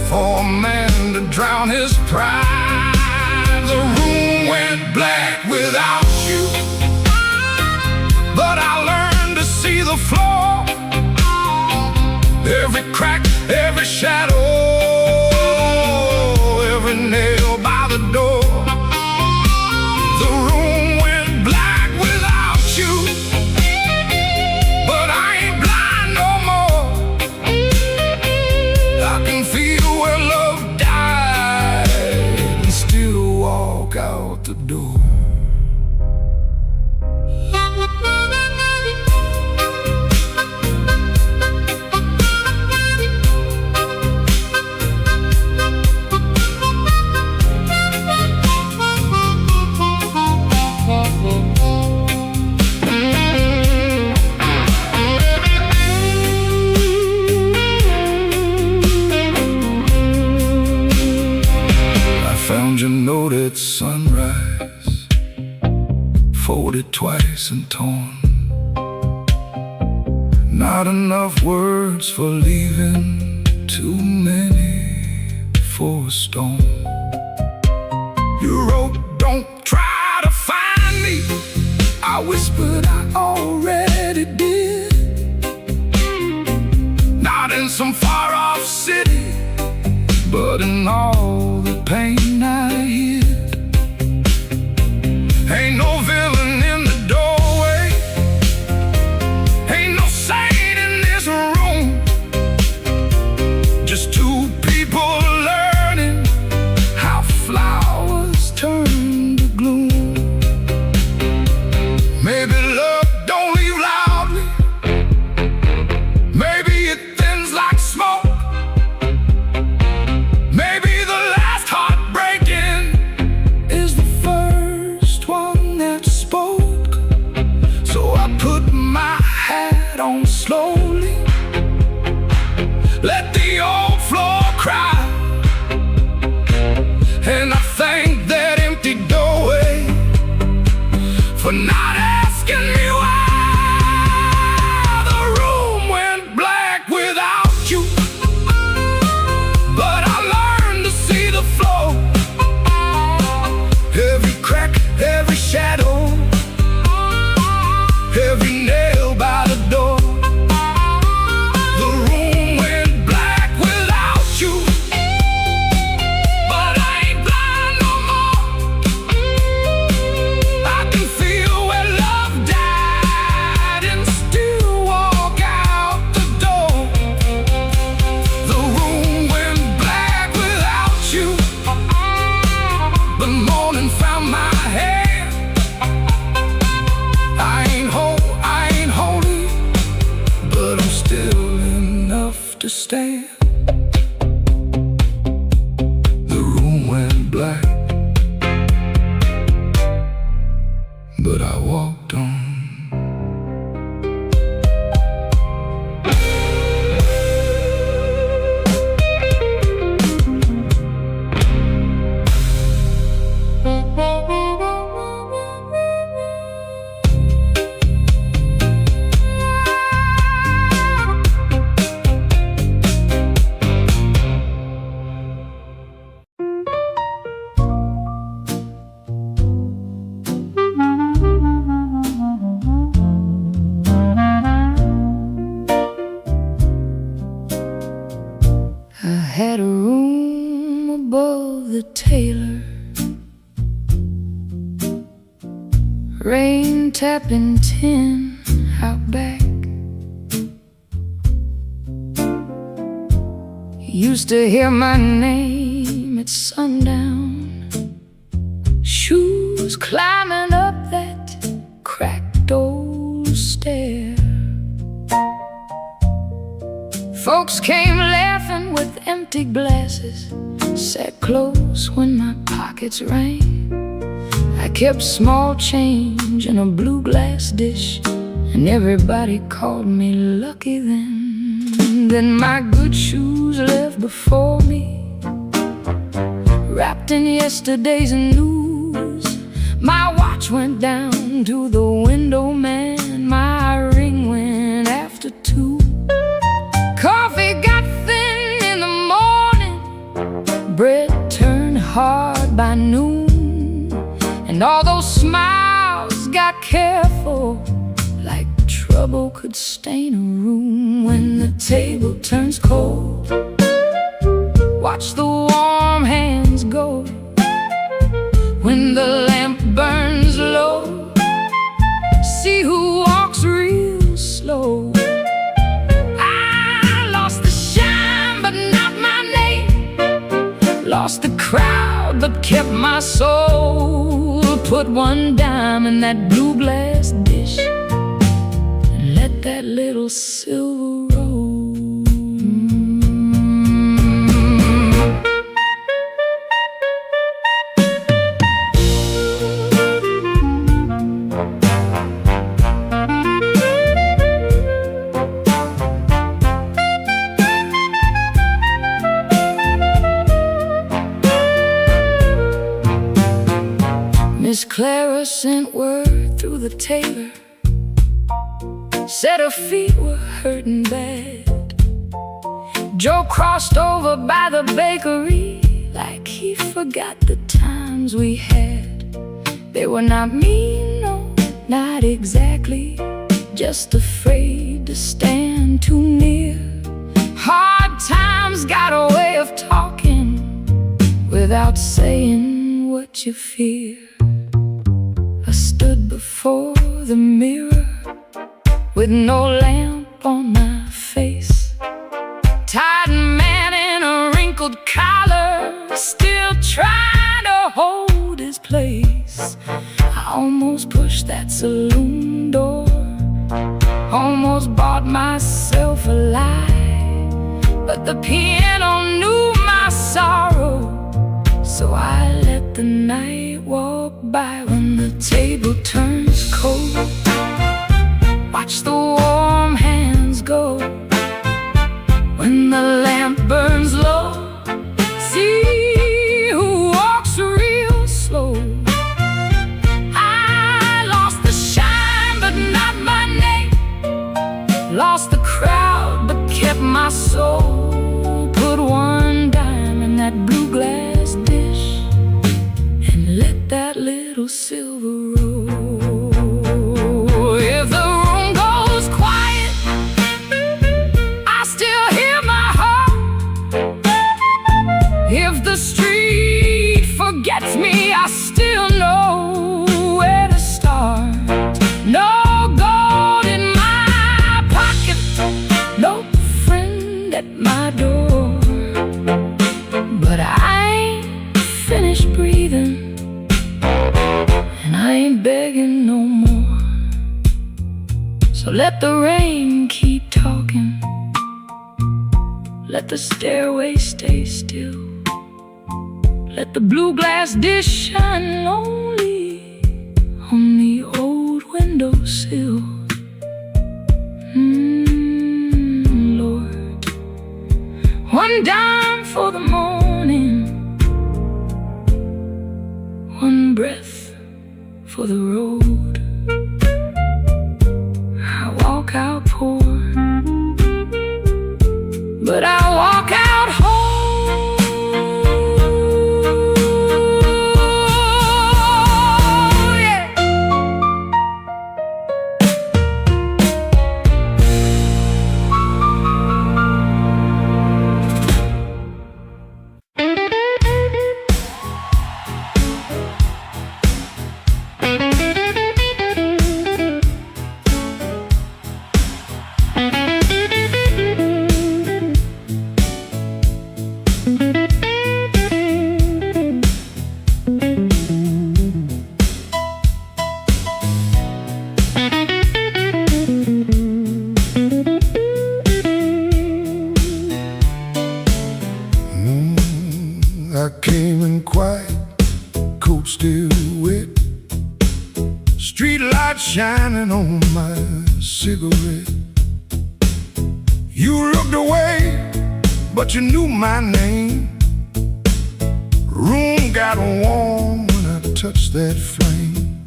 for a man to drown his pride. The room went black without you, but I learned to see the floor, every crack, every shadow, every nail by the door. The room went black without you, but I ain't blind no more. I can feel where love died and still walk out the door. Found your note at sunrise, folded twice and torn. Not enough words for leaving, too many for a storm. You wrote, don't try to find me. I whispered, I already did. Not in some far-off city, but in all the pain I hid. Ain't no villain in the doorway, ain't no saint in this room, just two people learning how flowers turn to gloom. Maybe love don't leave loudly, maybe it thins like smoke. Maybe the last heartbreaking is the first one that spoke. So I put my hat on slowly, let the old floor cry, and I thank that empty doorway for not asking me why. The room went black without you, but I learned to see the floor, every crack, every shadow, every nail by the door. The room went black without you, but I ain't blind no more. I can feel where love died and still walk out the door. The room went black without you. The morning found my hand. I ain't whole, I ain't holy, but I'm still enough to stand. The room went black, but I walked on. had a room above the tailor, rain tapping tin out back, Used to hear my name at sundown, shoes climbing up that cracked old stair. Folks came laughing with empty glasses, sat close when my pockets rang. I kept small change in a blue glass dish, and everybody called me lucky then. Then my good shoes left before me, wrapped in yesterday's news. My watch went down to the window man, my ring went after 2. Coffee got thin in the morning, bread turned hard by noon, and all those smiles got careful, like trouble could stain a room. When the table turns cold, watch the warm hands go. When the lamp burns low, see who walks real slow. I lost the shine but not my name, lost the crowd but kept my soul. Put 1 dime in that blue glass dish, let that little silver roll. Miss Clara sent word through the tailor, said her feet were hurting bad. Joe crossed over by the bakery like he forgot the times we had. They were not mean, no, not exactly, just afraid to stand too near. Hard times got a way of talking without saying what you fear. I stood before the mirror with no lamp on my face, tired man in a wrinkled collar, still trying to hold his place. I almost pushed that saloon door, almost bought myself a lie, but the piano knew my sorrow, so I let the night walk by. When the table turns cold, watch the warm hands go. When the lamp burns low, see who walks real slow. I lost the shine but not my name, lost the crowd but kept my soul. Put 1 dime in that blue glass dish, and let that little silver roll. If the room goes quiet, I still hear my heart. If the street forgets me, I still know where to start. No gold in my pocket, no friend at my door, but I ain't finished breathing, and I ain't begging no more. So let the rain keep talking, let the stairway stay still, let the blue glass dish shine lonely on the old windowsill. Lord, 1 dime for the morning, 1 breath for the road. I walk out poor, but I walk out whole. Yeah. I came in quiet, coat still wet, street light shining on my cigarette. You looked away, but you knew my name. Room got warm when I touched that flame.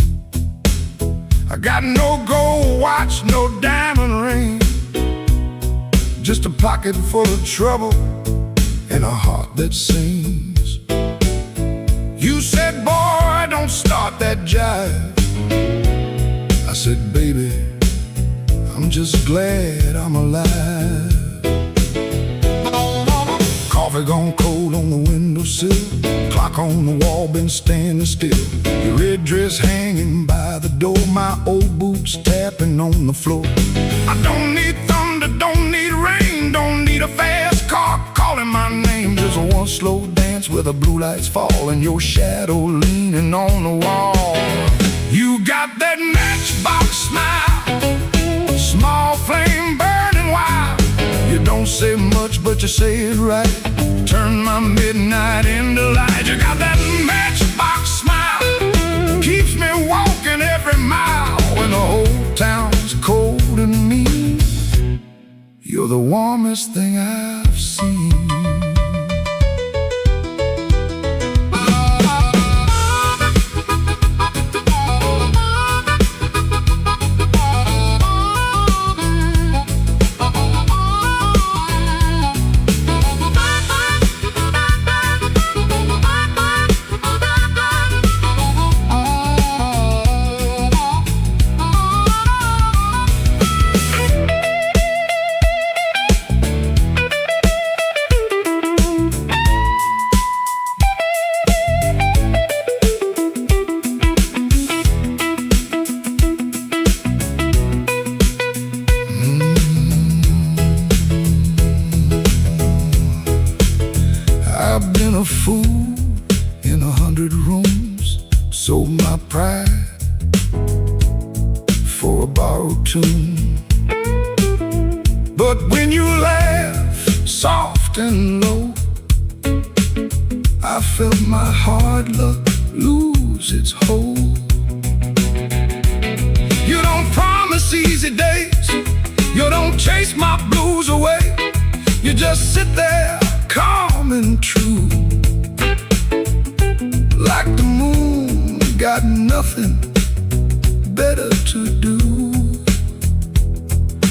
I got no gold watch, no diamond ring, just a pocket full of trouble and a heart that sings. You said, boy, don't start that jive. I said, baby, I'm just glad I'm alive. Coffee gone cold on the windowsill, clock on the wall been standing still. Your red dress hanging by the door, my old boots tapping on the floor. I don't need thunder, don't need rain, don't need a fast car calling my name. Just one slow dance where the blue lights fall and your shadow leaning on the wall. You got that matchbox smile, small flame burning wild. You don't say much, but you say it right. Turn my midnight into light. You got that matchbox smile, keeps me walking every mile when the whole town's cold and mean. You're the warmest thing I've seen. I've been a fool in 100 rooms, sold my pride for a borrowed tune. But when you laugh soft and low, I felt my hard luck lose its hold. You don't promise easy days, you don't chase my blues away. You just sit there calm and true, like the moon got nothing better to do.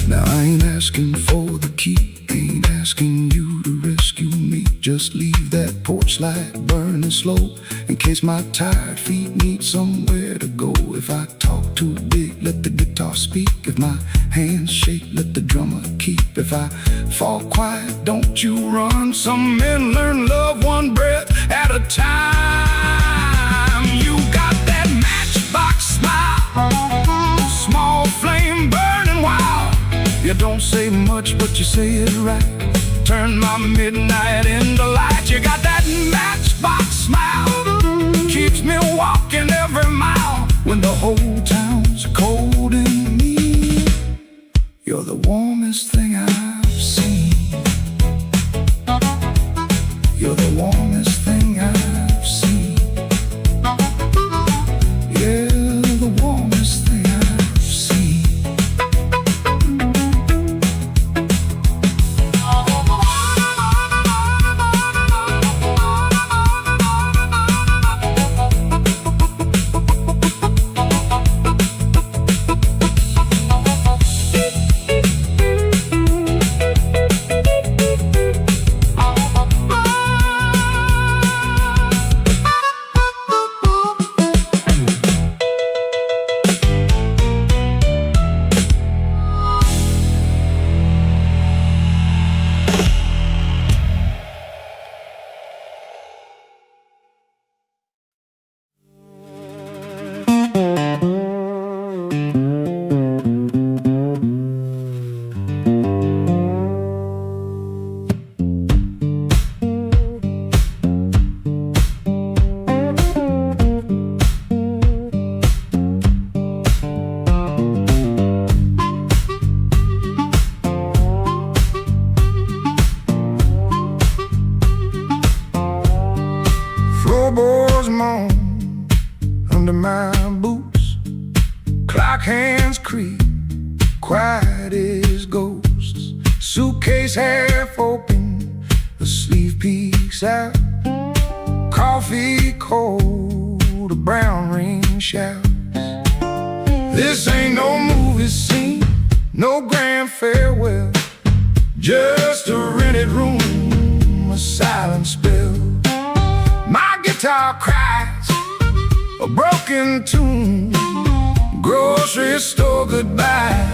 Now I ain't asking for the key, ain't asking you to rescue me. Just leave that porch light burning slow, in case my tired feet need somewhere to go. If I talk too big, let the guitar speak. If my hands shake, let the drummer keep. If I fall quiet, don't you run. Some men learn love one breath at a time. You got that matchbox smile, small flame burning wild. You don't say much, but you say it right. Turn my midnight into light. You got that matchbox smile, keeps me walking every mile when the whole town's cold and mean. You're the warmest thing I've seen. You're the warmest thing I've seen. Yeah, the warmest thing I've seen. floorboards moan under my boots. Clock hands creak, quiet as ghosts. Suitcase half open, the sleeve peeks out. Coffee cold, a brown ring shouts. This ain't no movie scene, no grand farewell. Just a rented room, a silent spell. My guitar cries a broken tune, grocery store goodbye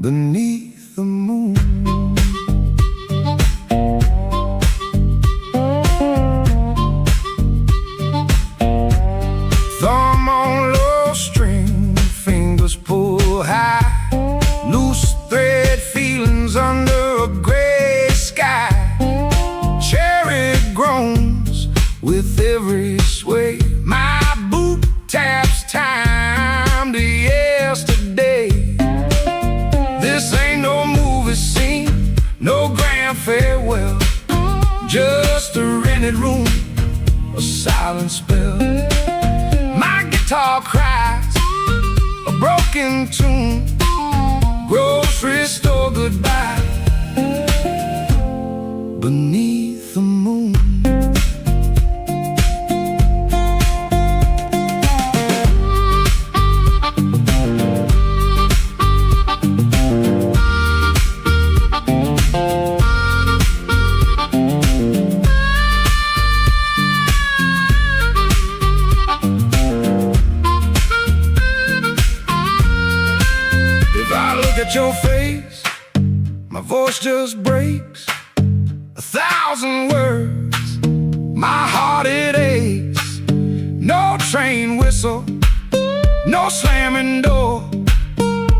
beneath the moon. Thumb on low string, fingers pull high. Loose thread feelings under a gray sky. Cherry groans with every sway. My boot taps time to yesterday. This ain't no movie scene, no grand farewell. Just a rented room, a silent spell. My guitar cries a broken tune, grocery store goodbye beneath the moon. At your face, my voice just breaks 1,000 words, my heart it aches. No train whistle, no slamming door,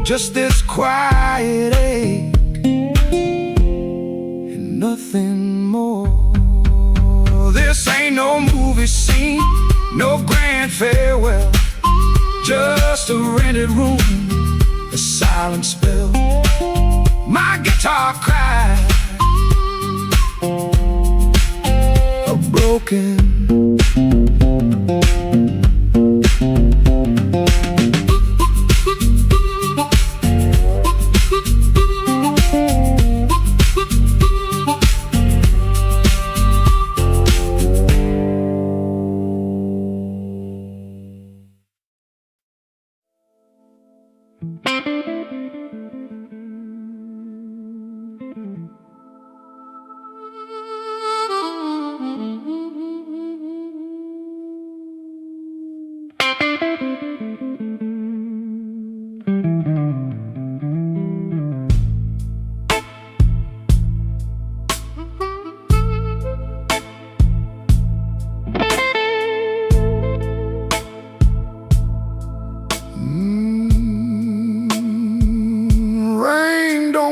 just this quiet ache and nothing more. This ain't no movie scene, no grand farewell. Just a rented room, a silent spell. My guitar cries a broken.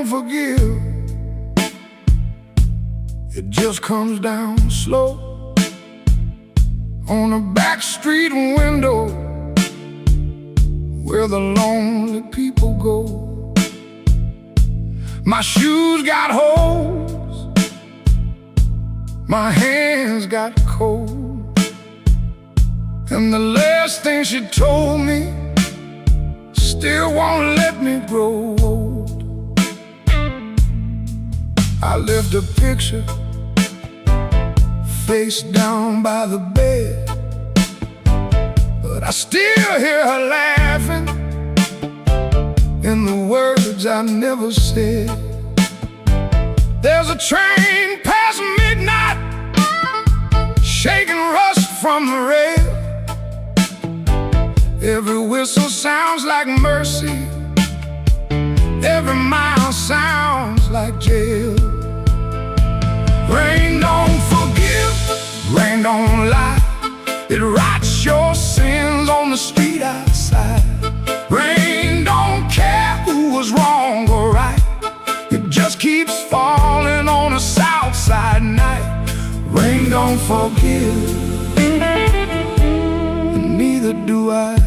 Forgive, it just comes down slow on a back street window where the lonely people go. My shoes got holes, my hands got cold, and the last thing she told me still won't let me grow old. I left a picture face down by the bed, but I still hear her laughing in the words I never said. There's a train past midnight, shaking rust from the rail. Every whistle sounds like mercy, every mile sounds like jail. Rain don't forgive, rain don't lie. It writes your sins on the street outside. Rain don't care who was wrong or right. It just keeps falling on a south side night. Rain don't forgive, neither do I.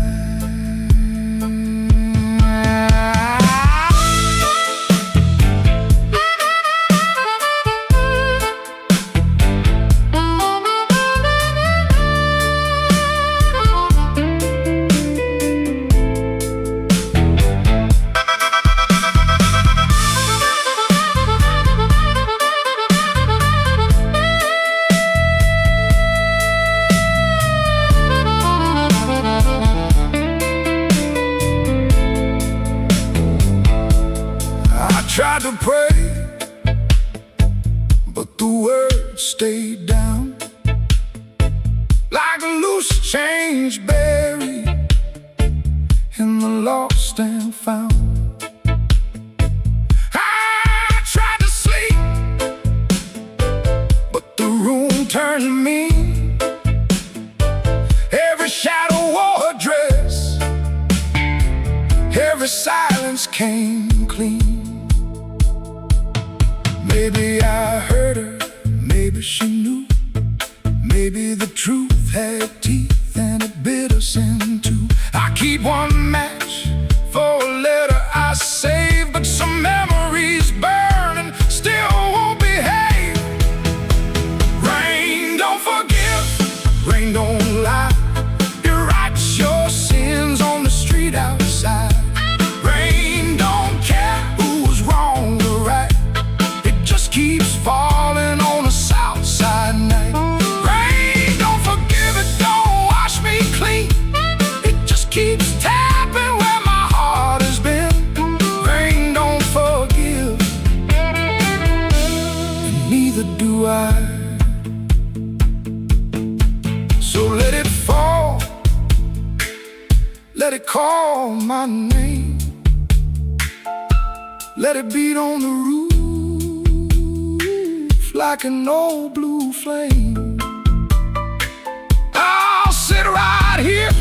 a loose change buried in the lost and found. I tried to sleep, but the room turned mean. Every shadow wore a dress, every silence came clean. Maybe I heard her, maybe she knew. Maybe the truth had teeth and it bit us in two. I keep one match for a letter I saved, but some memories burn and still won't behave. Rain don't forgive, rain don't lie. It writes your sins on the street outside. Rain don't care who's wrong or right. It just keeps falling on the south side night. Rain don't forgive, it don't wash me clean. It just keeps tapping where my heart has been. Rain don't forgive, and neither do I. So let it fall, let it call my name. Let it beat on the roof like an old blue flame. I'll sit right here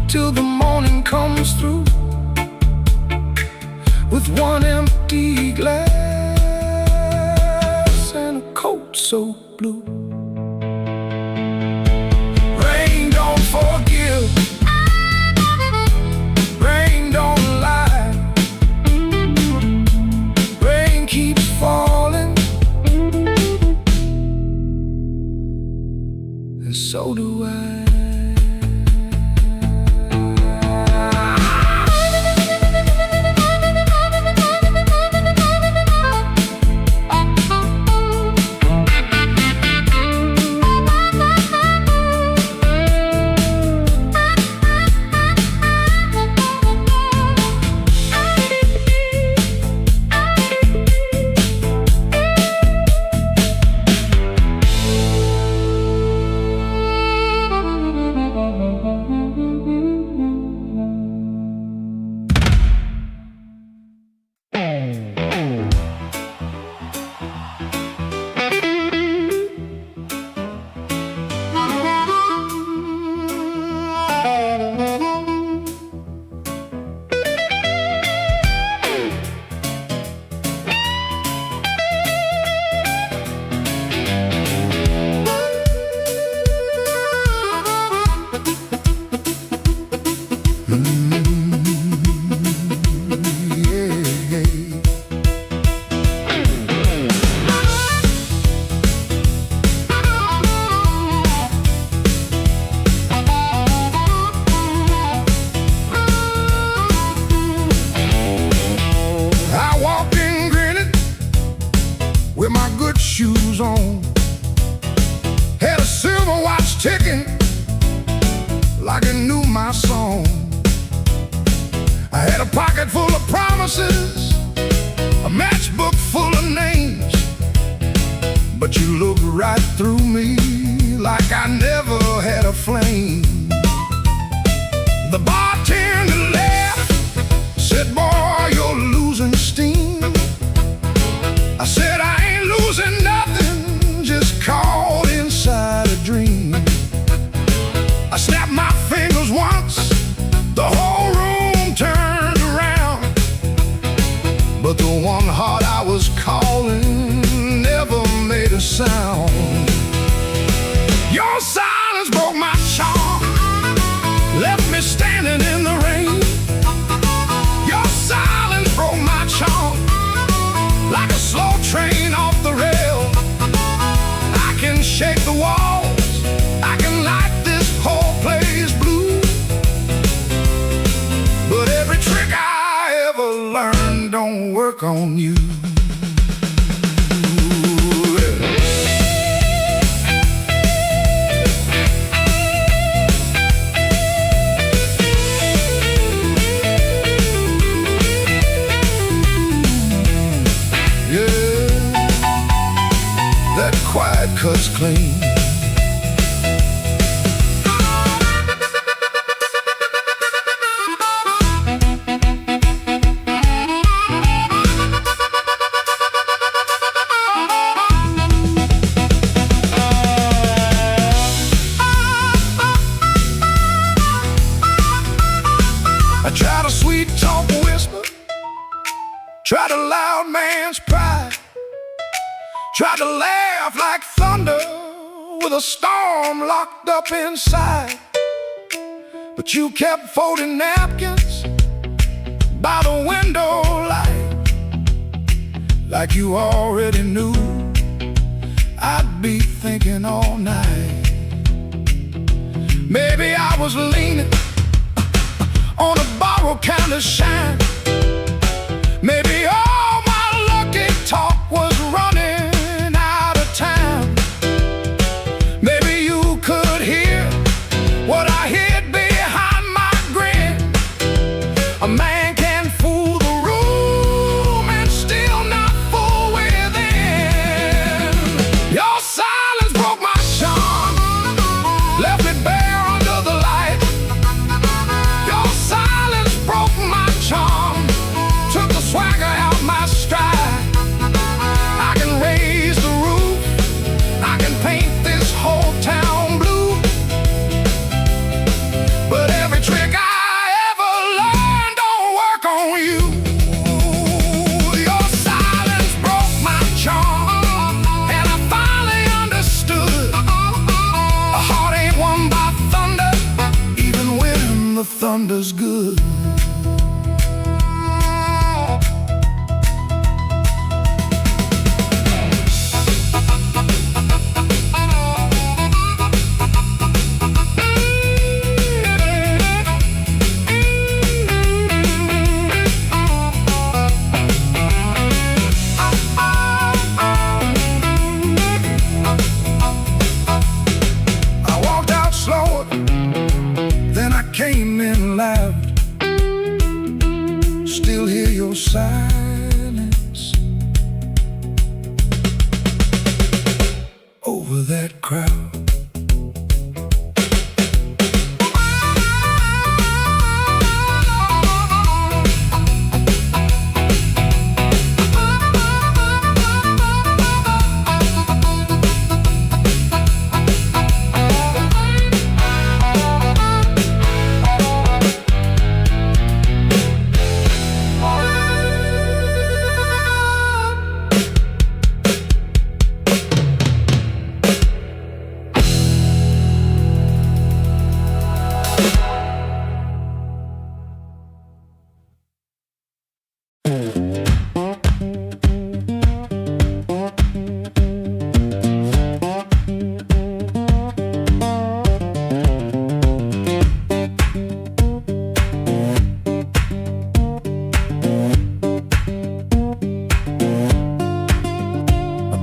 till the morning comes through, with one empty glass and a coat so blue. Rain don't forgive, rain don't lie. Rain keeps falling, and so do I. With my good shoes on, had a silver watch ticking like it knew my song. I had a pocket full of promises, a matchbook full of names, but you looked right through me like I never had a flame. The bartender laughed, said, "Boy, you're losing steam." I said, "I ain't losing nothing, just caught inside a dream." I snapped my fingers once, the whole room turned around, but the one heart I was calling never made a sound. Your silence broke my charm, left me standing in the rain. Your silence broke my charm, like a slow train off the rail. I can shake the walls, I can light this whole place blue, but every trick I ever learned don't work on you. Quiet cuts clean, Tried a loud man's pride, tried to laugh like thunder with a storm locked up inside. But you kept folding napkins by the window light, like you already knew I'd be thinking all night. Maybe I was leaning on a borrowed kind of shine. Maybe all my lucky talk was running out of time. Maybe you could hear what I hid behind my grin. A man can fool the room and still not fool within. Your silence broke my charm, left me bare under the light. Your silence broke my charm, took the swagger out my stride. I can raise the roof, I can paint this whole town blue, but every trick I ever learned don't work on you. Your silence broke my charm, and I finally understood a heart ain't won by thunder, even when the thunder's good. Came in loud, still hear your silence over that crowd.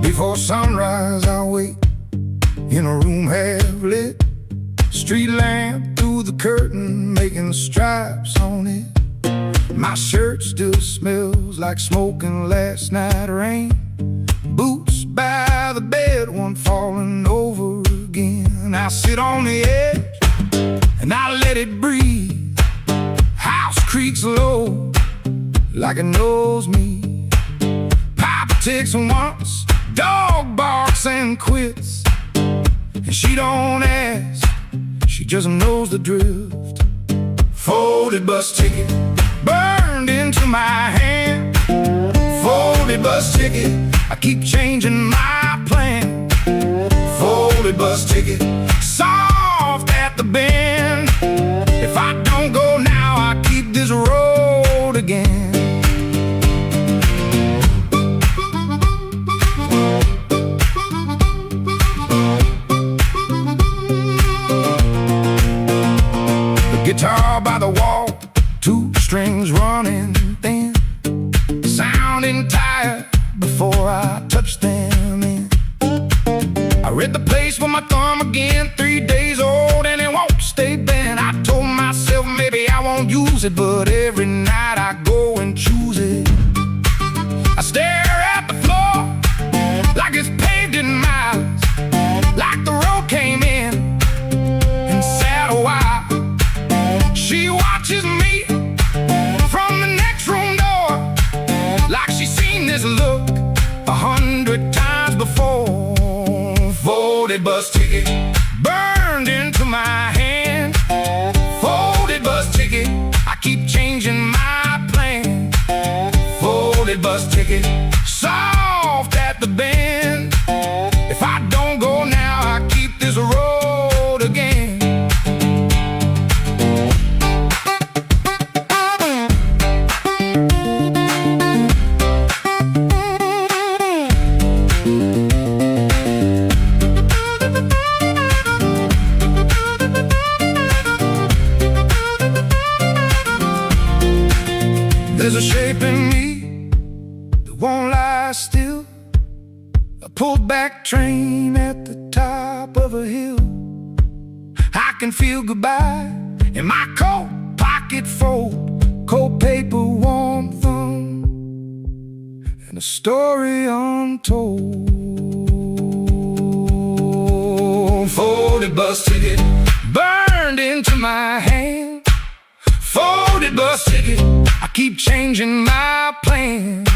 Before sunrise I'll wait in a room half lit, street lamp through the curtain making stripes on it. My shirt still smells like smoking last night rain. Boots by the bed, one falling over again. I sit on the edge and I let it breathe. House creaks low like it knows me. Papa ticks once, dog barks and quits, and she don't ask, she just knows the drift. Folded bus ticket burned into my hand. Folded bus ticket, I keep changing my plan. Folded bus ticket, soft at the bend. If I don't go now, I keep this road again. Guitar by the wall, two strings running thin, sounding tired before I touch them in. I read the place with my thumb again, 3 days old and it won't stay bent. I told myself maybe I won't use it, but every night I go and choose it. I stare at the floor like it's paved in miles, like the road came in and sat a while. She watches me from the next room door, like she's seen this look 100 times before. Folded bus ticket burned into my hand. Folded bus ticket, I keep changing my plan. Folded bus ticket, soft at the bend. If I don't go now, I keep this road again. There's a shape in me that won't lie still. A pulled back train at the top of a hill. I can feel goodbye in my coat pocket fold, cold paper, warm thumb, and a story untold. Folded bus ticket burned into my hand. Folded bus ticket, I keep changing my plan.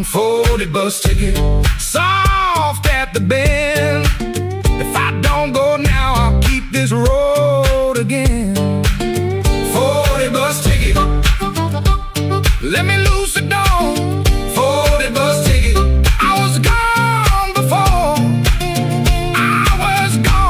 Folded bus ticket, soft at the bend. If I don't go now, I'll keep this road again. Folded bus ticket, let me loose the door. Folded bus ticket, I was gone before. I was gone.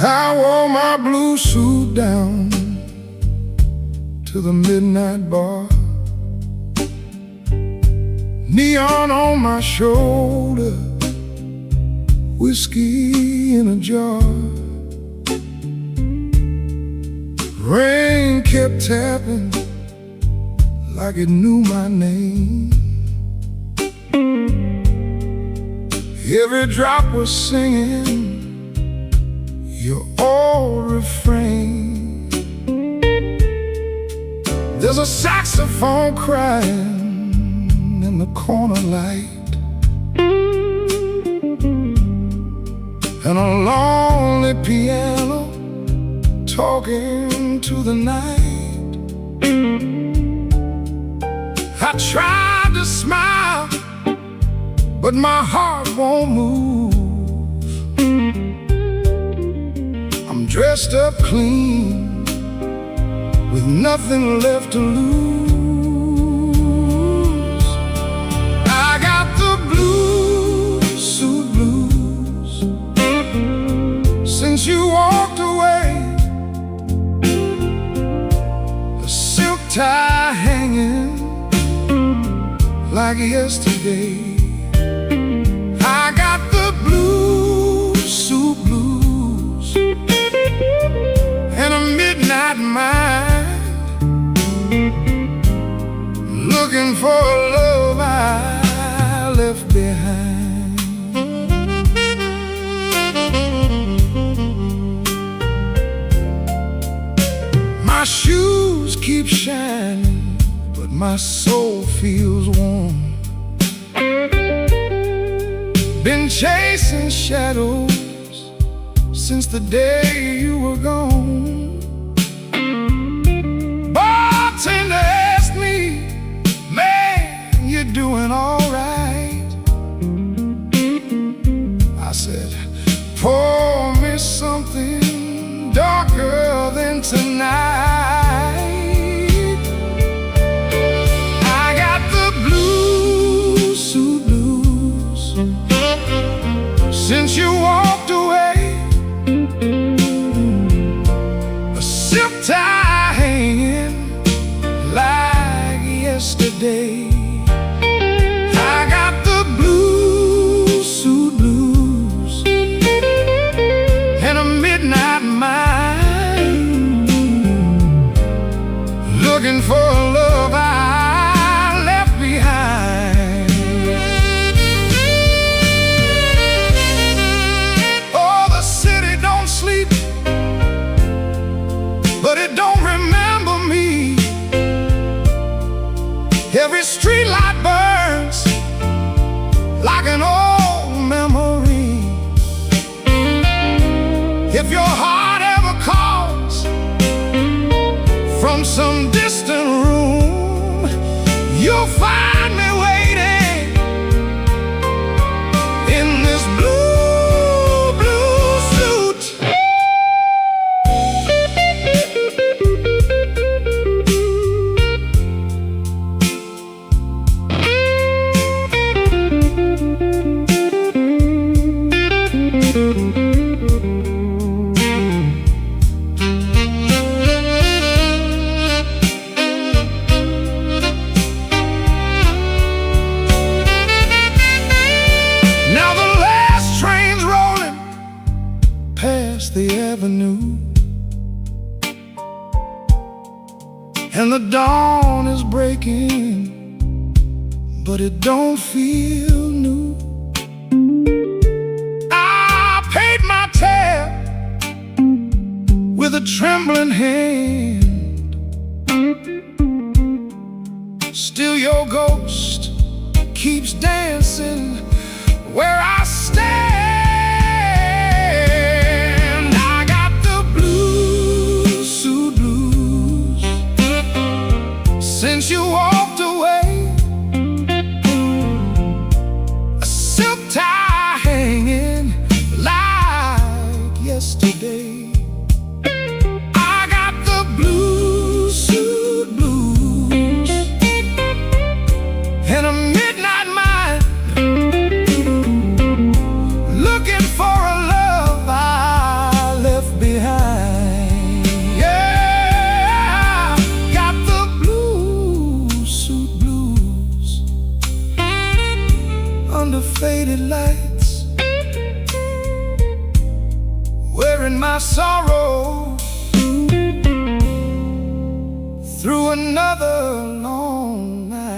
I wore my blue suit down to the midnight bar, neon on my shoulder, whiskey in a jar. Rain kept tapping like it knew my name. Every drop was singing your old refrain. There's a saxophone crying in the corner light, and a lonely piano talking to the night. I tried to smile, but my heart won't move. I'm dressed up clean, with nothing left to lose. I got the blues, suit blues, since you walked away. A silk tie hanging like yesterday. I got the blues, suit blues, and a midnight mind, looking for a love I left behind. My shoes keep shining, but my soul feels warm. Been chasing shadows since the day you were gone. Bartender asked me, man, you're doing all right. I said, pour me something darker than tonight. I got the blues, suit blues, since you walked away. A silk tie hanging like yesterday. I got the blues, suit blues, and a midnight mind, looking for a love I left behind. If your heart ever calls from some distant room, you'll find me waiting in this blue, blue suit. The avenue, and the dawn is breaking, but it don't feel new. I paid my tab with a trembling hand. Still your ghost keeps dancing where I stand. Since you walked away, a silk tie hanging like yesterday. I got the blue suit blues and a midnight mind, looking for a love I left behind. Under faded lights, wearing my sorrow through another long night.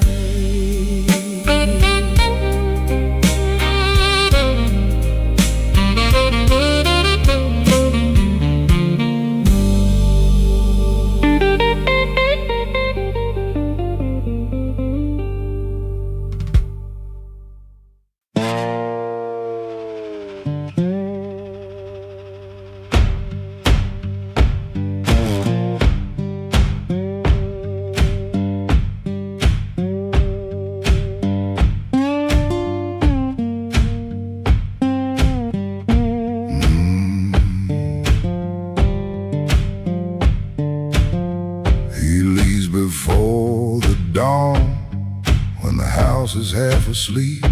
Before the dawn, when the house is half asleep,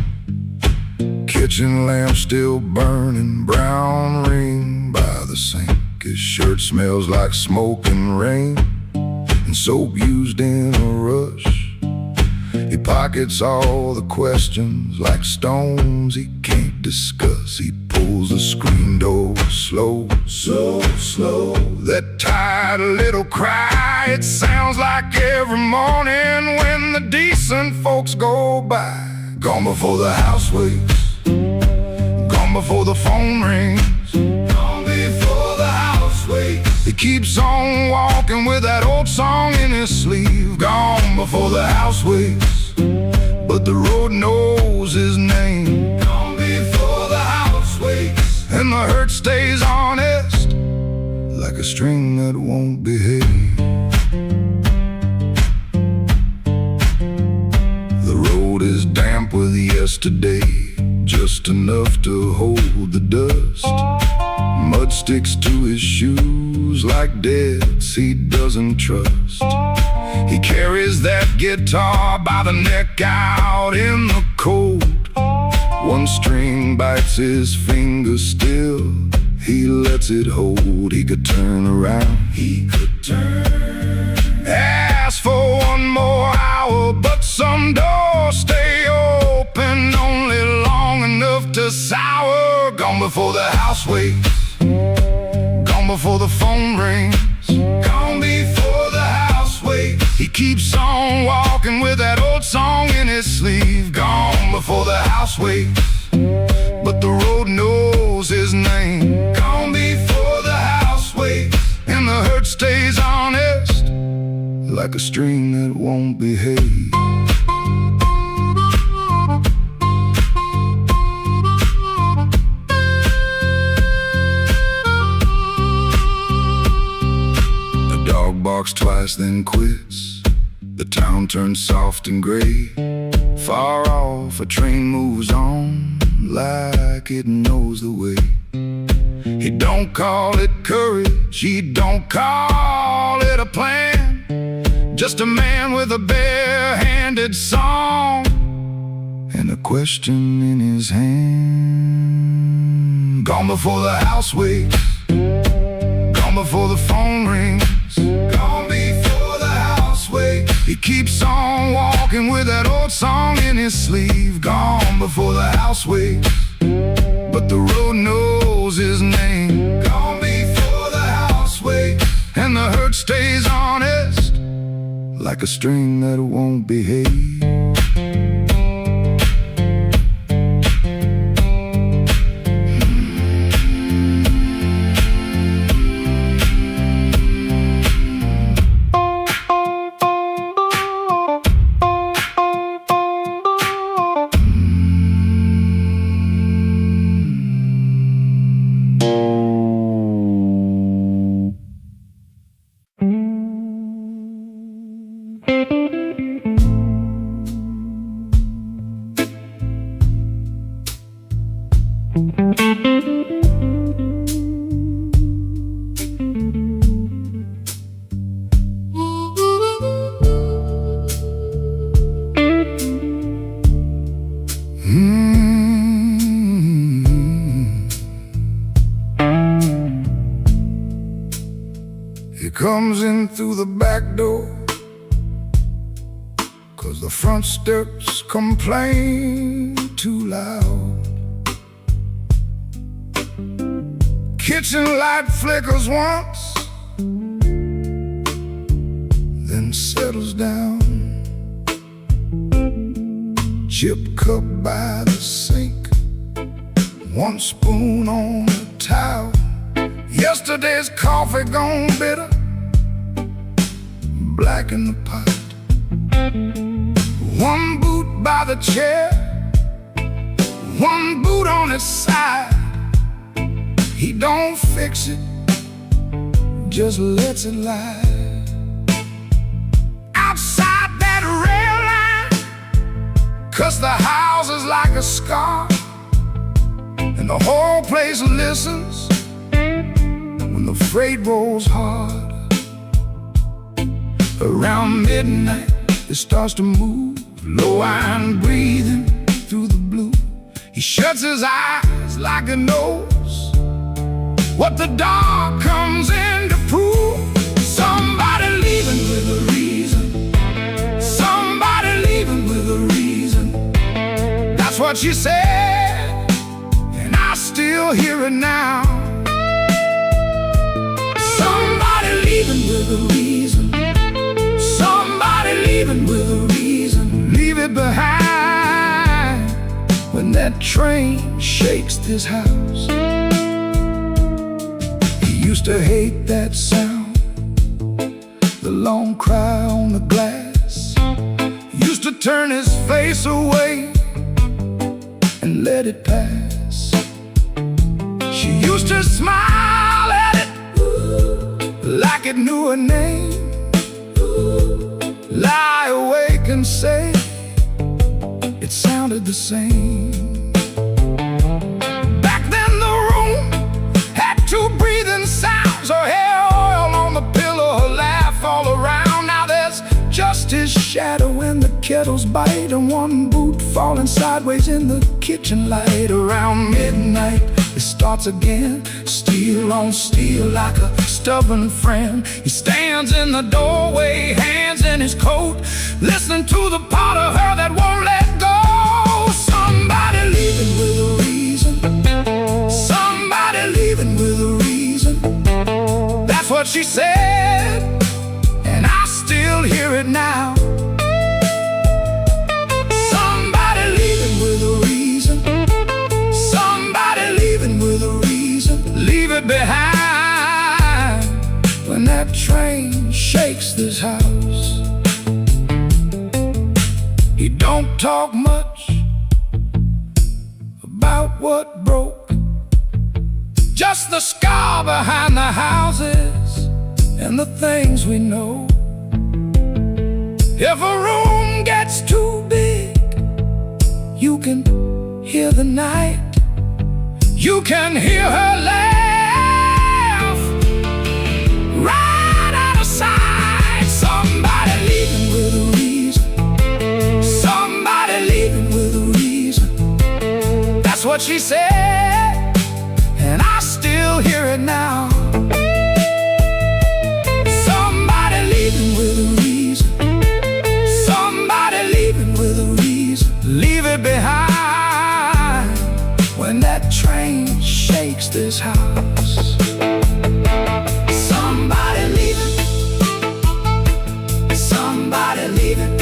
kitchen lamp still burning, brown ring by the sink. His shirt smells like smoke and rain, and soap used in a rush. He pockets all the questions like stones he can't discuss. He pulls the screen door slow, so slow. That tired little cry, it sounds like every morning when the decent folks go by. Gone before the house wakes, gone before the phone rings, gone before the house wakes. He keeps on walking with that old song in his sleeve. Gone before the house wakes, but the road knows his name. Gone before the house wakes, and the hurt stays honest, like a string that won't behave. The road is damp with yesterday, just enough to hold the dust. Mud sticks to his shoes like debts he doesn't trust. He carries that guitar by the neck out in the cold. One string bites his finger still, he lets it hold. He could turn around, he could turn, ask for one more hour, but some doors stay open only long enough to sour. Gone before the house wakes, gone before the phone rings, gone before the house wakes. He keeps on walking with that old song in his sleeve. Gone before the house wakes, but the road knows his name. Gone before the house wakes, and the hurt stays honest, like a string that won't behave. barks twice, then quits. The town turns soft and gray. Far off, a train moves on like it knows the way. He don't call it courage, he don't call it a plan. Just a man with a bare-handed song and a question in his hand. Gone before the house wakes, gone before the phone rings, gone before the house wakes. He keeps on walking with that old song in his sleeve. Gone before the house wakes, but the road knows his name. Gone before the house wakes, and the hurt stays honest, like a string that won't behave. He comes in through the back door, 'cause the front steps complain too loud. Kitchen light flickers once, then settles down. Chip cup by the sink, one spoon on the towel. Yesterday's coffee gone bitter, black in the pot. One boot by the chair, one boot on its side. He don't fix it, just lets it lie. Outside that rail line, 'cause the house is like a scar, and the whole place listens when the freight rolls hard. Around midnight, it starts to move, low iron breathing through the blue. He shuts his eyes like he knows what the dark comes in to prove. Somebody leaving with a reason, somebody leaving with a reason. That's what she said, and I still hear it now. Somebody leaving with a reason, somebody leaving with a reason. Leave it behind when that train shakes this house. He used to hate that sound, the long cry on the glass. Used to turn his face away and let it pass. She used to smile at it like it knew her name. Lie awake and say it sounded the same. Back then the room had two breathing sounds, her hair oil on the pillow, her laugh all around. Now there's just his shadow and the kettle's bite, and one boot falling sideways in the kitchen light. Around midnight it starts again, steel on steel like a stubborn friend. He stands in the doorway, hands in his coat, listening to the part of her that won't let go. Somebody leaving with a reason, somebody leaving with a reason. That's what she said, and I still hear it now. Somebody leaving with a reason, somebody leaving with a reason. Leave it behind when that train shakes this house. He don't talk much about what broke, just the scar behind the houses and the things we know. If a room gets too big, you can hear the night. You can hear her laugh right out of sight. Somebody leaving with a reason. Somebody leaving with a reason. That's what she said, and I still hear it now. Somebody leaving with a reason. Somebody leaving with a reason. Leave it behind when that train shakes this house. Somebody leaving. Somebody leaving.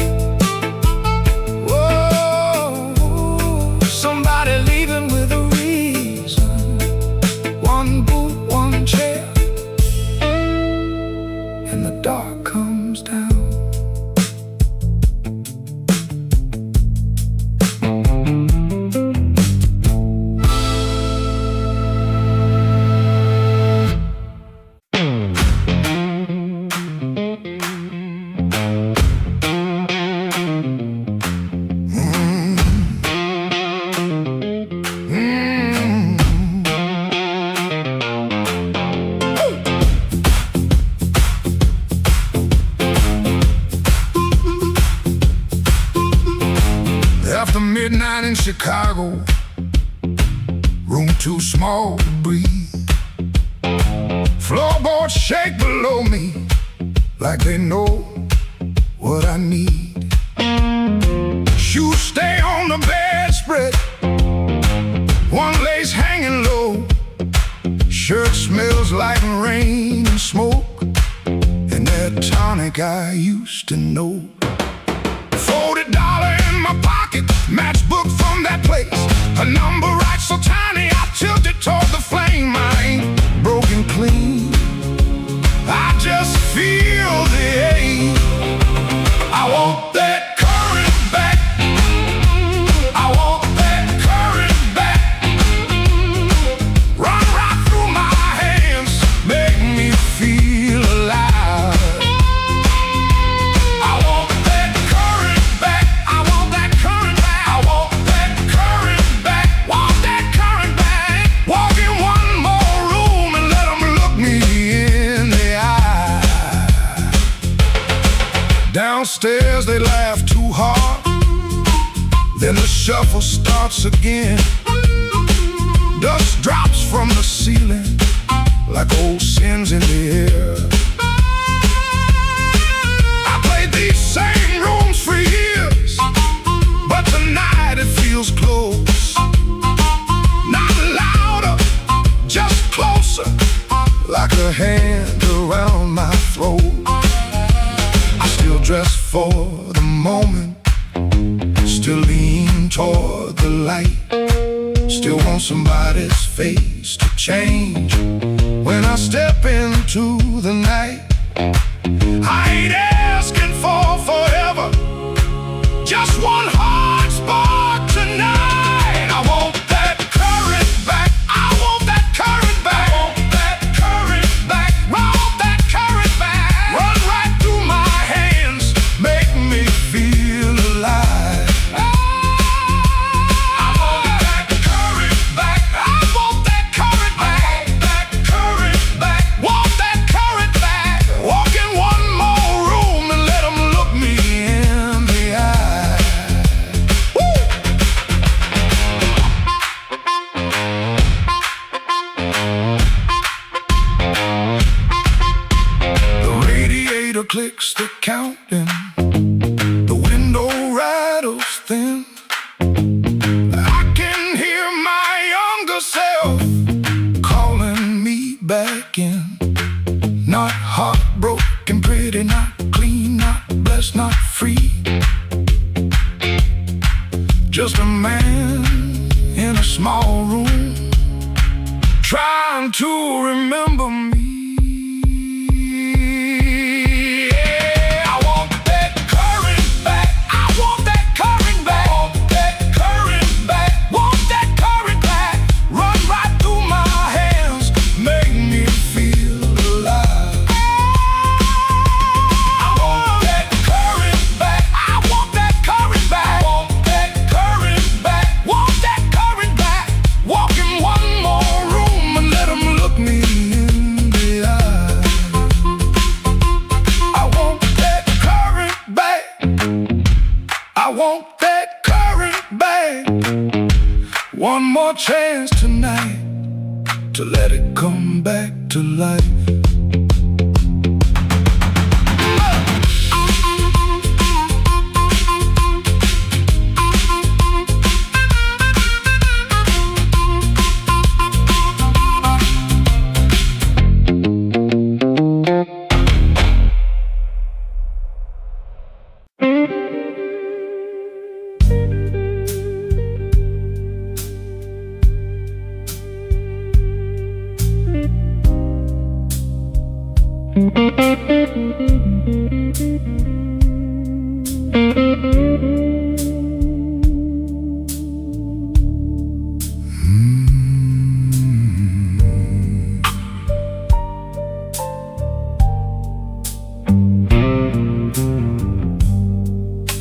Whoa, somebody leaving with a reason. One boot, one chair, and the dark comes down. After midnight in Chicago, room too small to breathe. Floorboards shake below me like they know what I need. Shoes stay on the bedspread, one lace hanging low. Shirt smells like rain and smoke, and that tonic I used to know. $40 in my pocket, matchbook from that place. A number right so tiny, I tilt it toward the flame. I ain't broken clean, I just feel the ache. I want that current back. I want that current back. Run right through my hands, make me feel alive. I want that current back. I want that current back. I want that current back. Want that current back. Walk in one more room and let them look me in the eye. Downstairs they laugh too hard, then the shuffle starts again. Dust drops from the ceiling like old sins in the air. I played these same rooms for years, but tonight it feels close. Not louder, just closer, like a hand around my throat. I still dress for the moment, still lean toward the light. Still want somebody's face to change when I step into the night. I ain't asking for forever, just one hard spark tonight. I want that current back. I want that current back. I want that current back. I want that current back. Run right through my hands, make me feel alive. I want that current back. I want that current back. That current back. Want that current back. Walk in one more room and let them look me in the eye. Woo! The radiator clicks the counting, the window rattles thin. I can hear my younger self calling me back in. Not heartbroken, pretty, not clean, not blessed, not free. Just a man in a small room, trying to remember me. Yeah, I want that current back. I want that current back. Want that current back. Want that current back. Run right through my hands, make me feel alive. more chance tonight to let it come back to life.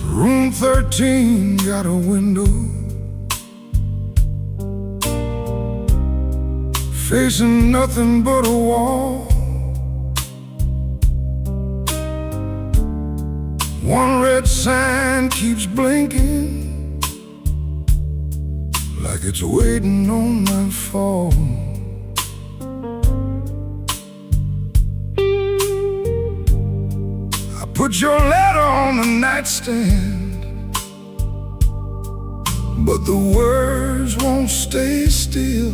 Room 13 got a window facing nothing but a wall. One red sign keeps blinking like it's waiting on my fall. I put your letter on the nightstand, but the words won't stay still.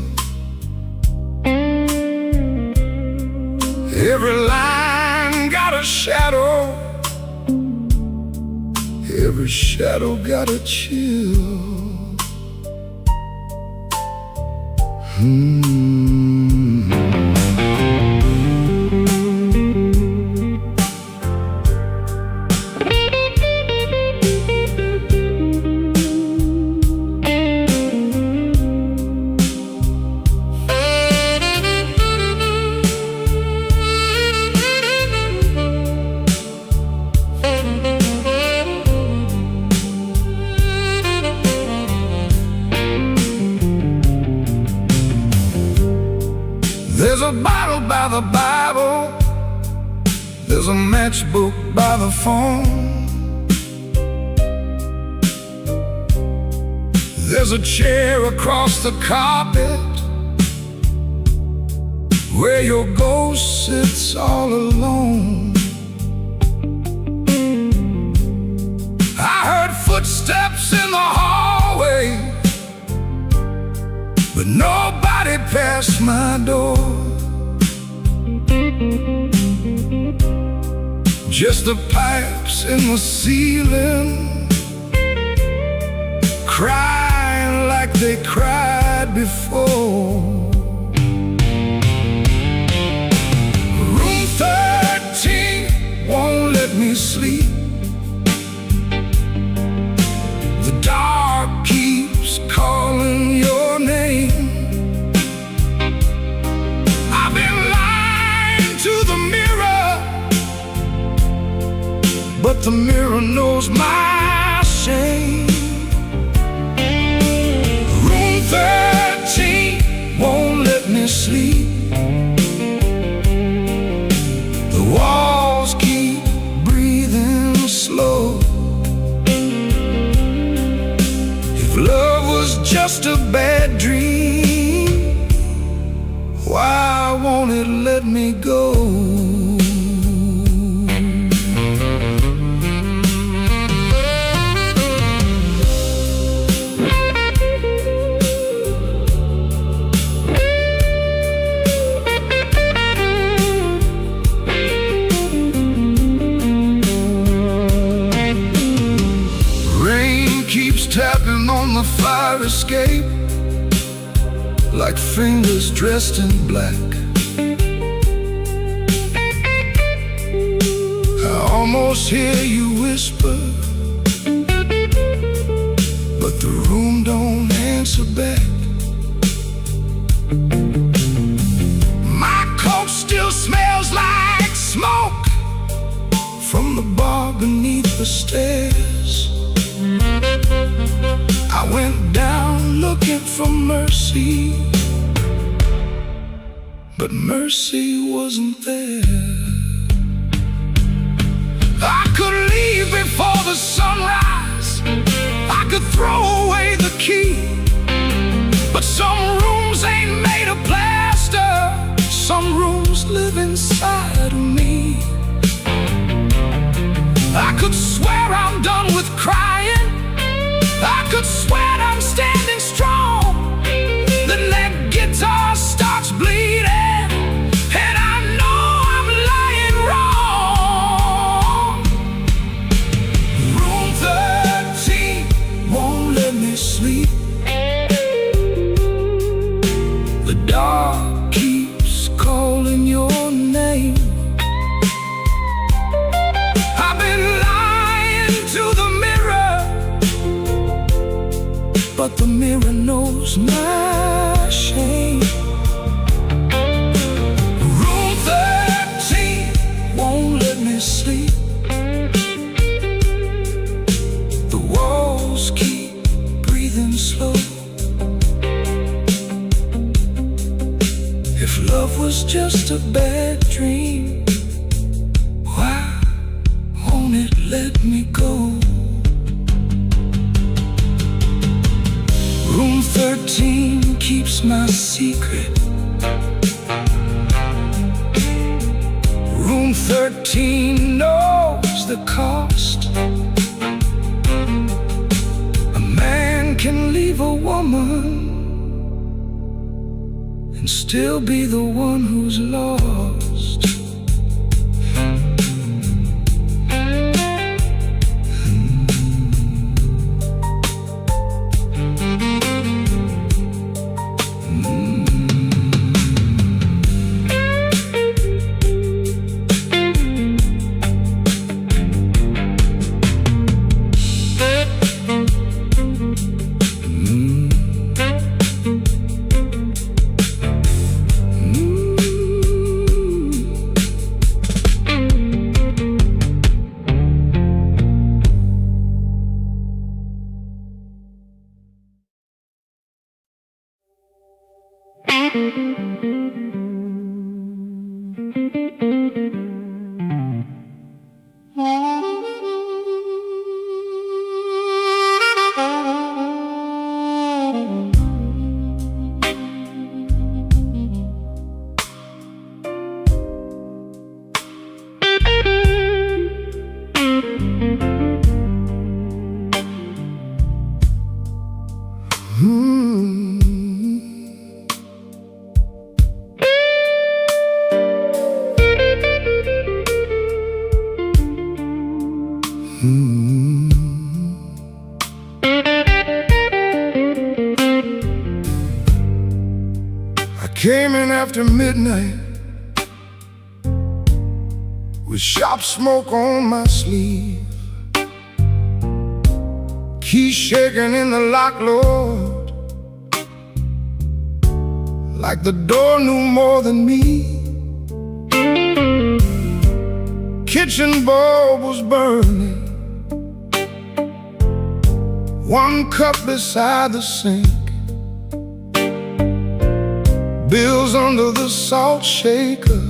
Every line got a shadow, every shadow got a chill. There's a bottle by the Bible, there's a matchbook by the phone, there's a chair across the carpet where your ghost sits all alone. I heard footsteps in the hallway, but nobody passed my door. Just the pipes in the ceiling, crying like they cried before. Room 13 won't let me sleep. The dark keeps calling your name. I've been lying to the mirror, but the mirror knows my shame. Room 13 won't let me sleep. The walls keep breathing slow. If love was just a bad dream, why won't it let me go? Tapping on the fire escape like fingers dressed in black. I almost hear you whisper, but the room don't answer back. My coat still smells like smoke from the bar beneath the stairs. I went down looking for mercy, but mercy wasn't there. I could leave before the sunrise, I could throw away the key, but But some rooms ain't made of plaster. Some rooms live inside of me. I could swear I'm done with crying. I could swear I'm standing strong. Then that guitar starts bleeding, and I know I'm lying wrong. Room 13 won't let me sleep. The dark keeps calling your name. I've been lying to the mirror, but the mirror knows my shame. Room 13 won't let me sleep. The walls keep breathing slow. If love was just a bad dream, why won't it let me go? Room 13 keeps my secret. Room 13 knows the cost. A man can leave a woman and still be the one who's lost. I came in after midnight with sharp smoke on my sleeve, keys shaking in the lock, Lord, like the door knew more than me. Kitchen bulb was burning, one cup beside the sink, bills under the salt shaker,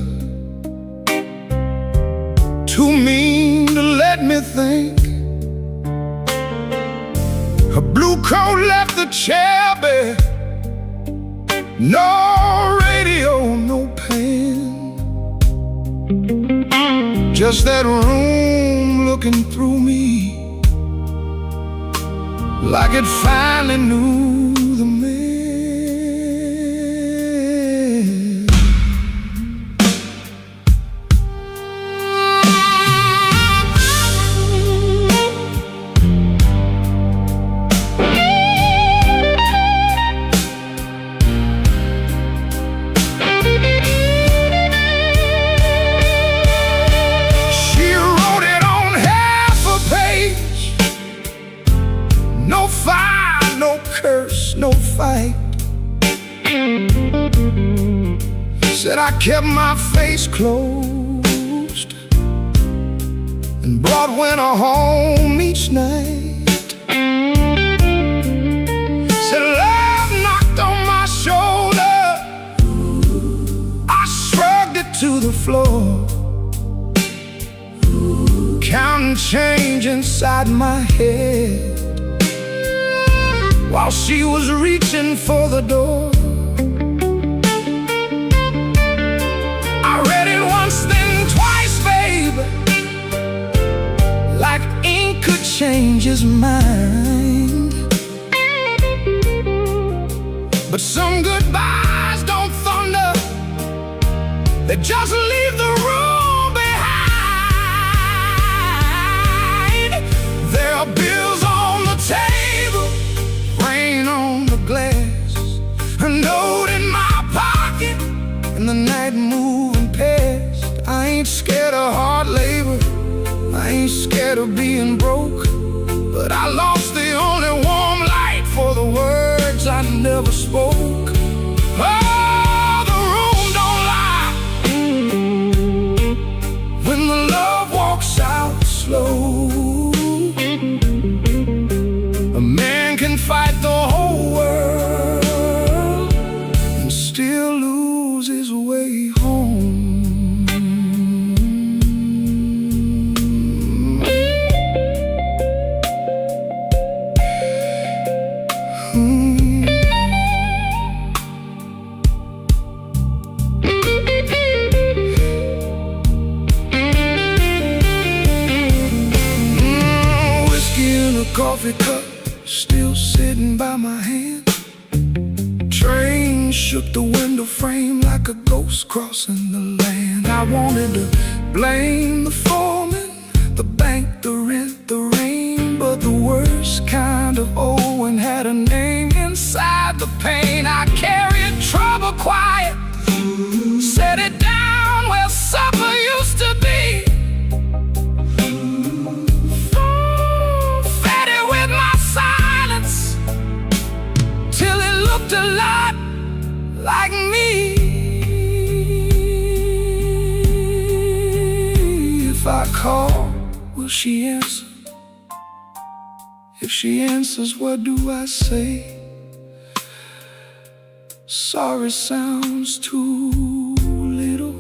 too mean to let me think. Her blue coat left the chair bare, no radio, no pen, just that room looking through me like it finally knew the man. No fire, no curse, no fight. Said I kept my face closed and brought winter home each night. Said love knocked on my shoulder, I shrugged it to the floor, counting change inside my head while she was reaching for the door. I read it once, then twice, babe, like ink could change his mind. But some goodbyes don't thunder, they just leave the room behind. There are bills on the table, rain on the glass, a note in my pocket, and the night moving past. I ain't scared of hard labor, I ain't scared of being broke, but I lost the only warm light for the words I never spoke. Oh, the room don't lie when the love walks out slow. A man can fight the whole world and still lose his way home. Coffee cup still sitting by my hand. Train shook the window frame like a ghost crossing the land. I wanted to blame the foreman, the bank, the rent, the rain, but the worst kind of Owen had a name. Inside the pain I carried trouble quiet, set it down where supper used to be. Looked a lot like me. If I call, will she answer? If she answers, what do I say? Sorry sounds too little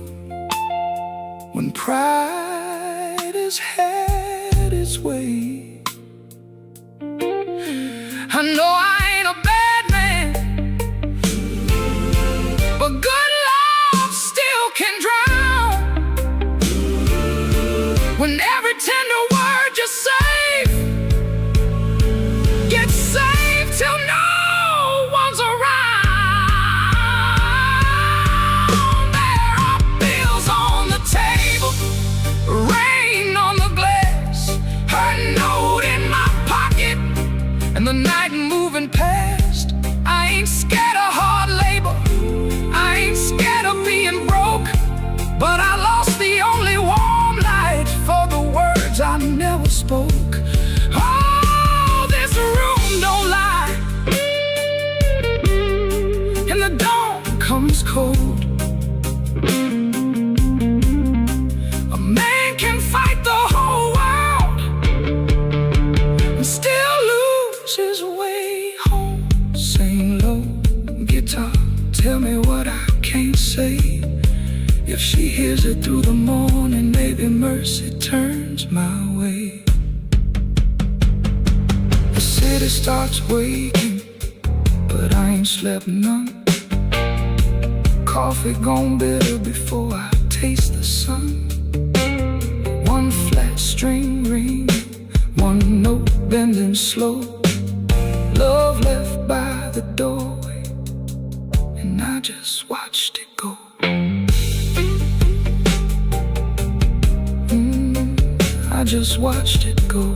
when pride has had its way. I know I ain't a bad man, but good love still can drown. When every tender word you save gets saved till no one's around. There are bills on the table, rain on the glass, her note in my pocket, and the night moving past. I ain't scared of hard labor, I ain't scared of being broke, but I lost the only warm light for the words I never spoke. Oh, this room don't lie, and the dawn comes cold. A man can fight the whole world and still lose his way home. Sing low, guitar, tell me what I can't say. If she hears it through the morning, maybe mercy turns my way. The city starts waking, but I ain't slept none. Coffee gone bitter before I taste the sun. One flat string ring, one note bending slow. Love left by the doorway, and I just watched it go. I just watched it go.